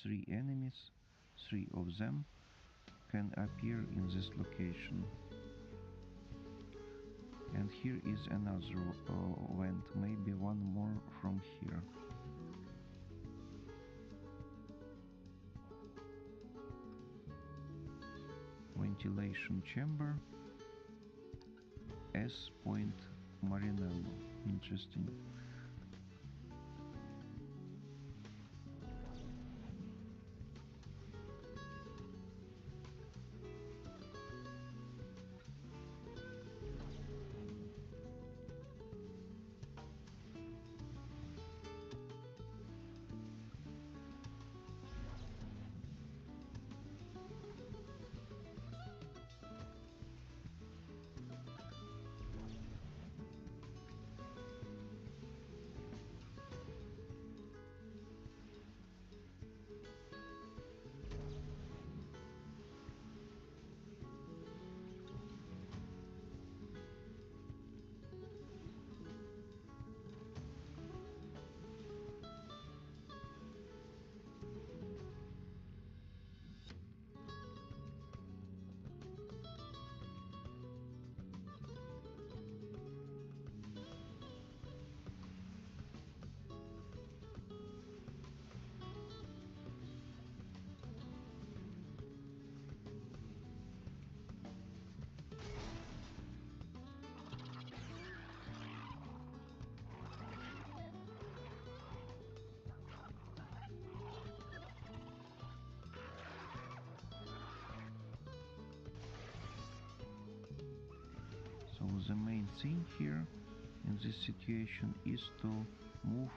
3 enemies, 3 of them can appear in this location. And here is another vent, maybe one more from here. Ventilation chamber, S. Point Marinello. Interesting. the main thing here in this situation is to move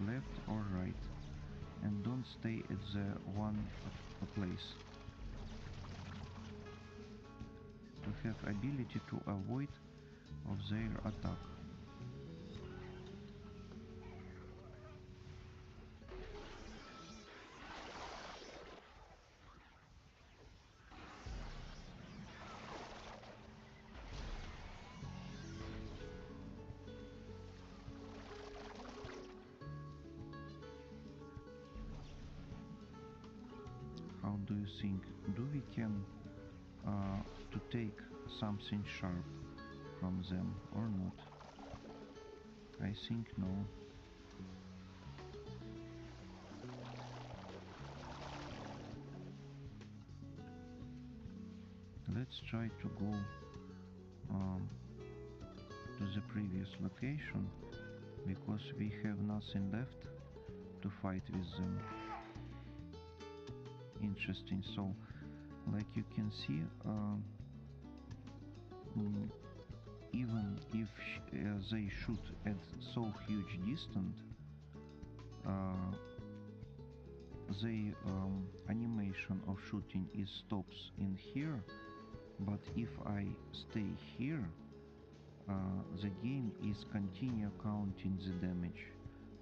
left or right and don't stay at the one place, to have ability to avoid of their attack. How do you think? Do we can to take something sharp from them or not? I think no. Let's try to go to the previous location, because we have nothing left to fight with them. Interesting. So, like you can see, even if they shoot at so huge distance, the animation of shooting is stops in here, but if I stay here, the game is continue counting the damage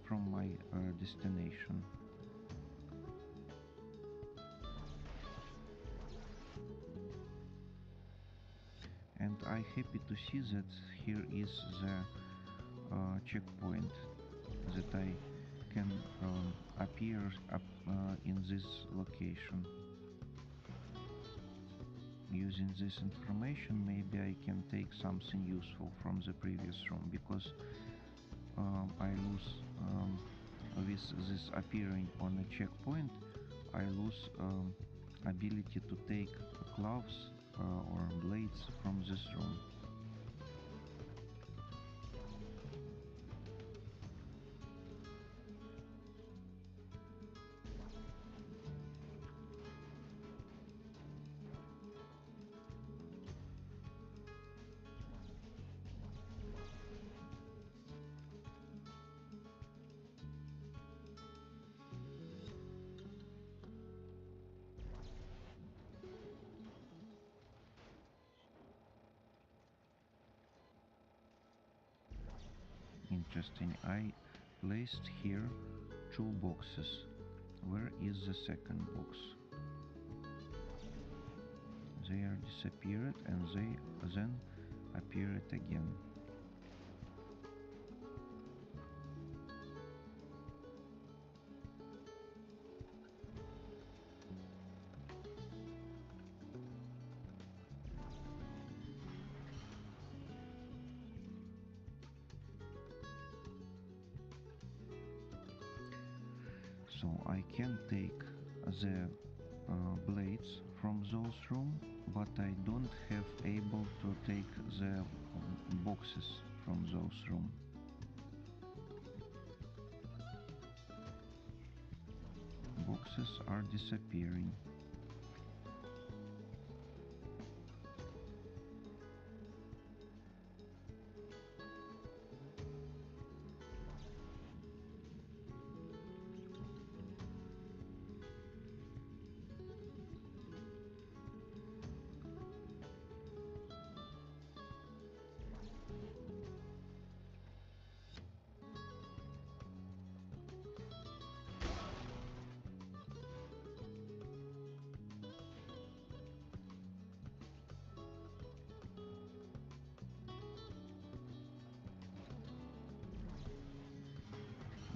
from my destination. And I happy to see that here is the checkpoint that I can appear in this location. Using this information, maybe I can take something useful from the previous room, because I lose with this appearing on a checkpoint, I lose ability to take gloves or blades from this room. Interesting. I placed here 2 boxes. Where is the second box? They are disappeared and they then appeared again. So I can take the blades from those room, but I don't have able to take the boxes from those room. Boxes are disappearing.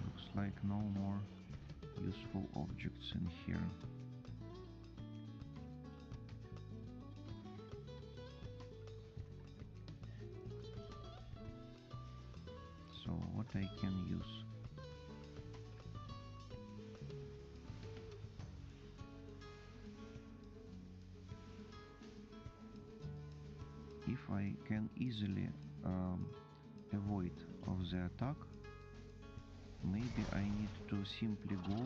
Looks like no more useful objects in here. So what I can use? If I can easily avoid of the attack, maybe I need to simply go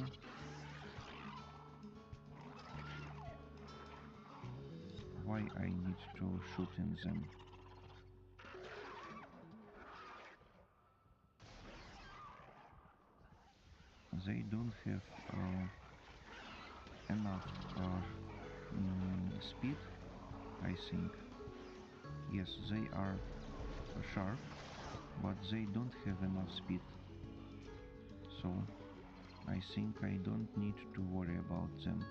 why I need to shoot in them. they don't have enough speed, I think. Yes, they are sharp, but they don't have enough speed. So I think I don't need to worry about them.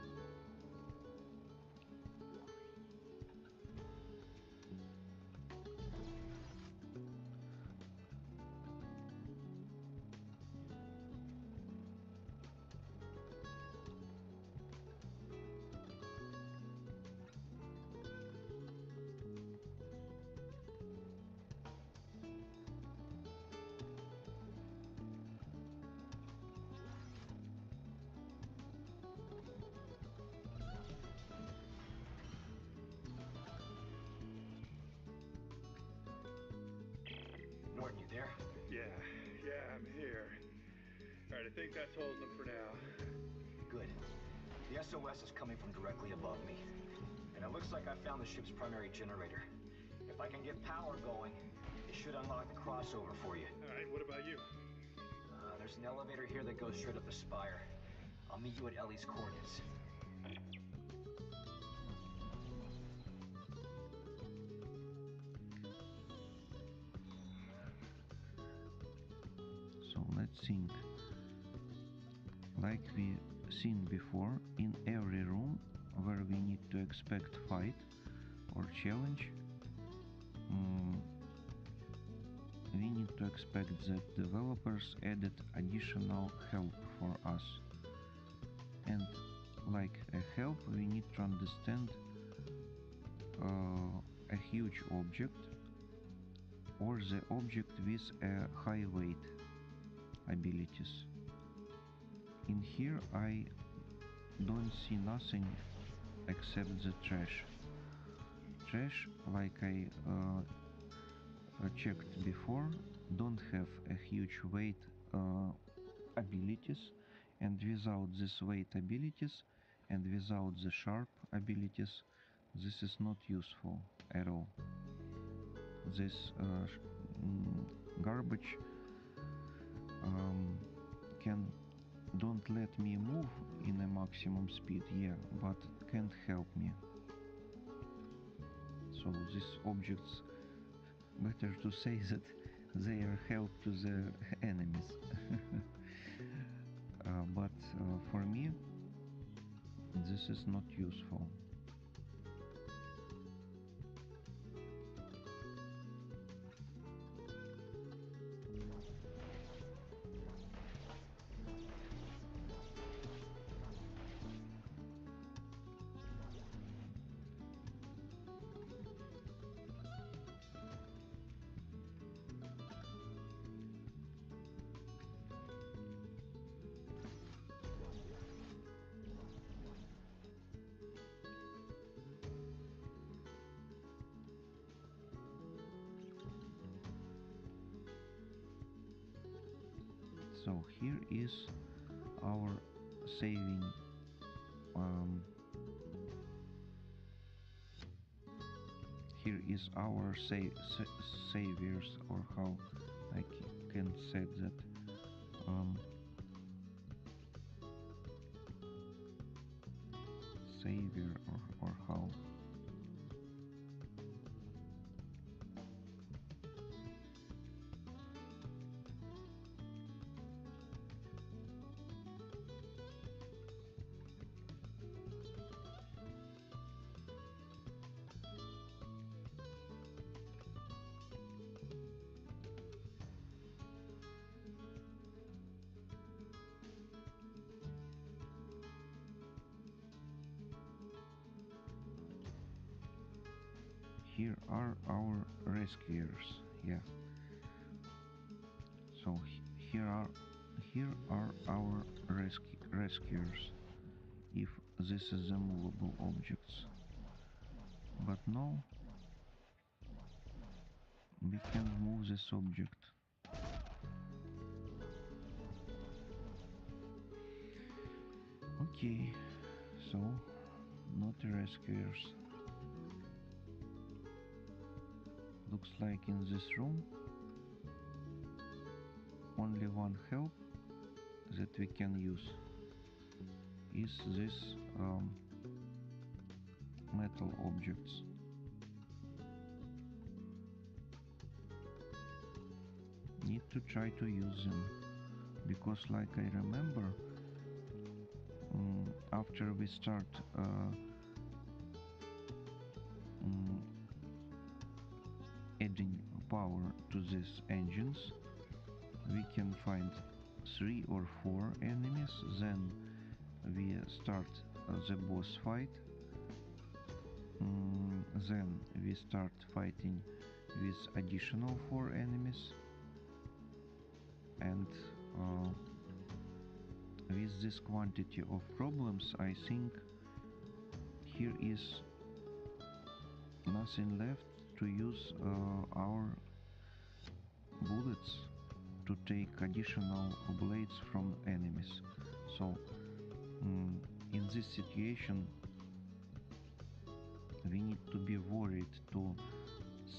Norton, you there? Yeah, I'm here. Alright, I think that's holding them for now. Good. The SOS is coming from directly above me. And it looks like I found the ship's primary generator. If I can get power going, it should unlock the crossover for you. Alright, what about you? There's an elevator here that goes straight up the spire. I'll meet you at Ellie's coordinates. So let's think. Like we seen before, in every room where we need to expect fight or challenge, we need to expect that developers added additional help for us. And like a help, we need to understand a huge object or the object with a high weight abilities. In here I don't see nothing except the trash. Trash, like I checked before, don't have a huge weight abilities, and without this weight abilities and without the sharp abilities, this is not useful at all. This garbage can don't let me move in a maximum speed, yeah, but can't help me. So these objects, better to say that they are help to the enemies. But for me, this is not useful. So here is our saving here is our saviors, or how I can say that, savior, or how. Here are our rescuers, yeah. So here are our rescuers, if this is the movable objects. But now we can move this object. Okay, so not rescuers. Looks like in this room only one help, that we can use is this metal objects. Need to try to use them, because like I remember, after we start adding power to these engines, we can find 3 or 4 enemies, then we start the boss fight, then we start fighting with additional 4 enemies, and with this quantity of problems, I think here is nothing left to use our bullets to take additional blades from enemies. So in this situation we need to be worried to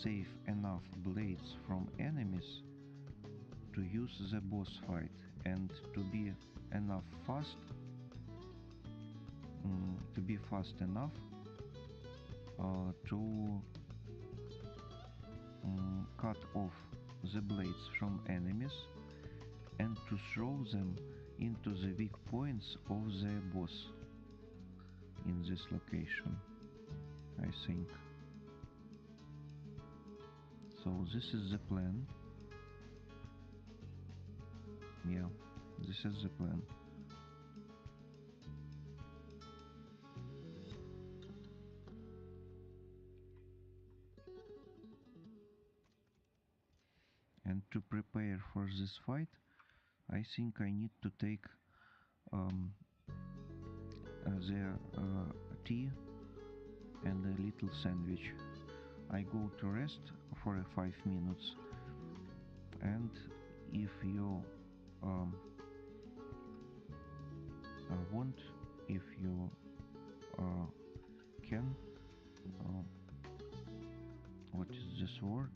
save enough blades from enemies to use the boss fight, and to be fast enough to cut off the blades from enemies and to throw them into the weak points of the boss in this location, I think. So this is the plan. Yeah, this is the plan. And to prepare for this fight, I think I need to take the tea and a little sandwich. I go to rest for 5 minutes, and if you want, if you can, what is this word?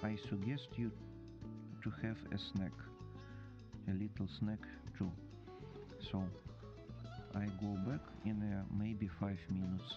I suggest you to have a snack, a little snack too. So I go back in maybe 5 minutes.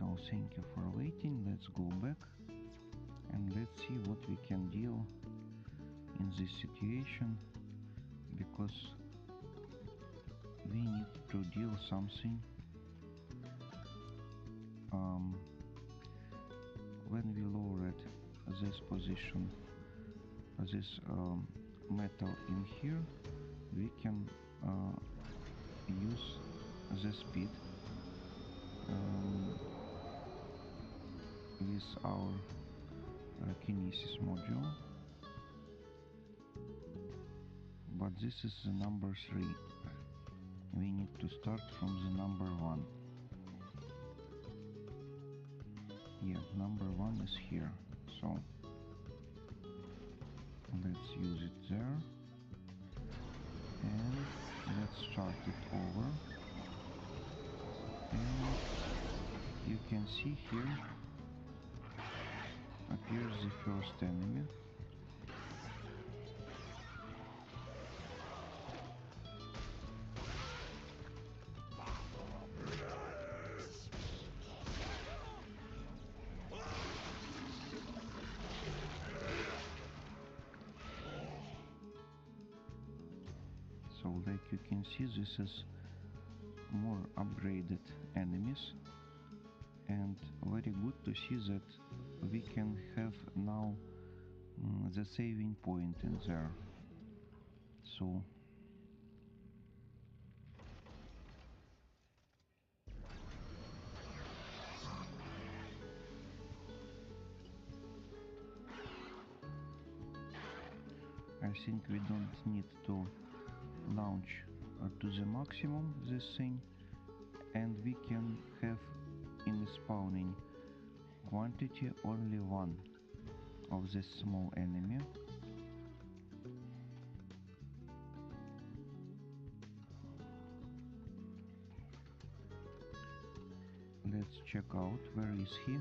So thank you for waiting. Let's go back and let's see what we can deal in this situation, because we need to deal something. When we lowered this position, this metal in here, we can use the speed with our kinesis module, but this is the number 3. We need to start from the number 1. Yeah, number 1 is here, so let's use it there, and let's start it over. And you can see here appears the first enemy. So like you can see, this is more upgraded enemies, and very good to see that we can have now the saving point in there. So I think we don't need to launch to the maximum this thing, and we can have in spawning quantity only one of this small enemy. Let's check out where is he.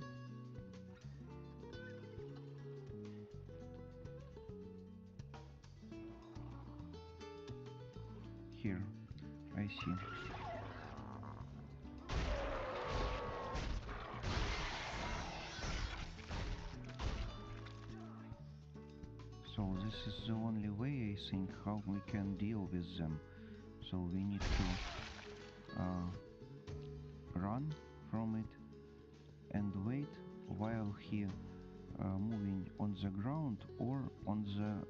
Here, I see. So this is the only way, I think, how we can deal with them. So we need to run from it and wait while he moving on the ground or on the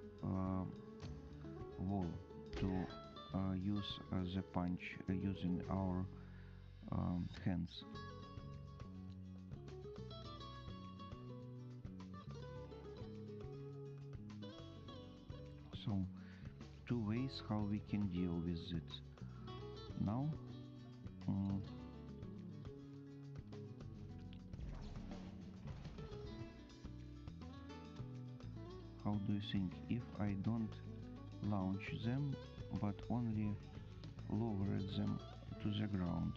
wall to use the punch using our hands. So two ways how we can deal with it. Now how do you think if I don't launch them but only lower them to the ground?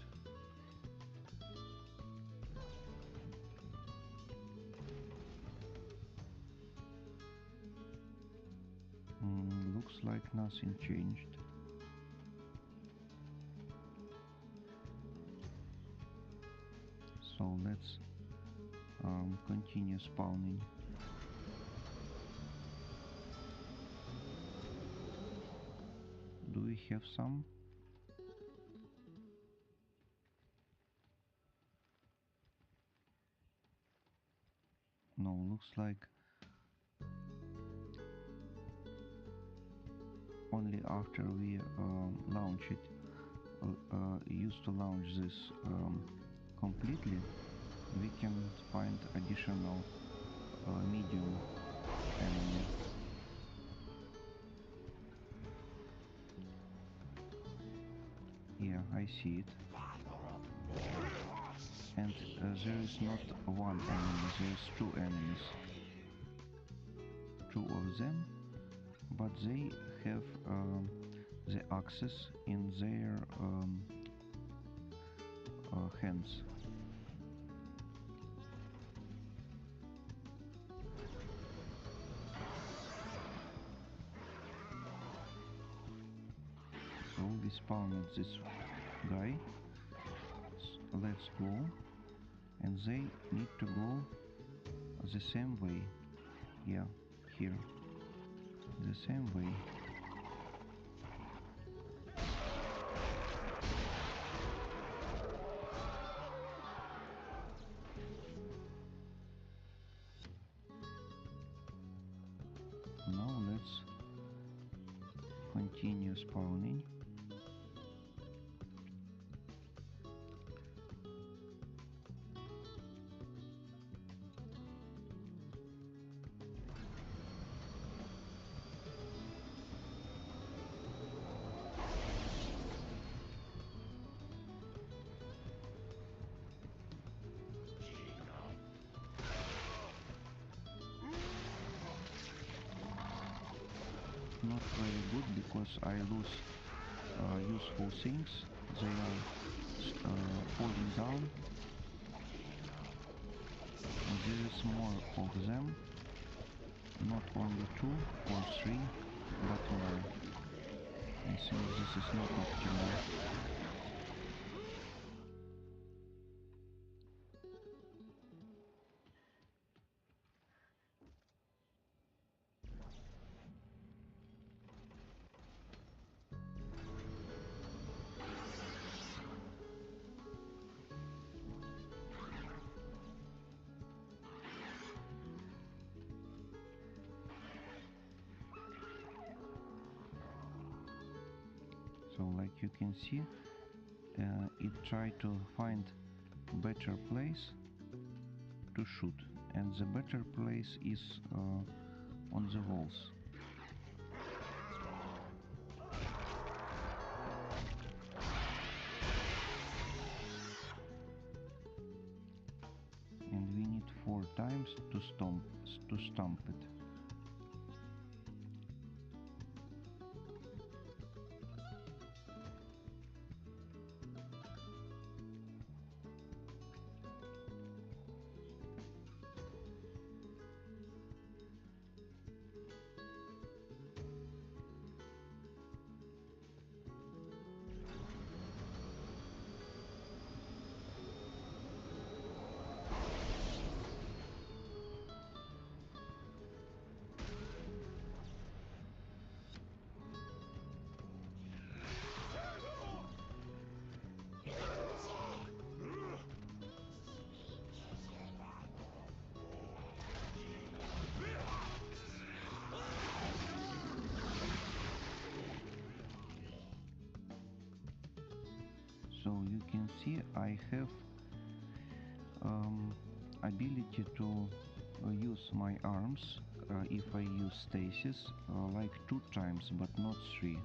Looks like nothing changed. So let's continue spawning. Do we have some? No, looks like only after we launch it, used to launch this completely, we can find additional medium enemy. Yeah, I see it. And there is not one enemy, there is two enemies. Two of them, but they have the axes in their hands. So we spawned this guy. Let's go and they need to go the same way. Yeah, here, the same way. Now let's continue spawning. Not very good because I lose useful things. They are falling down. And there is more of them, not only 2 or 3, but more. I think this is not optimal. So like you can see, it tried to find better place to shoot, and the better place is on the walls. And we need 4 times to stomp it. So you can see I have ability to use my arms if I use stasis like 2 times, but not 3.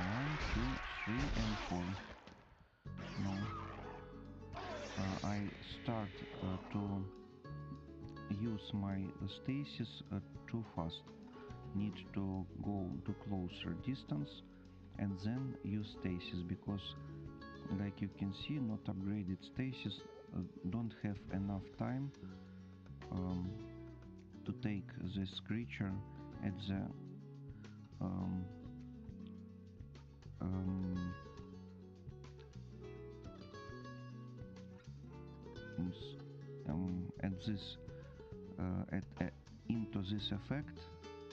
One, 2, 3 and 4. No. I start to use my stasis too fast. Need to go to closer distance and then use stasis, because like you can see, not upgraded stasis don't have enough time to take this creature at the at this into this effect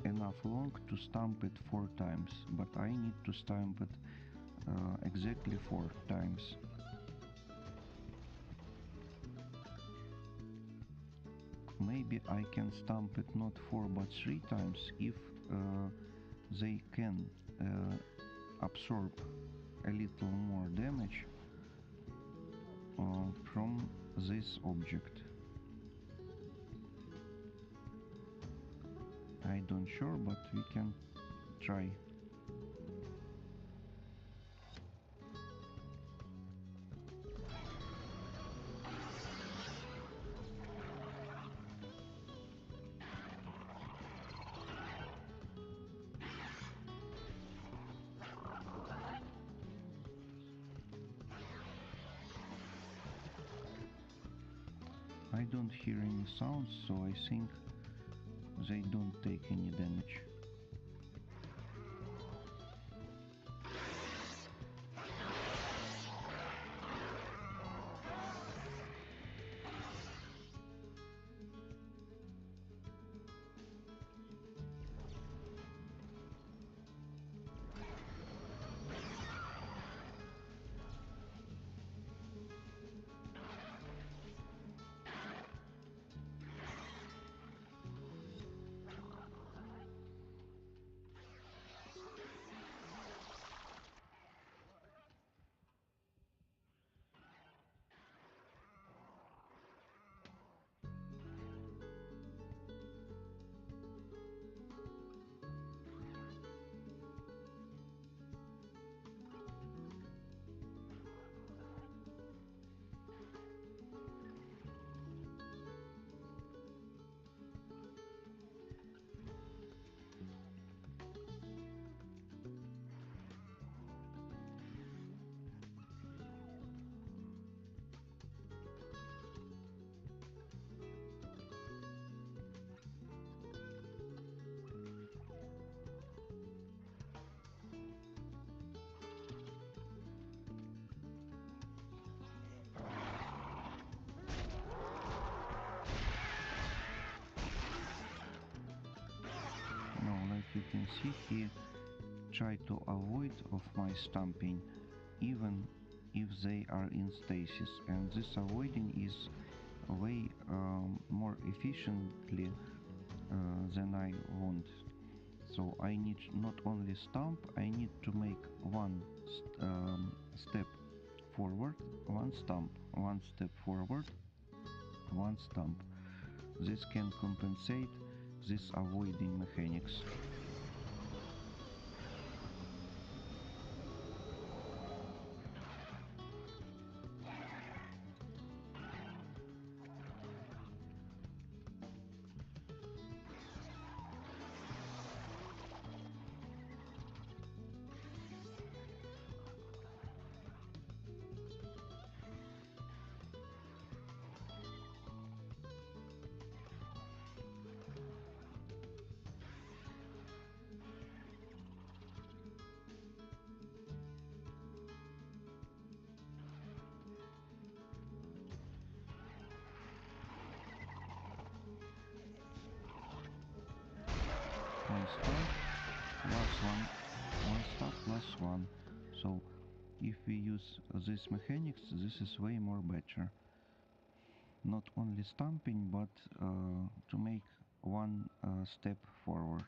enough long to stamp it 4 times, but I need to stamp it exactly 4 times. Maybe I can stamp it not 4 but 3 times if they can absorb a little more damage from this object. I don't sure, but we can try. I don't hear any sounds, so I think they don't take any damage. Now, like you can see, he tried to avoid of my stamping, even if they are in stasis, and this avoiding is way more efficiently than I want. So I need not only stamp, I need to make one step forward, one stamp, one step forward, one stamp. This can compensate this avoiding mechanics. One stamp, plus one stamp, plus one. So if we use this mechanics, this is way more better. Not only stamping, but to make one step forward.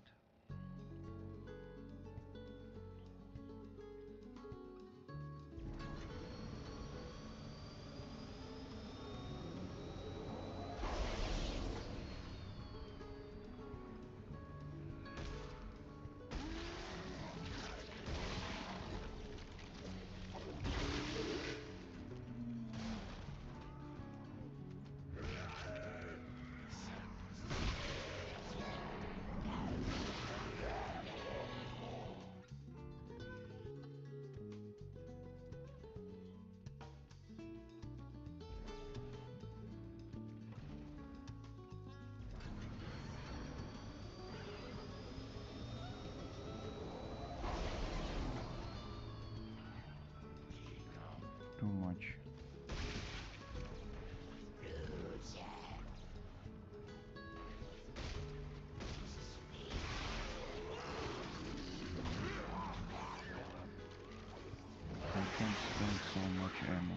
Too much. I can't spend so much ammo.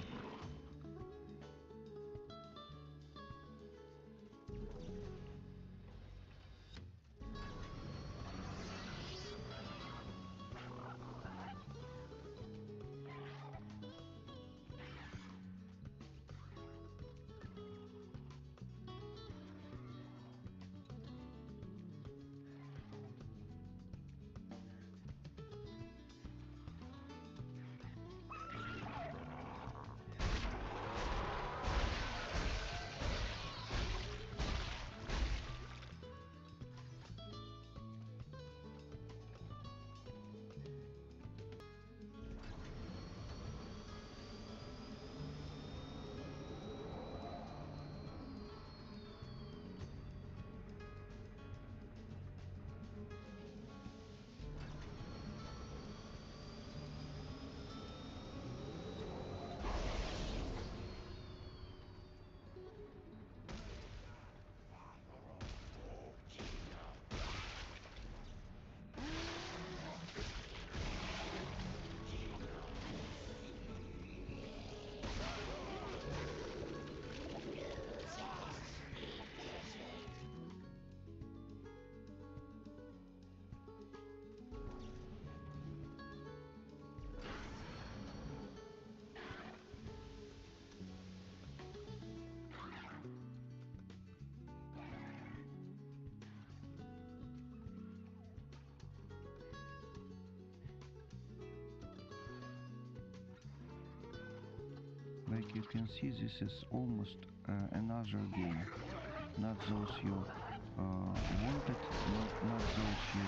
Like you can see, this is almost another game. Not those you wanted, not those you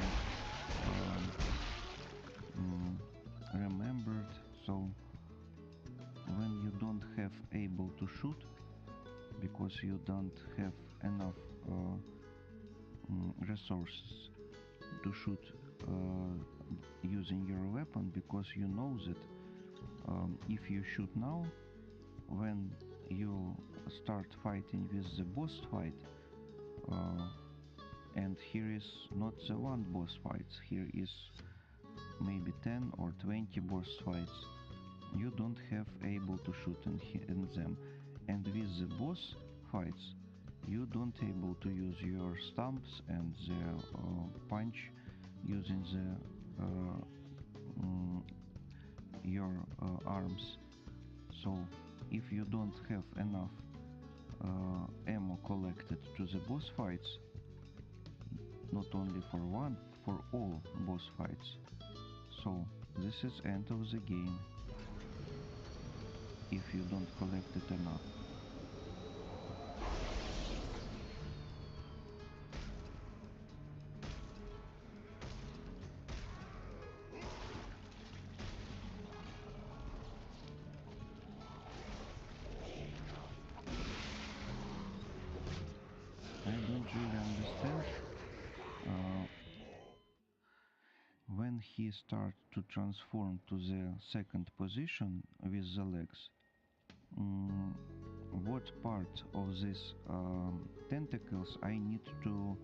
remembered. So when you don't have able to shoot because you don't have enough resources to shoot using your weapon, because you know that if you shoot now, when you start fighting with the boss fight, and here is not the one boss fights, here is maybe 10 or 20 boss fights, you don't have able to shoot in them. And with the boss fights, you don't able to use your stumps and the punch using the your arms. So if you don't have enough ammo collected to the boss fights, not only for one, for all boss fights, so this is end of the game if you don't collect it enough. I don't really understand when he starts to transform to the second position with the legs. What part of these tentacles I need to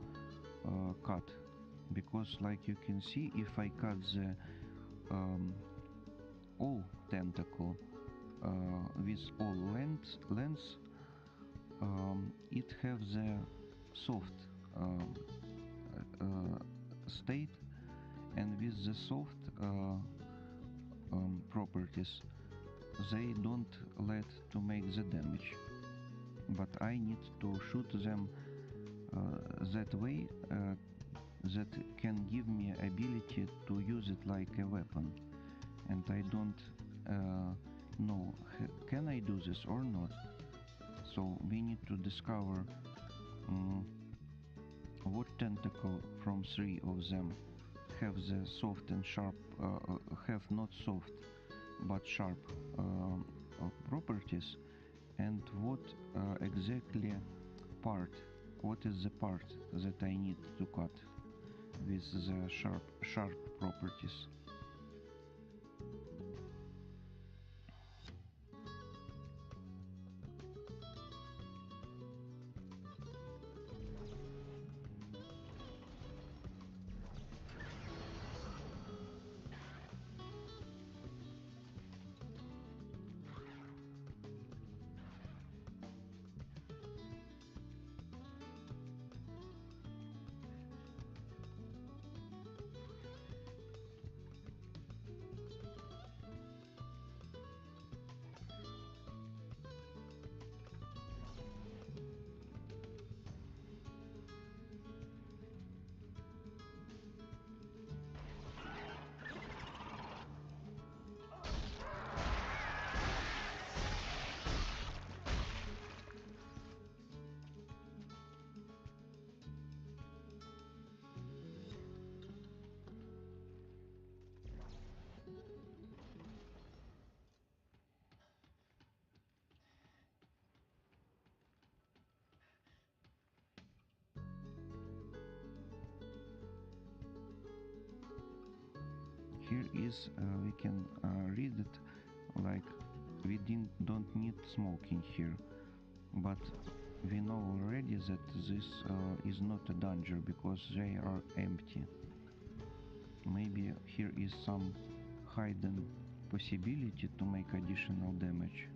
cut, because like you can see, if I cut the all tentacle with all lengths, it have the soft state, and with the soft properties, they don't let to make the damage, but I need to shoot them that way that can give me ability to use it like a weapon, and I don't know can I do this or not. So we need to discover what tentacle from three of them have the soft and sharp, have not soft but sharp properties, and what exactly part, what is the part that I need to cut with the sharp properties. Here is we can read it like we don't need smoking here, but we know already that this is not a danger because they are empty. Maybe here is some hidden possibility to make additional damage.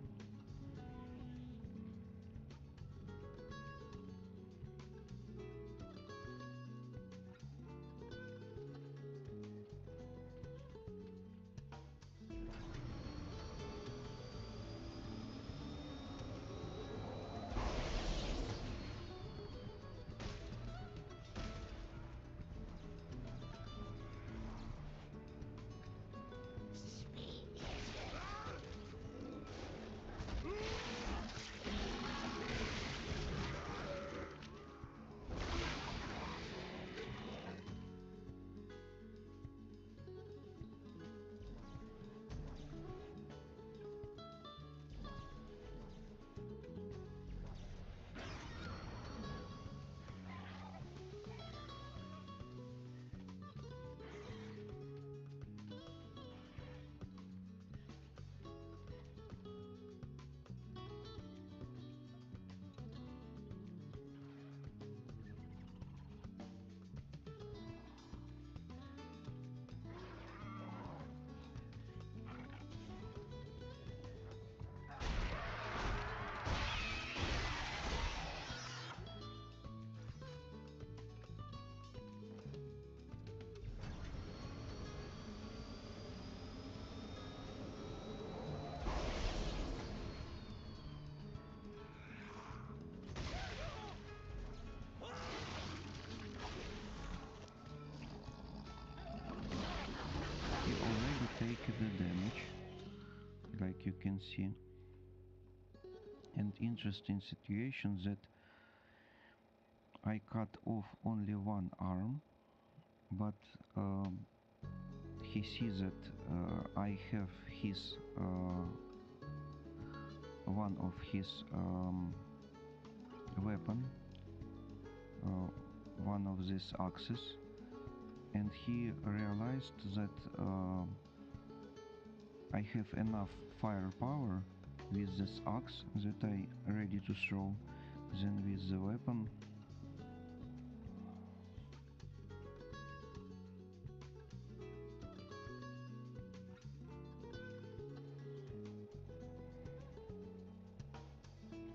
like you can see. And interesting situation that I cut off only one arm, but he sees that I have his one of his weapon, one of these axes, and he realized that I have enough firepower with this axe that I ready to throw. Then with the weapon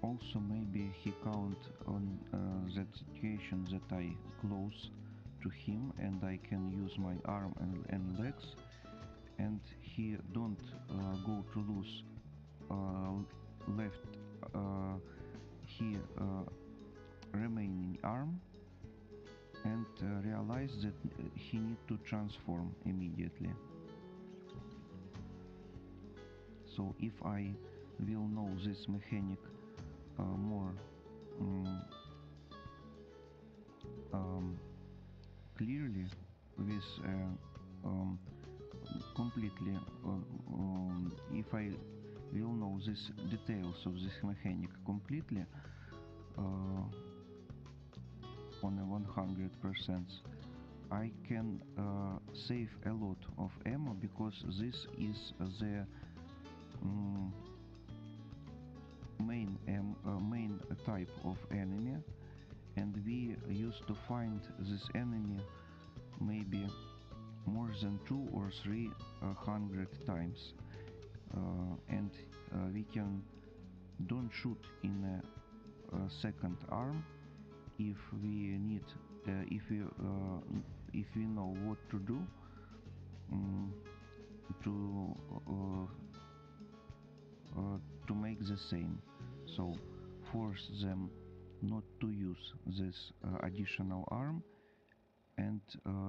also maybe he count on that situation that I close to him and I can use my arm and legs, and he don't go to lose left he remaining arm, and realize that he need to transform immediately. So if I will know this mechanic more clearly with completely if I will know these details of this mechanic completely on a 100%, I can save a lot of ammo, because this is the main type of enemy, and we used to find this enemy maybe more than 200 or 300 times, and we can don't shoot in a second arm if we need if we know what to do to to make the same. So force them not to use this additional arm and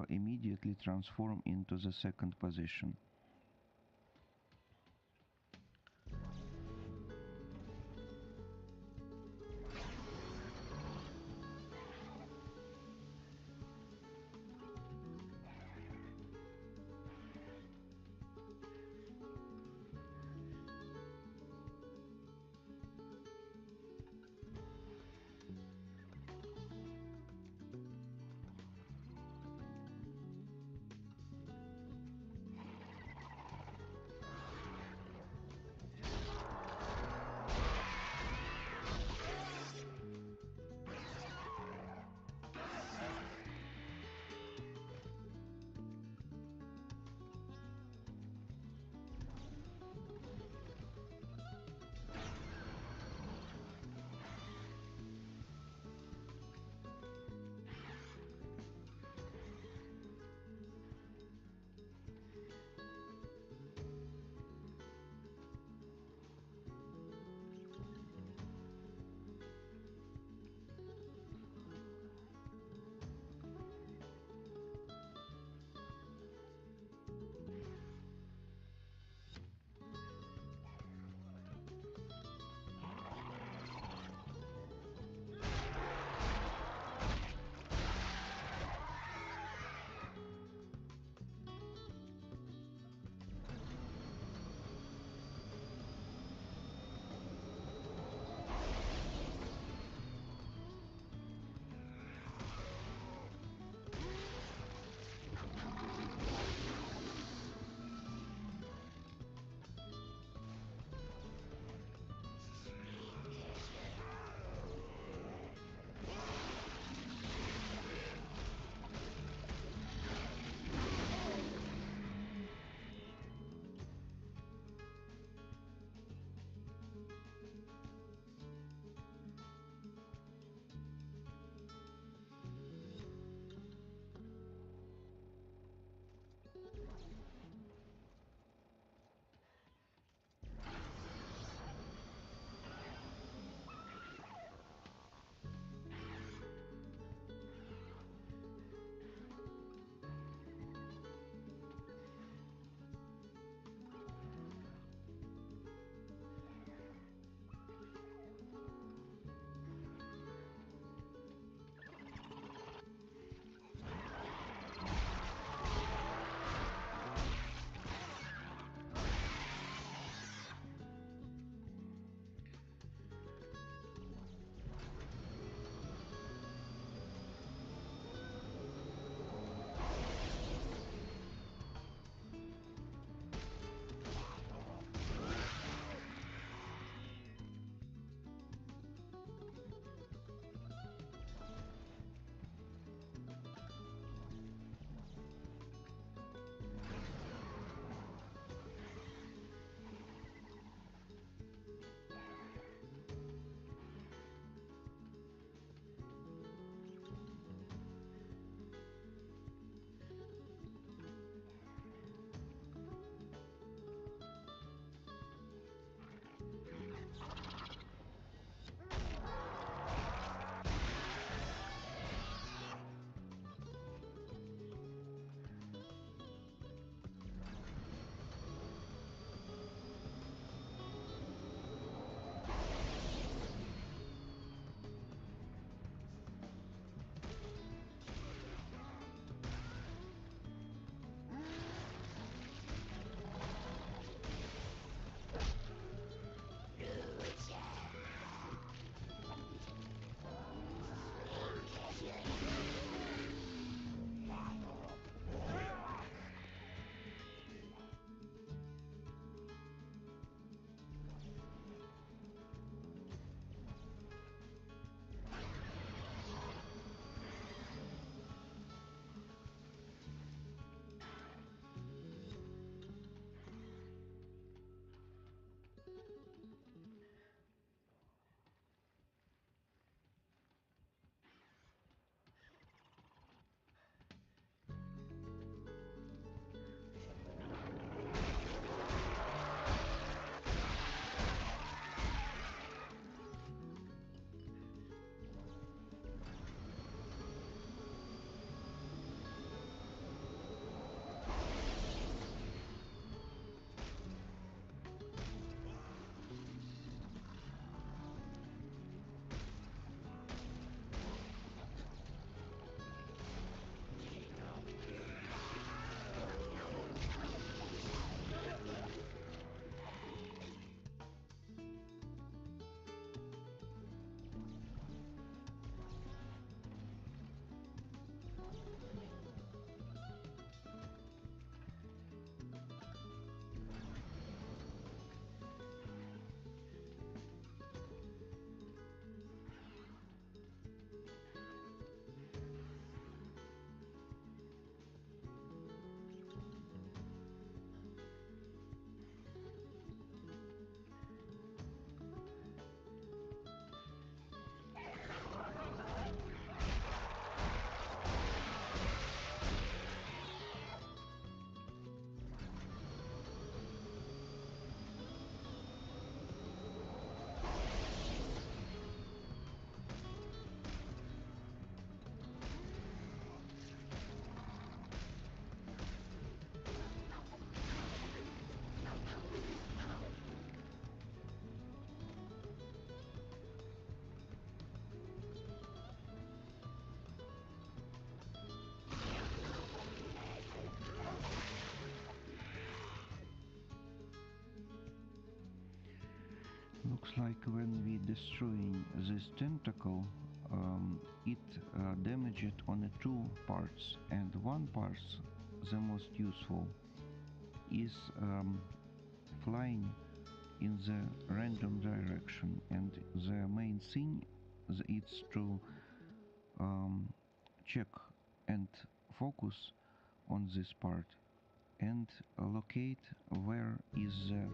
immediately transform into the second position. Looks like when we destroying this tentacle, it damaged on two parts, and one part, the most useful, is flying in the random direction, and the main thing is to check and focus on this part and locate where is the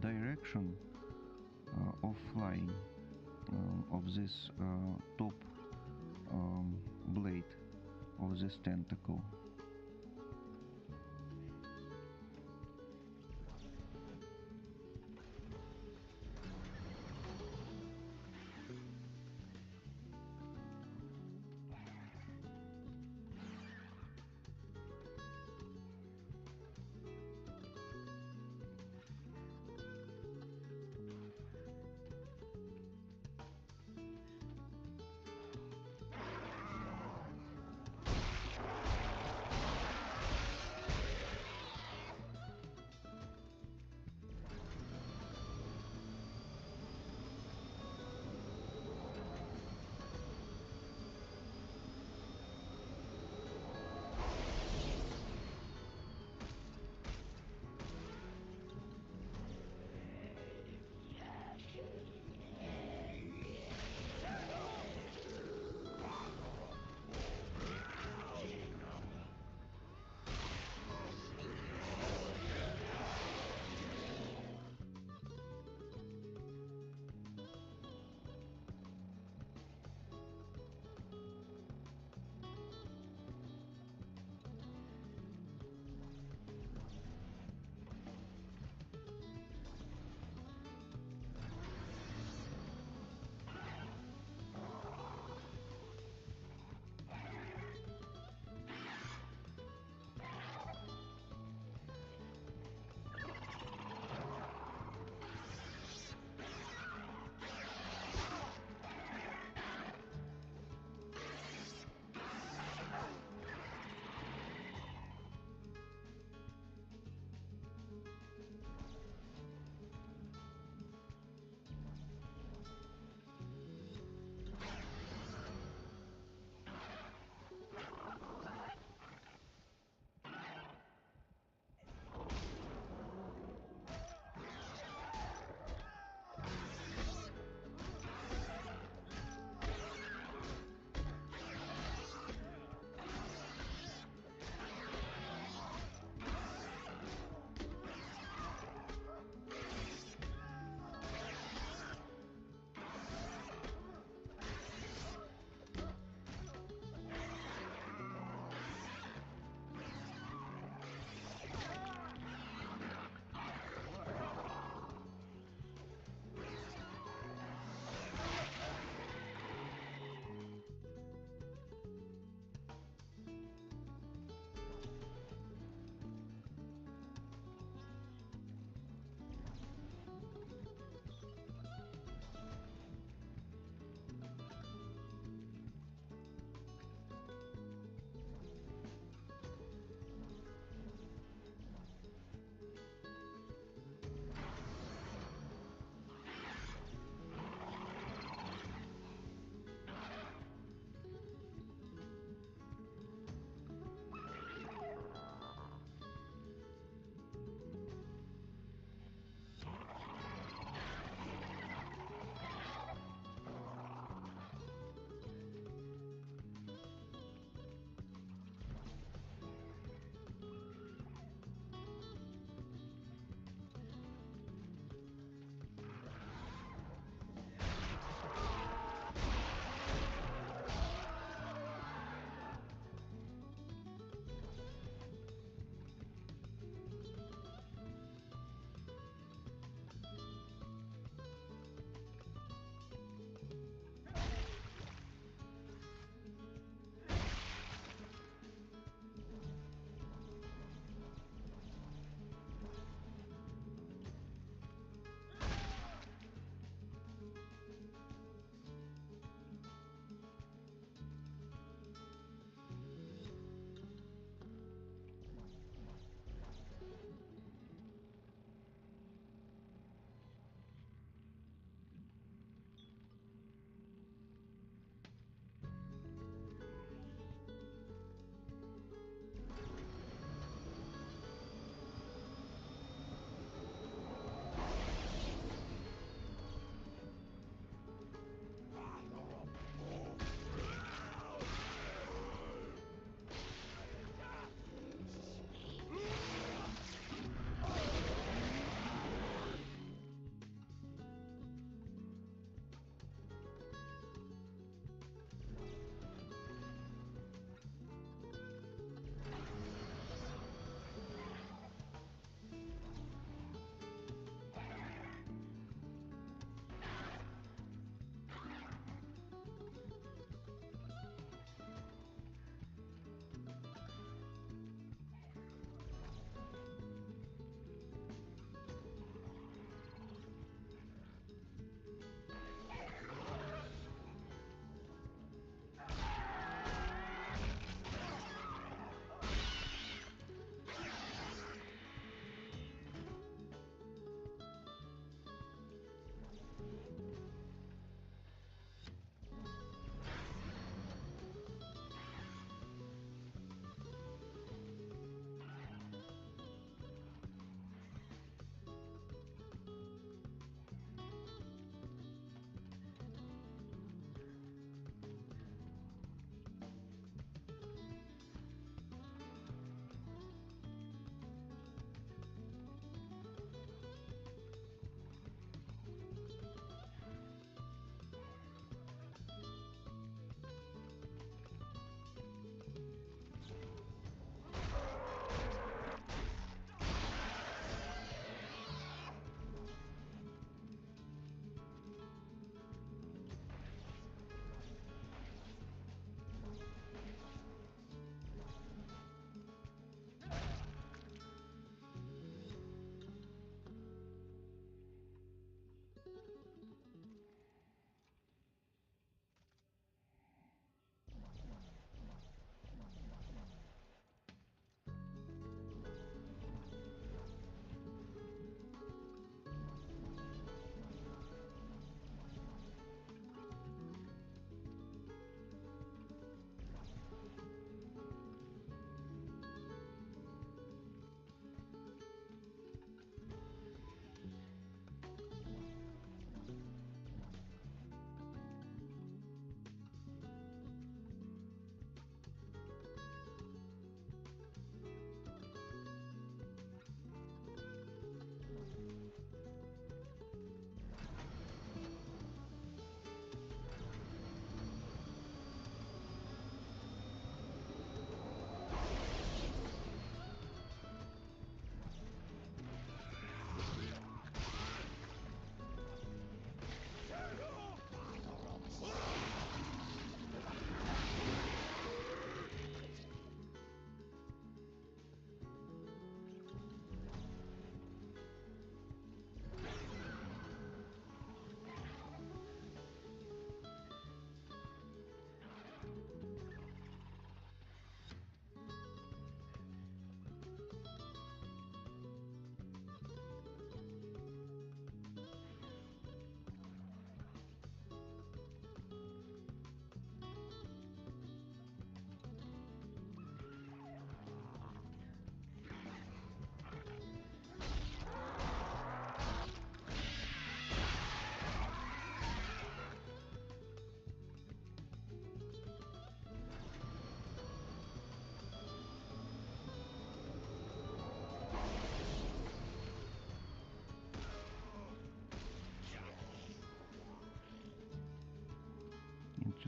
direction of flying of this top blade of this tentacle.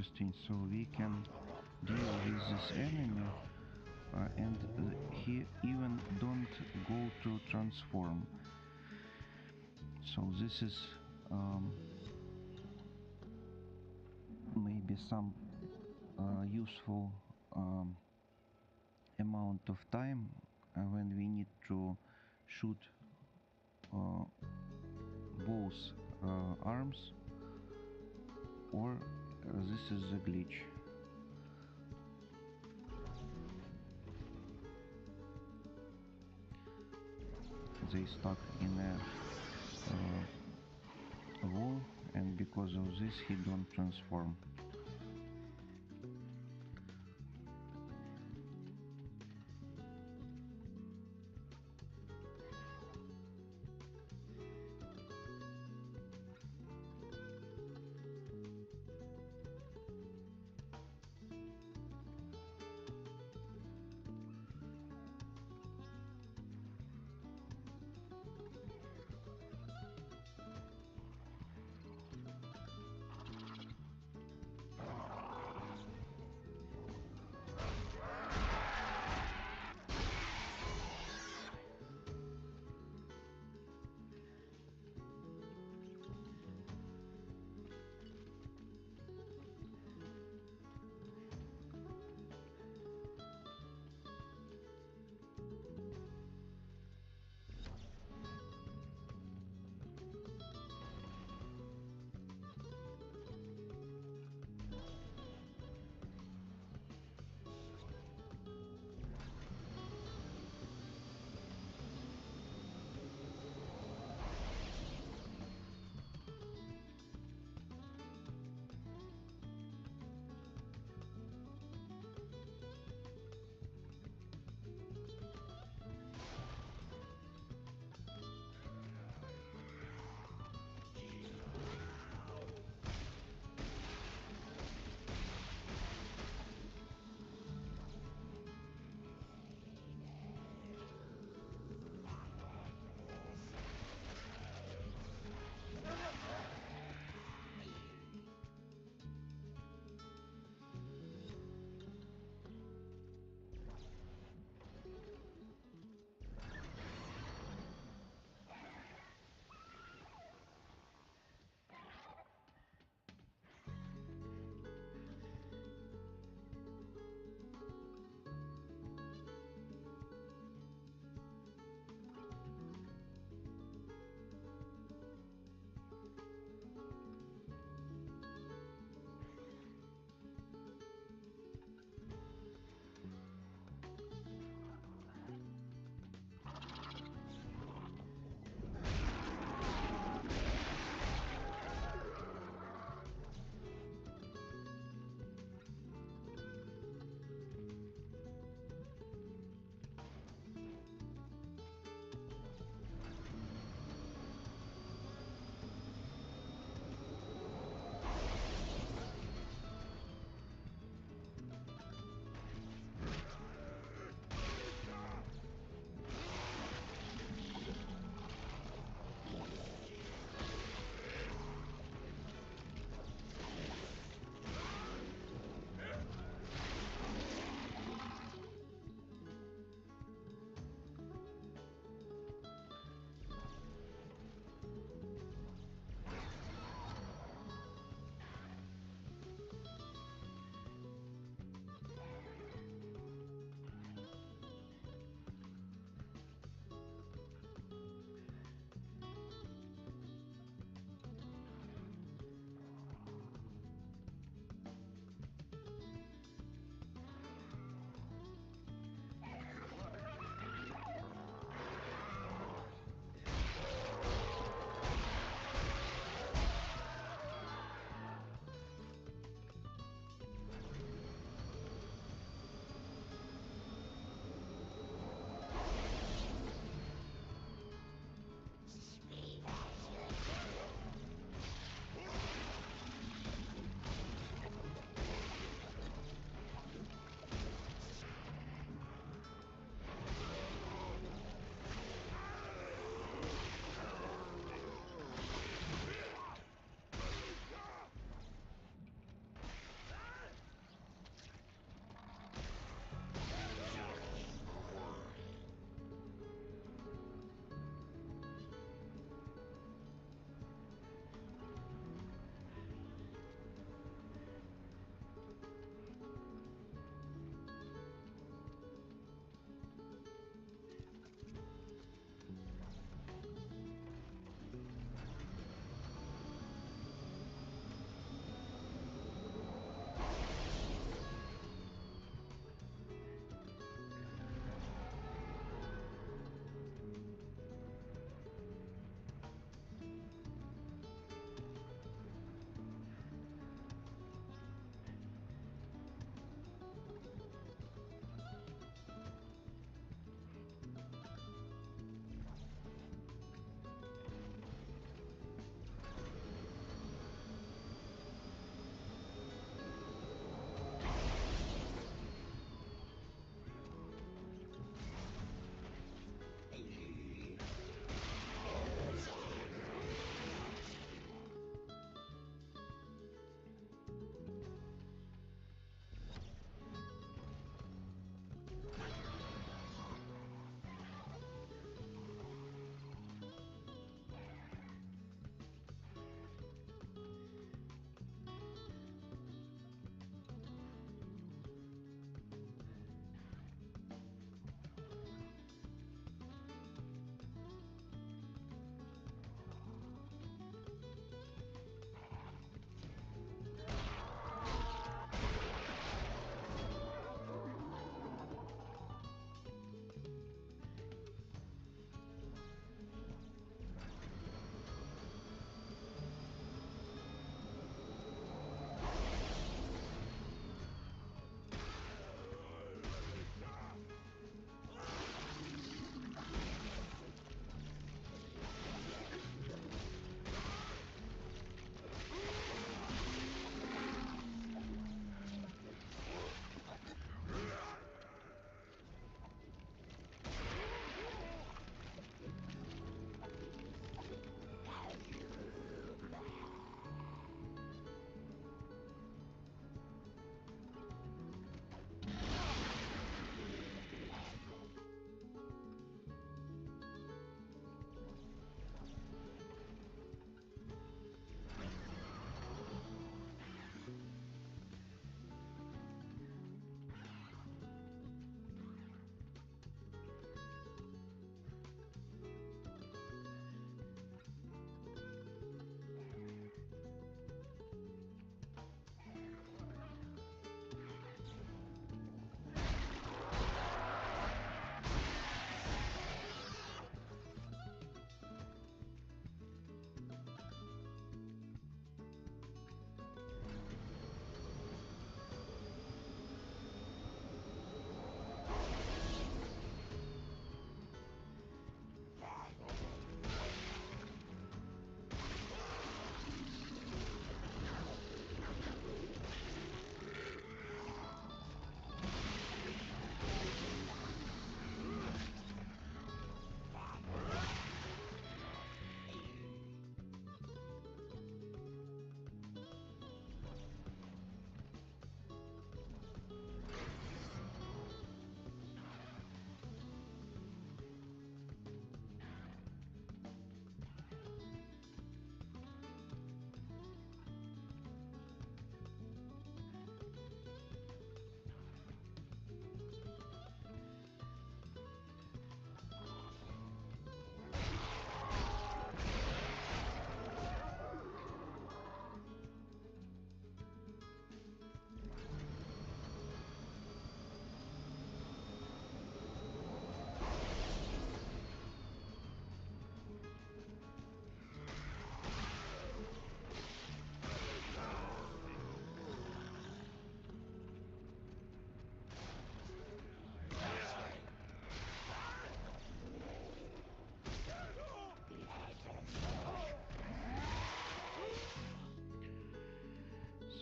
interesting. So we can deal with this enemy, and he even don't go to transform. So this is maybe some useful amount of time when we need to shoot both arms, or this is a glitch. They stuck in a wall, and because of this he don't transform.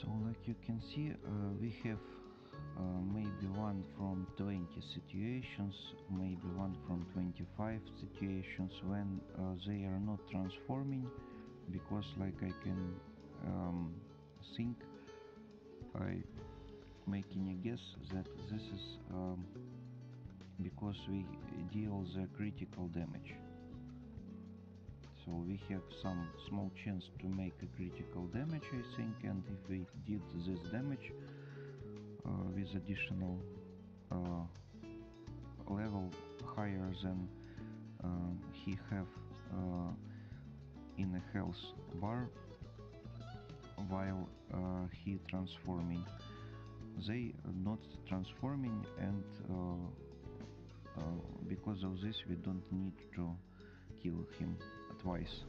So like you can see, we have maybe one from 20 situations, maybe one from 25 situations when they are not transforming, because like I can think, I making a guess that this is because we deal the critical damage. So we have some small chance to make a critical damage, I think, and if we did this damage with additional level higher than he have in a health bar while he transforming, they not transforming, and because of this we don't need to kill him twice.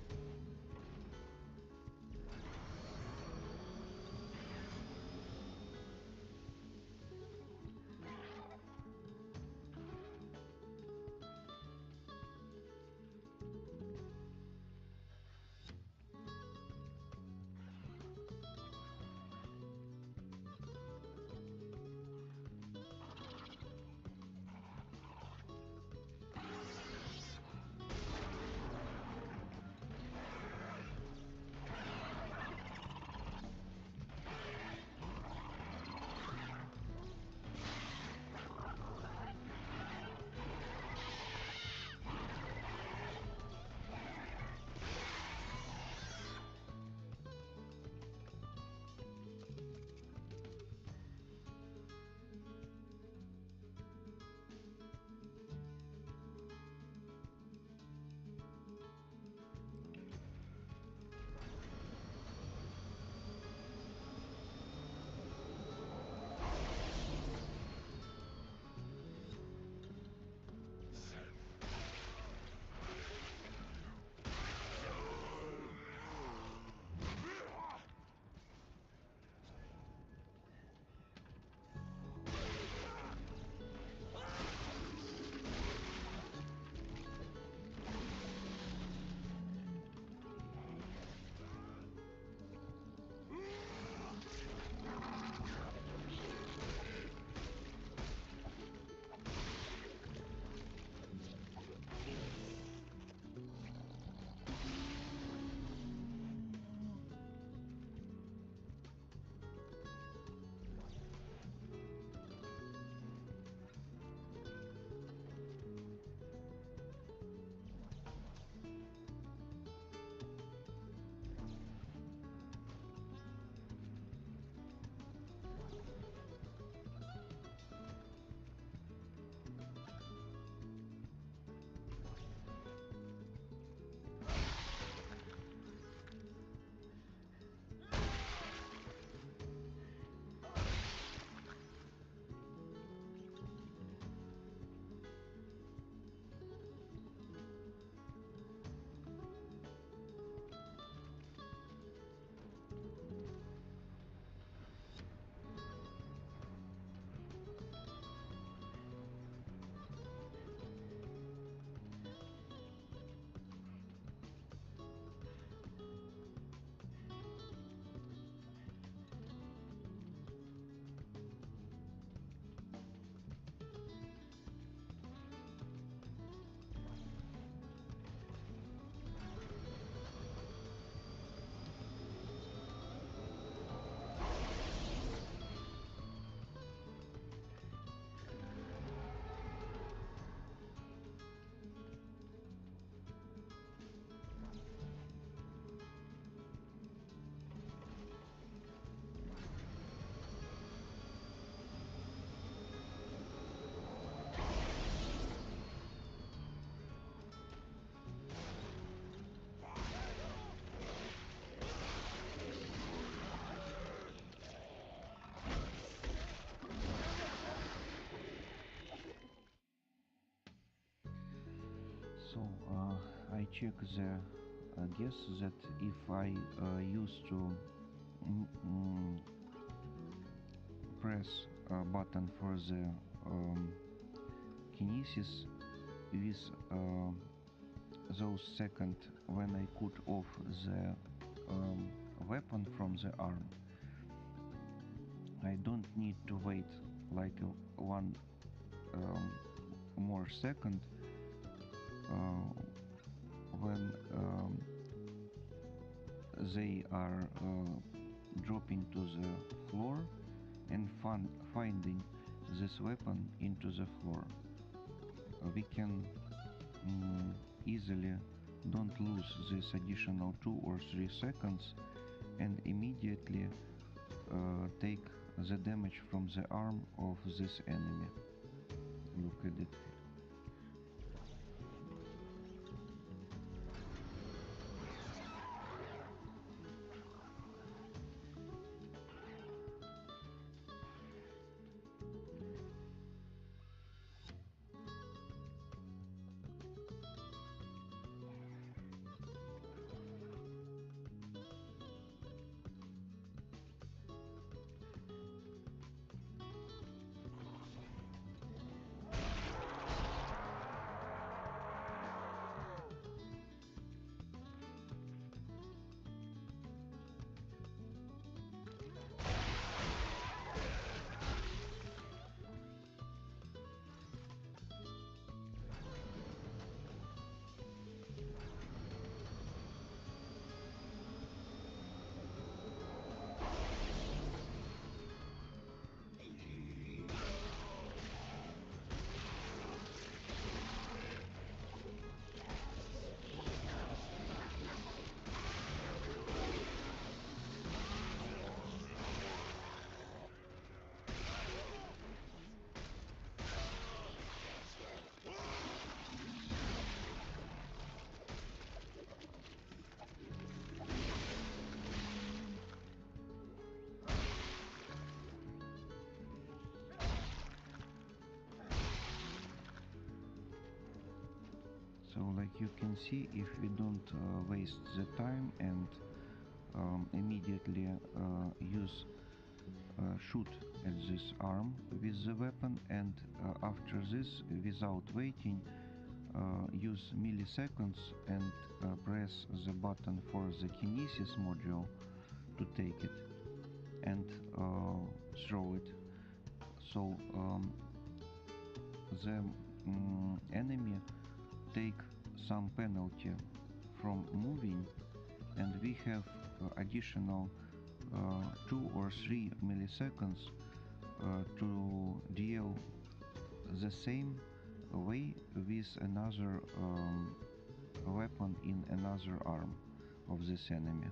So I check the guess that if I used to press a button for the kinesis with those seconds when I cut off the weapon from the arm, I don't need to wait like one more second when they are dropping to the floor and finding this weapon into the floor. We can easily don't lose this additional 2 or 3 seconds and immediately take the damage from the arm of this enemy. Look at it. So like you can see, if we don't waste the time and immediately use shoot at this arm with the weapon, and after this, without waiting, use milliseconds and press the button for the kinesis module to take it and throw it. So the enemy take some penalty from moving, and we have additional 2 or 3 milliseconds to deal the same way with another weapon in another arm of this enemy.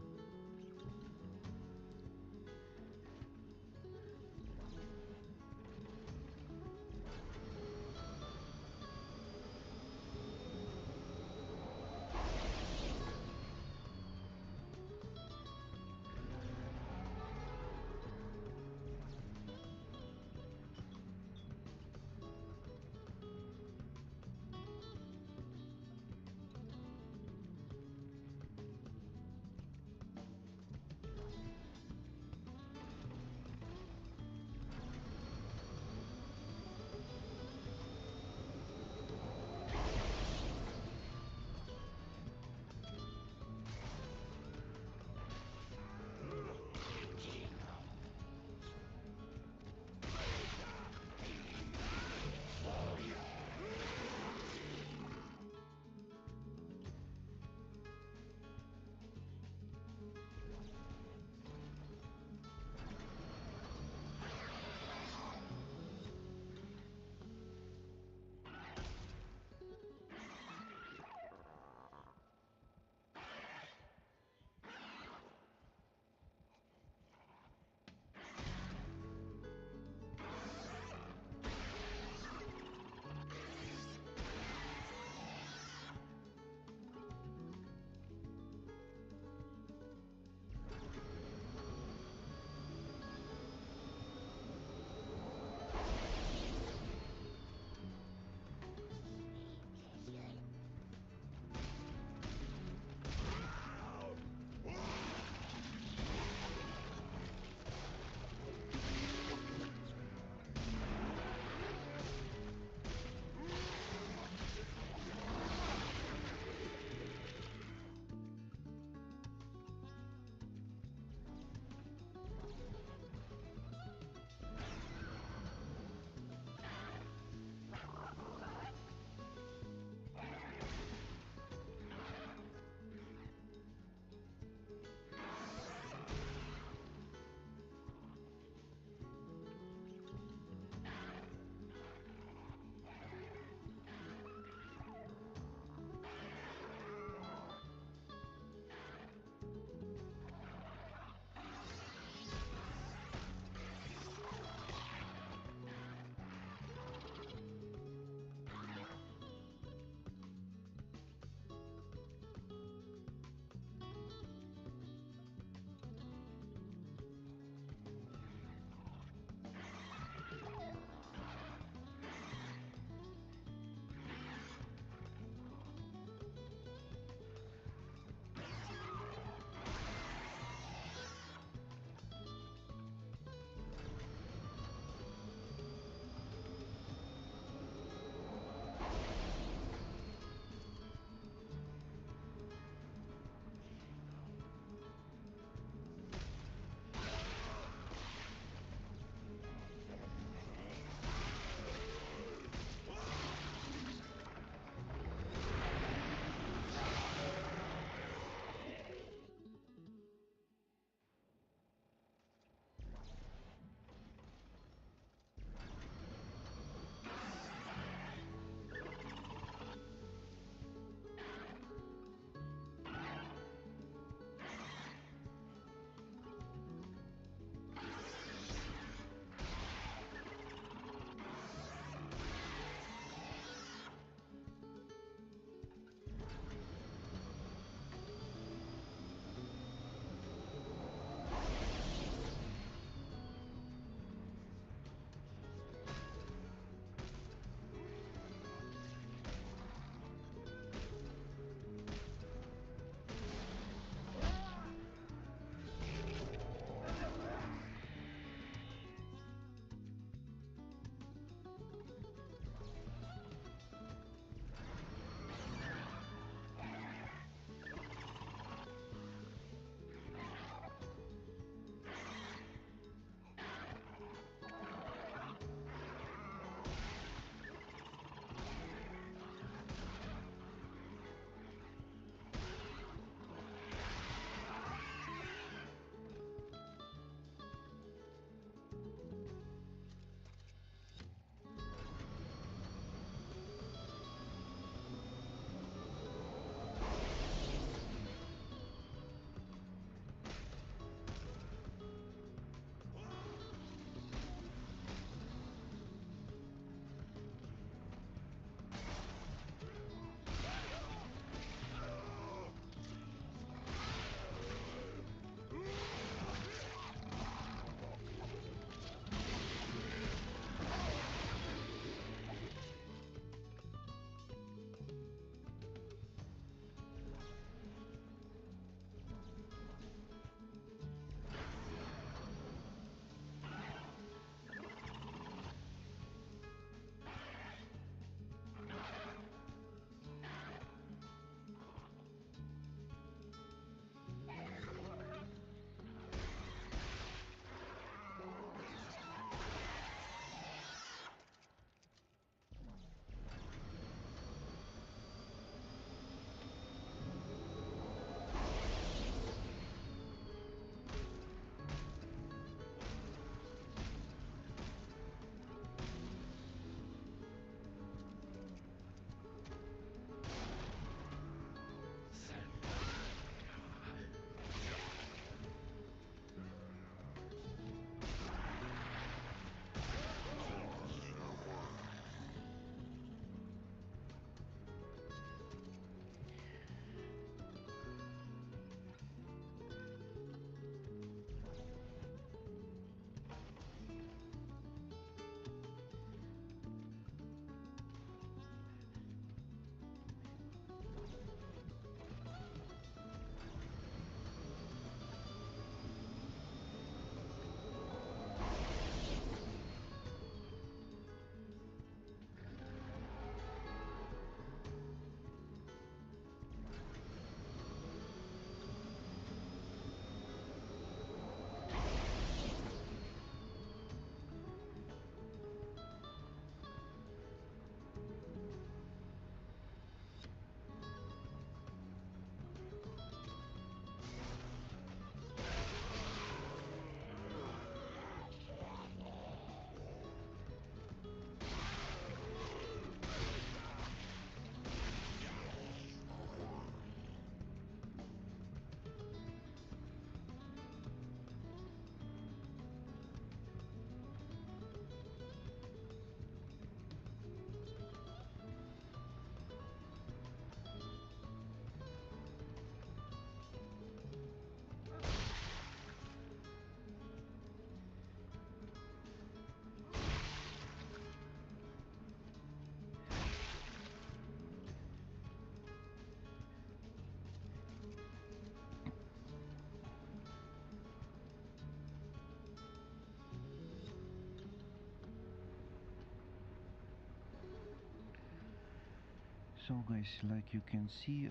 So guys, like you can see,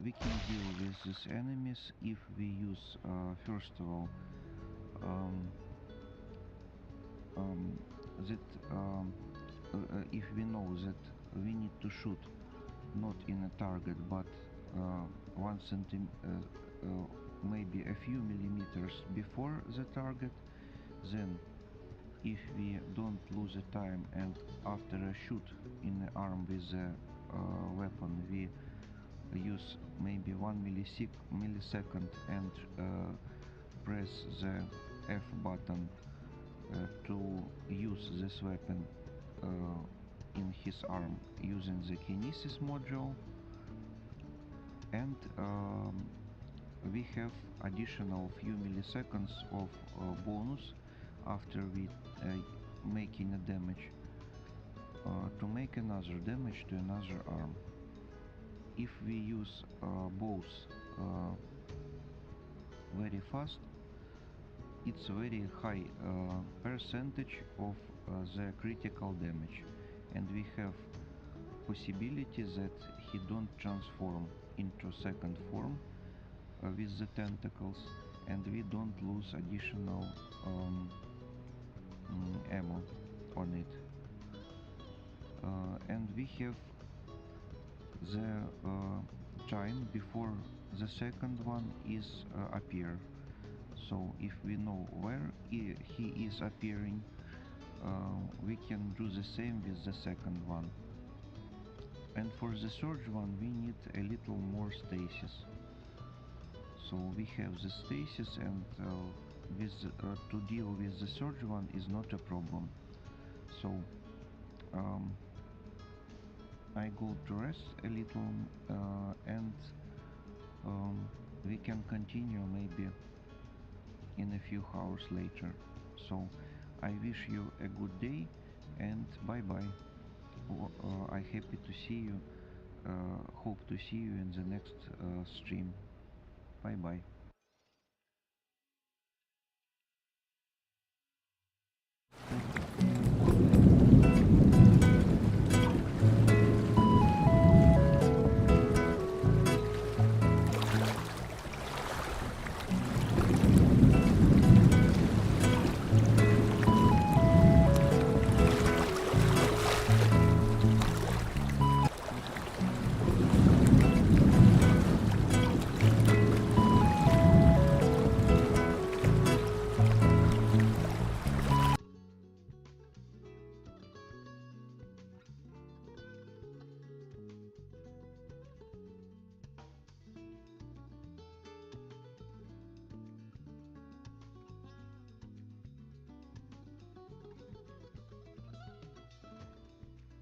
we can deal with these enemies if we use first of all um, that if we know that we need to shoot not in a target but 1 centimeter, maybe a few millimeters before the target, then if we don't lose the time and after a shoot in the arm with the weapon we use maybe 1 millisecond and press the F button to use this weapon in his arm using the kinesis module, and we have additional few milliseconds of bonus after we making a damage to make another damage to another arm. If we use both very fast, it's a very high percentage of the critical damage, and we have possibility that he don't transform into second form with the tentacles, and we don't lose additional ammo on it. And we have the time before the second one is appear. So if we know where he is appearing, we can do the same with the second one. And for the third one we need a little more stasis. So we have the stasis, and to deal with the third one is not a problem. So I go to rest a little and we can continue maybe in a few hours later. So I wish you a good day and bye bye. I happy to see you, hope to see you in the next stream. Bye bye.